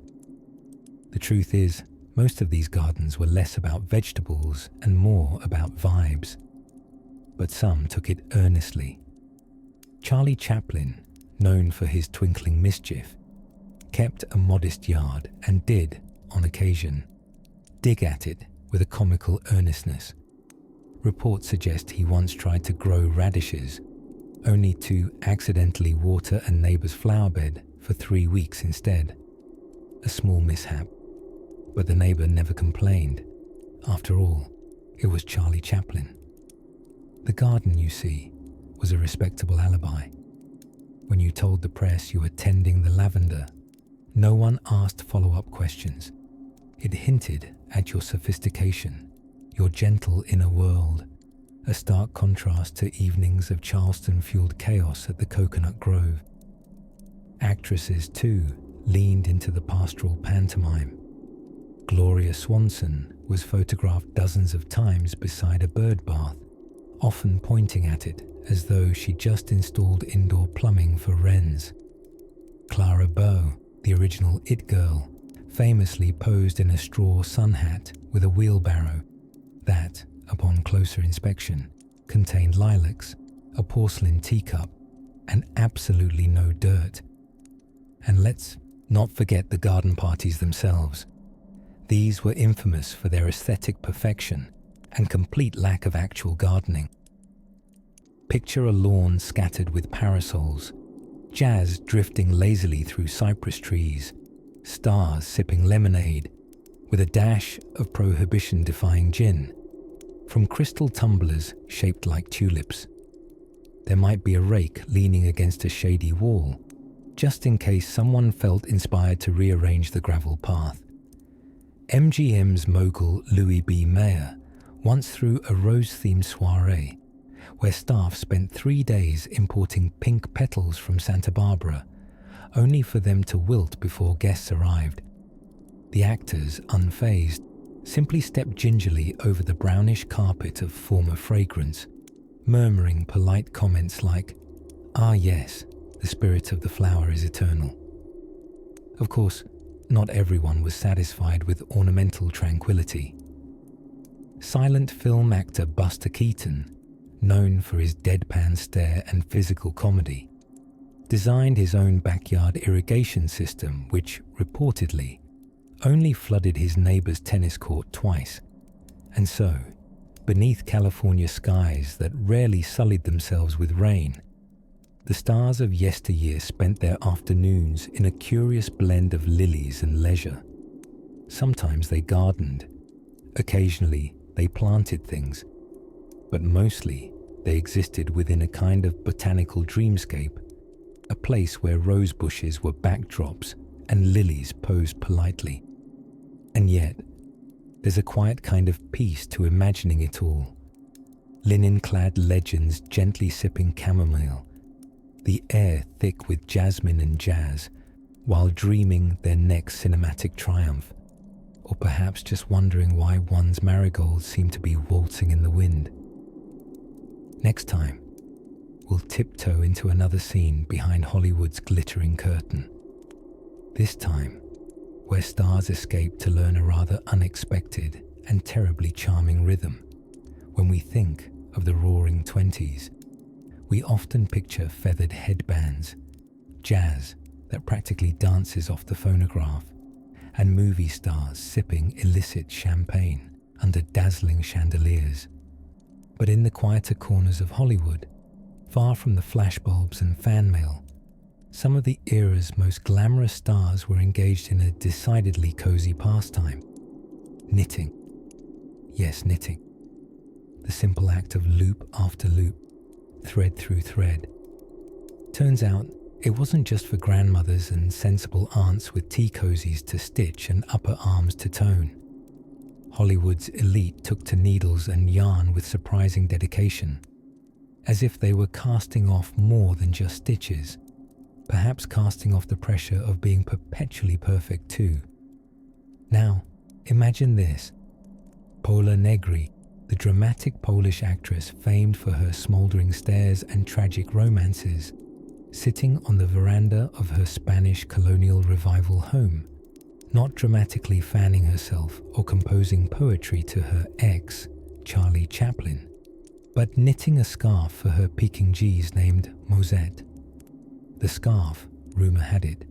The truth is, most of these gardens were less about vegetables and more about vibes, but some took it earnestly. Charlie Chaplin, known for his twinkling mischief, kept a modest yard and did, on occasion, dig at it with a comical earnestness. Reports suggest he once tried to grow radishes, only to accidentally water a neighbour's flower bed for 3 weeks instead. A small mishap, but the neighbour never complained. After all, it was Charlie Chaplin. The garden, you see, was a respectable alibi. When you told the press you were tending the lavender, no one asked follow-up questions. It hinted at your sophistication, your gentle inner world, a stark contrast to evenings of Charleston-fueled chaos at the Coconut Grove. Actresses, too, leaned into the pastoral pantomime. Gloria Swanson was photographed dozens of times beside a bird bath, often pointing at it as though she just installed indoor plumbing for wrens. Clara Bow, the original It Girl, famously posed in a straw sun hat with a wheelbarrow that, upon closer inspection, contained lilacs, a porcelain teacup, and absolutely no dirt. And let's not forget the garden parties themselves. These were infamous for their aesthetic perfection and complete lack of actual gardening. Picture a lawn scattered with parasols, jazz drifting lazily through cypress trees, stars sipping lemonade, with a dash of prohibition-defying gin, from crystal tumblers shaped like tulips. There might be a rake leaning against a shady wall, just in case someone felt inspired to rearrange the gravel path. MGM's mogul Louis B. Mayer once threw a rose-themed soiree where staff spent 3 days importing pink petals from Santa Barbara, only for them to wilt before guests arrived. The actors, unfazed, simply stepped gingerly over the brownish carpet of former fragrance, murmuring polite comments like, "Ah yes, the spirit of the flower is eternal." Of course, not everyone was satisfied with ornamental tranquility. Silent film actor Buster Keaton, known for his deadpan stare and physical comedy, designed his own backyard irrigation system which, reportedly, only flooded his neighbor's tennis court twice. And so, beneath California skies that rarely sullied themselves with rain, the stars of yesteryear spent their afternoons in a curious blend of lilies and leisure. Sometimes they gardened, occasionally they planted things, but mostly they existed within a kind of botanical dreamscape, a place where rose bushes were backdrops and lilies posed politely. And yet, there's a quiet kind of peace to imagining it all. Linen-clad legends gently sipping chamomile, the air thick with jasmine and jazz, while dreaming their next cinematic triumph, or perhaps just wondering why one's marigolds seem to be waltzing in the wind. Next time, we'll tiptoe into another scene behind Hollywood's glittering curtain. This time, where stars escape to learn a rather unexpected and terribly charming rhythm. When we think of the Roaring Twenties, we often picture feathered headbands, jazz that practically dances off the phonograph, and movie stars sipping illicit champagne under dazzling chandeliers. But in the quieter corners of Hollywood, far from the flashbulbs and fan mail, some of the era's most glamorous stars were engaged in a decidedly cozy pastime. Knitting. Yes, knitting. The simple act of loop after loop, thread through thread. Turns out, it wasn't just for grandmothers and sensible aunts with tea cozies to stitch and upper arms to tone. Hollywood's elite took to needles and yarn with surprising dedication, as if they were casting off more than just stitches, perhaps casting off the pressure of being perpetually perfect too. Now, imagine this. Pola Negri, the dramatic Polish actress famed for her smouldering stares and tragic romances, sitting on the veranda of her Spanish colonial revival home, not dramatically fanning herself or composing poetry to her ex, Charlie Chaplin, but knitting a scarf for her Peking G's named Mosette. The scarf, rumour had it,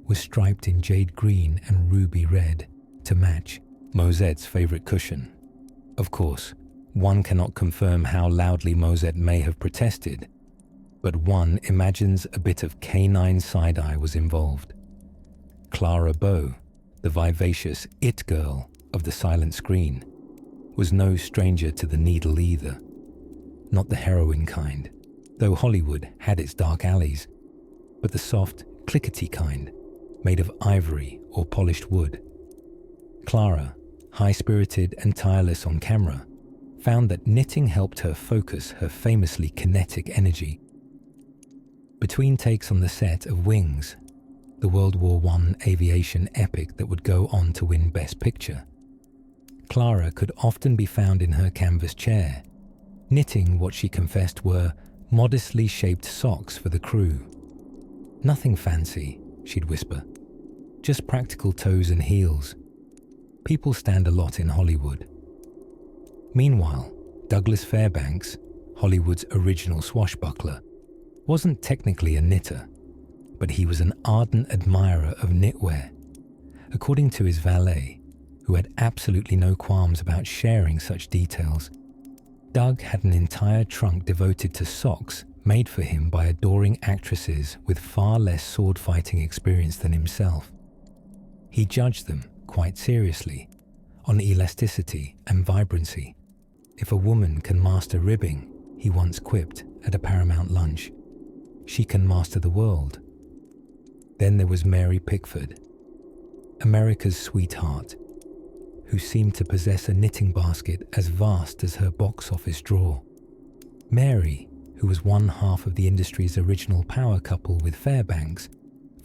was striped in jade green and ruby red to match Mosette's favourite cushion. Of course, one cannot confirm how loudly Mosette may have protested, but one imagines a bit of canine side-eye was involved. Clara Bow, the vivacious it girl of the silent screen, was no stranger to the needle either. Not the heroine kind, though Hollywood had its dark alleys, but the soft, clickety kind, made of ivory or polished wood. Clara, high-spirited and tireless on camera, found that knitting helped her focus her famously kinetic energy. Between takes on the set of Wings, the World War I aviation epic that would go on to win Best Picture, Clara could often be found in her canvas chair, knitting what she confessed were modestly shaped socks for the crew. "Nothing fancy," she'd whisper, just practical toes and heels. People stand a lot in Hollywood. Meanwhile, Douglas Fairbanks, Hollywood's original swashbuckler, wasn't technically a knitter, but he was an ardent admirer of knitwear. According to his valet, who had absolutely no qualms about sharing such details, Doug had an entire trunk devoted to socks made for him by adoring actresses with far less sword-fighting experience than himself. He judged them, quite seriously, on elasticity and vibrancy. If a woman can master ribbing, he once quipped at a Paramount lunch, she can master the world. Then there was Mary Pickford, America's sweetheart, who seemed to possess a knitting basket as vast as her box office drawer. Mary, who was one half of the industry's original power couple with Fairbanks,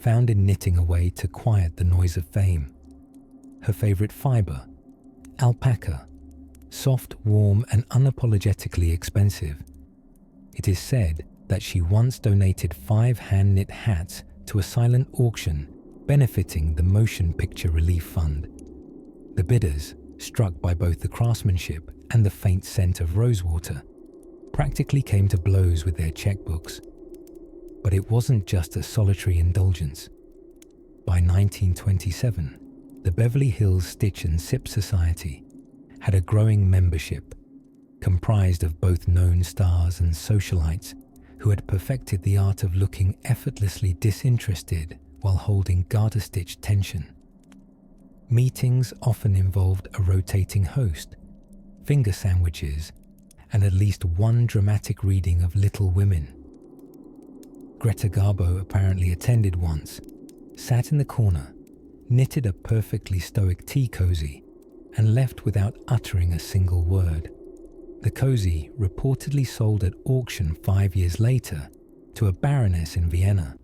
found in knitting a way to quiet the noise of fame. Her favorite fiber, alpaca, soft, warm, and unapologetically expensive. It is said that she once donated 5 hand-knit hats to a silent auction benefiting the Motion Picture Relief Fund. The bidders, struck by both the craftsmanship and the faint scent of rosewater, practically came to blows with their checkbooks. But it wasn't just a solitary indulgence. By 1927, the Beverly Hills Stitch and Sip Society had a growing membership, comprised of both known stars and socialites who had perfected the art of looking effortlessly disinterested while holding garter-stitch tension. Meetings often involved a rotating host, finger sandwiches, and at least one dramatic reading of Little Women. Greta Garbo apparently attended once, sat in the corner, knitted a perfectly stoic tea cozy, and left without uttering a single word. The cozy reportedly sold at auction 5 years later to a baroness in Vienna.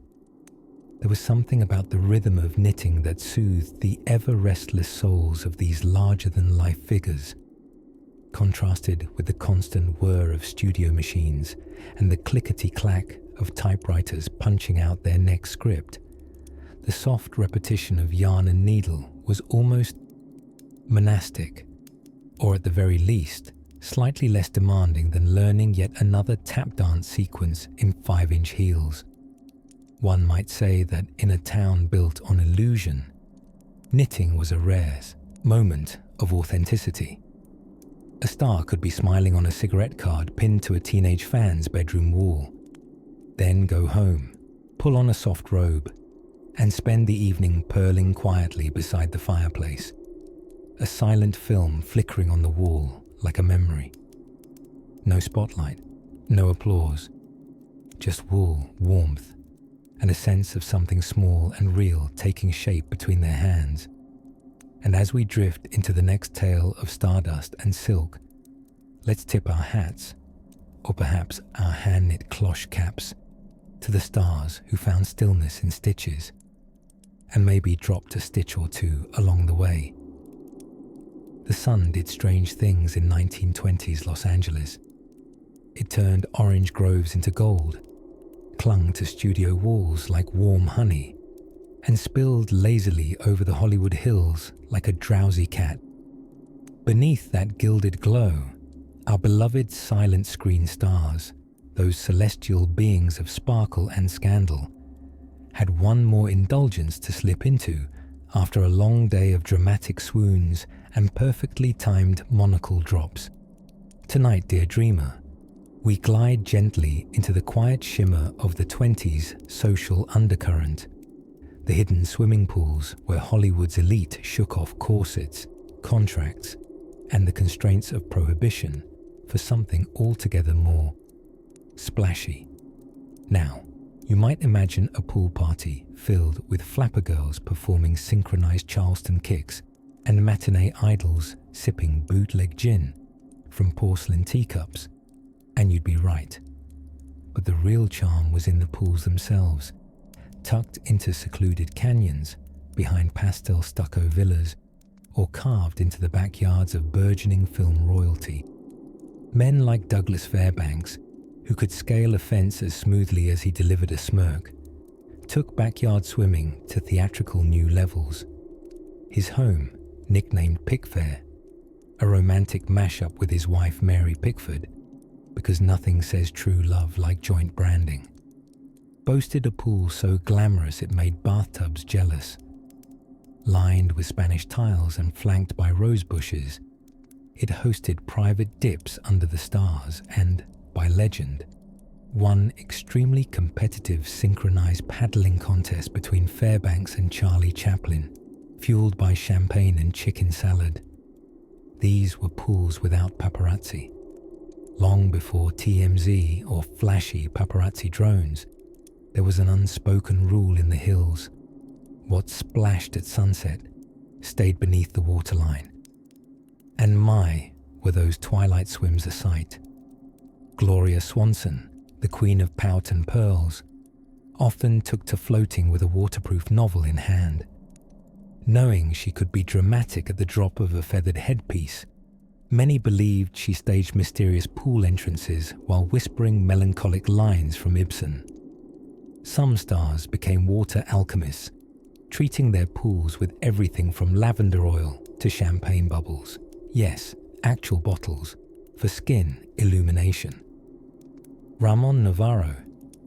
There was something about the rhythm of knitting that soothed the ever-restless souls of these larger-than-life figures, contrasted with the constant whir of studio machines and the clickety-clack of typewriters punching out their next script. The soft repetition of yarn and needle was almost monastic, or at the very least, slightly less demanding than learning yet another tap dance sequence in 5-inch heels. One might say that in a town built on illusion, knitting was a rare moment of authenticity. A star could be smiling on a cigarette card pinned to a teenage fan's bedroom wall, then go home, pull on a soft robe, and spend the evening purling quietly beside the fireplace, a silent film flickering on the wall like a memory. No spotlight, no applause, just wool, warmth, and a sense of something small and real taking shape between their hands. And as we drift into the next tale of stardust and silk, let's tip our hats, or perhaps our hand-knit cloche caps, to the stars who found stillness in stitches, and maybe dropped a stitch or two along the way. The sun did strange things in 1920s Los Angeles. It turned orange groves into gold, clung to studio walls like warm honey, and spilled lazily over the Hollywood hills like a drowsy cat. Beneath that gilded glow, our beloved silent screen stars, those celestial beings of sparkle and scandal, had one more indulgence to slip into after a long day of dramatic swoons and perfectly timed monocle drops. Tonight, dear dreamer, we glide gently into the quiet shimmer of the 20s social undercurrent, the hidden swimming pools where Hollywood's elite shook off corsets, contracts, and the constraints of prohibition for something altogether more splashy. Now, you might imagine a pool party filled with flapper girls performing synchronized Charleston kicks and matinee idols sipping bootleg gin from porcelain teacups, and you'd be right. But the real charm was in the pools themselves, tucked into secluded canyons behind pastel stucco villas or carved into the backyards of burgeoning film royalty. Men like Douglas Fairbanks, who could scale a fence as smoothly as he delivered a smirk, took backyard swimming to theatrical new levels. His home, nicknamed Pickfair, a romantic mashup with his wife Mary Pickford, because nothing says true love like joint branding, boasted a pool so glamorous it made bathtubs jealous. Lined with Spanish tiles and flanked by rose bushes, it hosted private dips under the stars and, by legend, one extremely competitive synchronized paddling contest between Fairbanks and Charlie Chaplin, fueled by champagne and chicken salad. These were pools without paparazzi. Long before TMZ or flashy paparazzi drones, there was an unspoken rule in the hills. What splashed at sunset stayed beneath the waterline. And my, were those twilight swims a sight. Gloria Swanson, the queen of pout and pearls, often took to floating with a waterproof novel in hand. Knowing she could be dramatic at the drop of a feathered headpiece, many believed she staged mysterious pool entrances while whispering melancholic lines from Ibsen. Some stars became water alchemists, treating their pools with everything from lavender oil to champagne bubbles. Yes, actual bottles, for skin illumination. Ramon Navarro,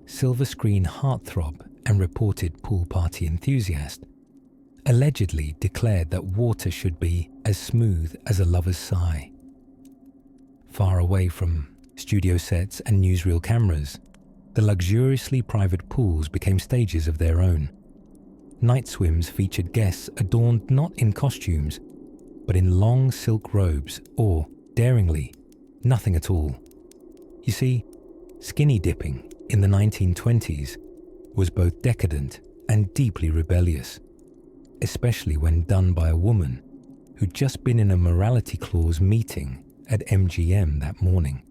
silver screen heartthrob and reported pool party enthusiast, allegedly declared that water should be as smooth as a lover's sigh. Far away from studio sets and newsreel cameras, the luxuriously private pools became stages of their own. Night swims featured guests adorned not in costumes, but in long silk robes or, daringly, nothing at all. You see, skinny dipping in the 1920s was both decadent and deeply rebellious, especially when done by a woman who'd just been in a morality clause meeting at MGM that morning.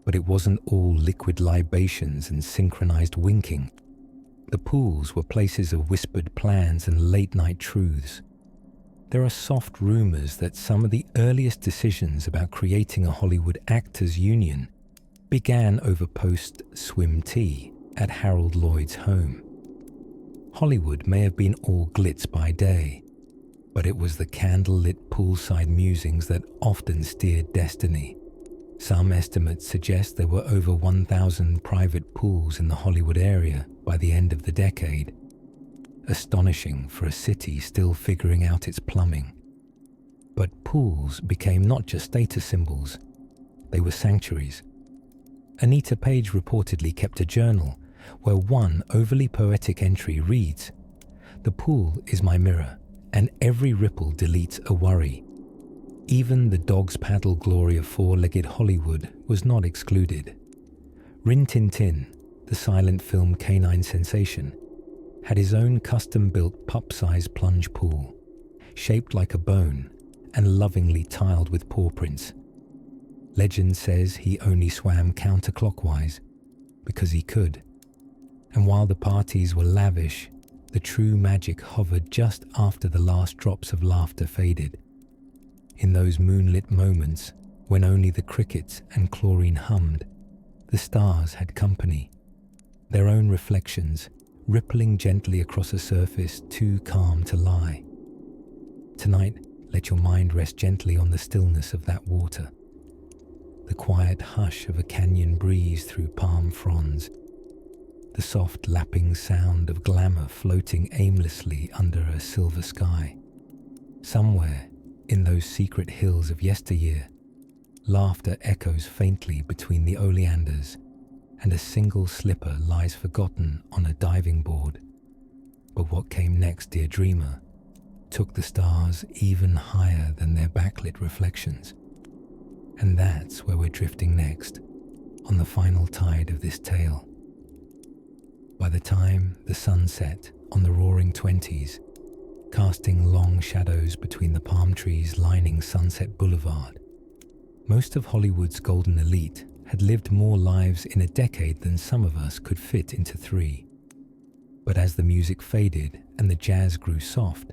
But it wasn't all liquid libations and synchronized winking. The pools were places of whispered plans and late-night truths. There are soft rumors that some of the earliest decisions about creating a Hollywood actors' union began over post-swim tea at Harold Lloyd's home. Hollywood may have been all glitz by day, but it was the candle-lit poolside musings that often steered destiny. Some estimates suggest there were over 1,000 private pools in the Hollywood area by the end of the decade. Astonishing for a city still figuring out its plumbing. But pools became not just status symbols, they were sanctuaries. Anita Page reportedly kept a journal where one overly poetic entry reads, "The pool is my mirror, and every ripple deletes a worry." Even the dog's paddle glory of four-legged Hollywood was not excluded. Rin Tin Tin, the silent film canine sensation, had his own custom-built pup-sized plunge pool, shaped like a bone and lovingly tiled with paw prints. Legend says he only swam counterclockwise because he could. And while the parties were lavish, the true magic hovered just after the last drops of laughter faded. In those moonlit moments, when only the crickets and chlorine hummed, the stars had company, their own reflections rippling gently across a surface too calm to lie. Tonight, let your mind rest gently on the stillness of that water, the quiet hush of a canyon breeze through palm fronds, the soft lapping sound of glamour floating aimlessly under a silver sky. Somewhere in those secret hills of yesteryear, laughter echoes faintly between the oleanders, and a single slipper lies forgotten on a diving board. But what came next, dear dreamer, took the stars even higher than their backlit reflections. And that's where we're drifting next, on the final tide of this tale. By the time the sun set on the roaring 20s, casting long shadows between the palm trees lining Sunset Boulevard, most of Hollywood's golden elite had lived more lives in a decade than some of us could fit into 3. But as the music faded and the jazz grew soft,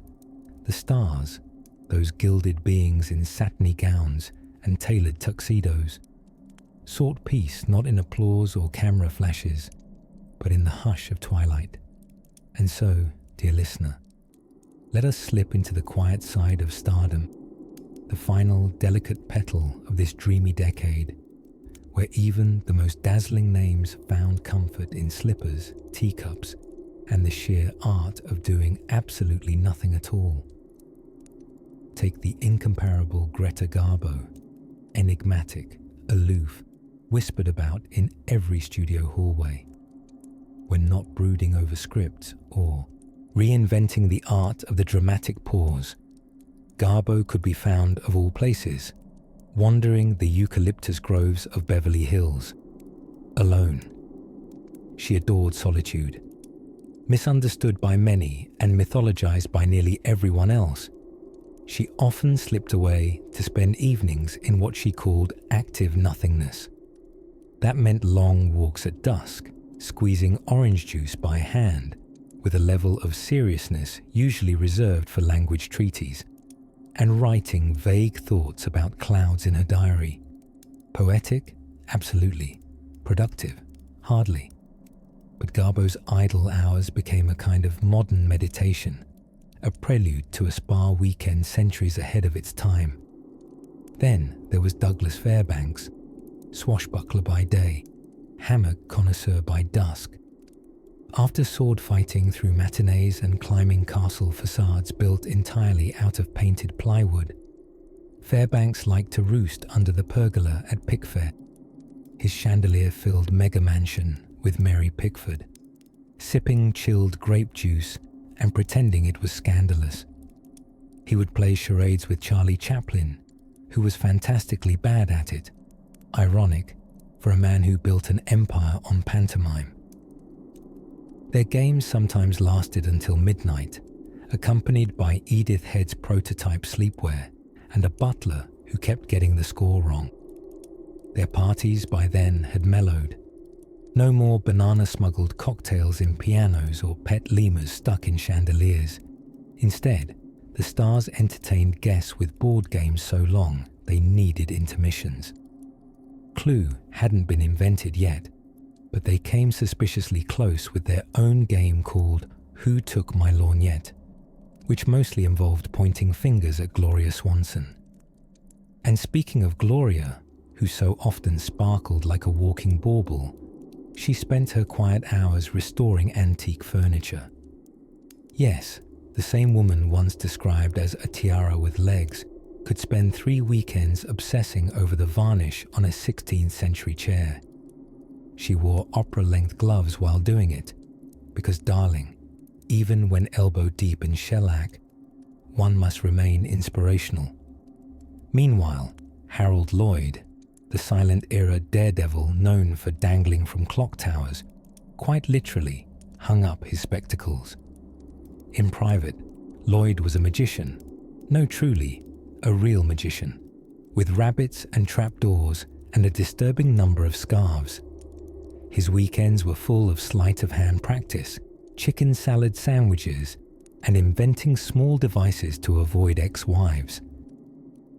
the stars, those gilded beings in satiny gowns and tailored tuxedos, sought peace not in applause or camera flashes, but in the hush of twilight, And so, dear listener, let us slip into the quiet side of stardom, the final delicate petal of this dreamy decade, where even the most dazzling names found comfort in slippers, teacups, and the sheer art of doing absolutely nothing at all. Take the incomparable Greta Garbo, enigmatic, aloof, whispered about in every studio hallway. When not brooding over scripts or reinventing the art of the dramatic pause, Garbo could be found, of all places, wandering the eucalyptus groves of Beverly Hills, alone. She adored solitude. Misunderstood by many and mythologized by nearly everyone else, she often slipped away to spend evenings in what she called active nothingness. That meant long walks at dusk, squeezing orange juice by hand, with a level of seriousness usually reserved for language treaties, and writing vague thoughts about clouds in her diary. Poetic? Absolutely. Productive? Hardly. But Garbo's idle hours became a kind of modern meditation, a prelude to a spa weekend centuries ahead of its time. Then there was Douglas Fairbanks, swashbuckler by day, hammock connoisseur by dusk. After sword fighting through matinees and climbing castle facades built entirely out of painted plywood, Fairbanks liked to roost under the pergola at Pickfair, his chandelier-filled mega mansion with Mary Pickford, sipping chilled grape juice and pretending it was scandalous. He would play charades with Charlie Chaplin, who was fantastically bad at it, ironic for a man who built an empire on pantomime. Their games sometimes lasted until midnight, accompanied by Edith Head's prototype sleepwear and a butler who kept getting the score wrong. Their parties by then had mellowed. No more banana-smuggled cocktails in pianos or pet lemurs stuck in chandeliers. Instead, the stars entertained guests with board games so long they needed intermissions. Clue hadn't been invented yet, but they came suspiciously close with their own game called Who Took My Lorgnette, which mostly involved pointing fingers at Gloria Swanson. And speaking of Gloria, who so often sparkled like a walking bauble, she spent her quiet hours restoring antique furniture. Yes, the same woman once described as a tiara with legs could spend 3 weekends obsessing over the varnish on a 16th century chair. She wore opera-length gloves while doing it, because darling, even when elbow-deep in shellac, one must remain inspirational. Meanwhile, Harold Lloyd, the silent-era daredevil known for dangling from clock towers, quite literally hung up his spectacles. In private, Lloyd was a magician. No, truly, a real magician, with rabbits and trapdoors and a disturbing number of scarves. His weekends were full of sleight-of-hand practice, chicken salad sandwiches, and inventing small devices to avoid ex-wives.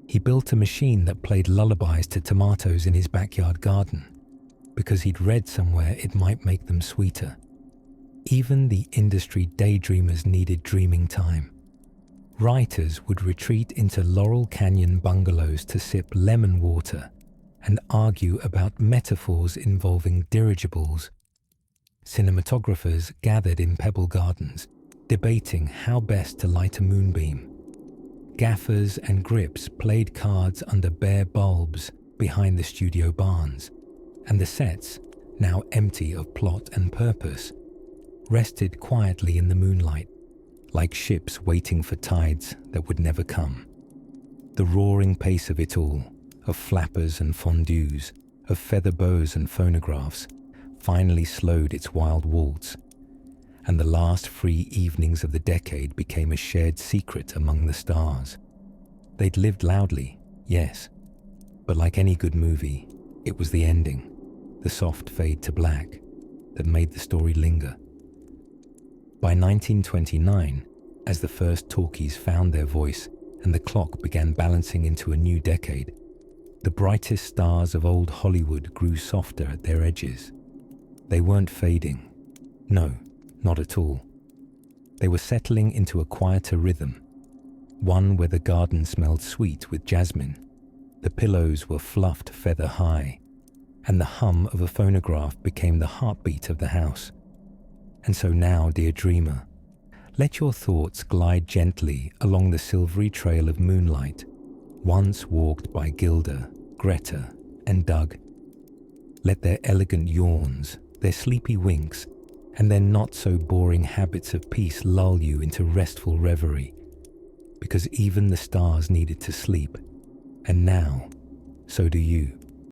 He built a machine that played lullabies to tomatoes in his backyard garden, because he'd read somewhere it might make them sweeter. Even the industry daydreamers needed dreaming time. Writers would retreat into Laurel Canyon bungalows to sip lemon water and argue about metaphors involving dirigibles. Cinematographers gathered in Pebble Gardens, debating how best to light a moonbeam. Gaffers and grips played cards under bare bulbs behind the studio barns, and the sets, now empty of plot and purpose, rested quietly in the moonlight, like ships waiting for tides that would never come. The roaring pace of it all, of flappers and fondues, of feather bows and phonographs, finally slowed its wild waltz, and the last free evenings of the decade became a shared secret among the stars. They'd lived loudly, yes, but like any good movie, it was the ending, the soft fade to black, that made the story linger. By 1929, as the first talkies found their voice and the clock began balancing into a new decade, the brightest stars of old Hollywood grew softer at their edges. They weren't fading. No, not at all. They were settling into a quieter rhythm, one where the garden smelled sweet with jasmine, the pillows were fluffed feather high, and the hum of a phonograph became the heartbeat of the house. And so now, dear dreamer, let your thoughts glide gently along the silvery trail of moonlight, once walked by Gilda, Greta, and Doug. Let their elegant yawns, their sleepy winks, and their not-so-boring habits of peace lull you into restful reverie, because even the stars needed to sleep, and now, so do you.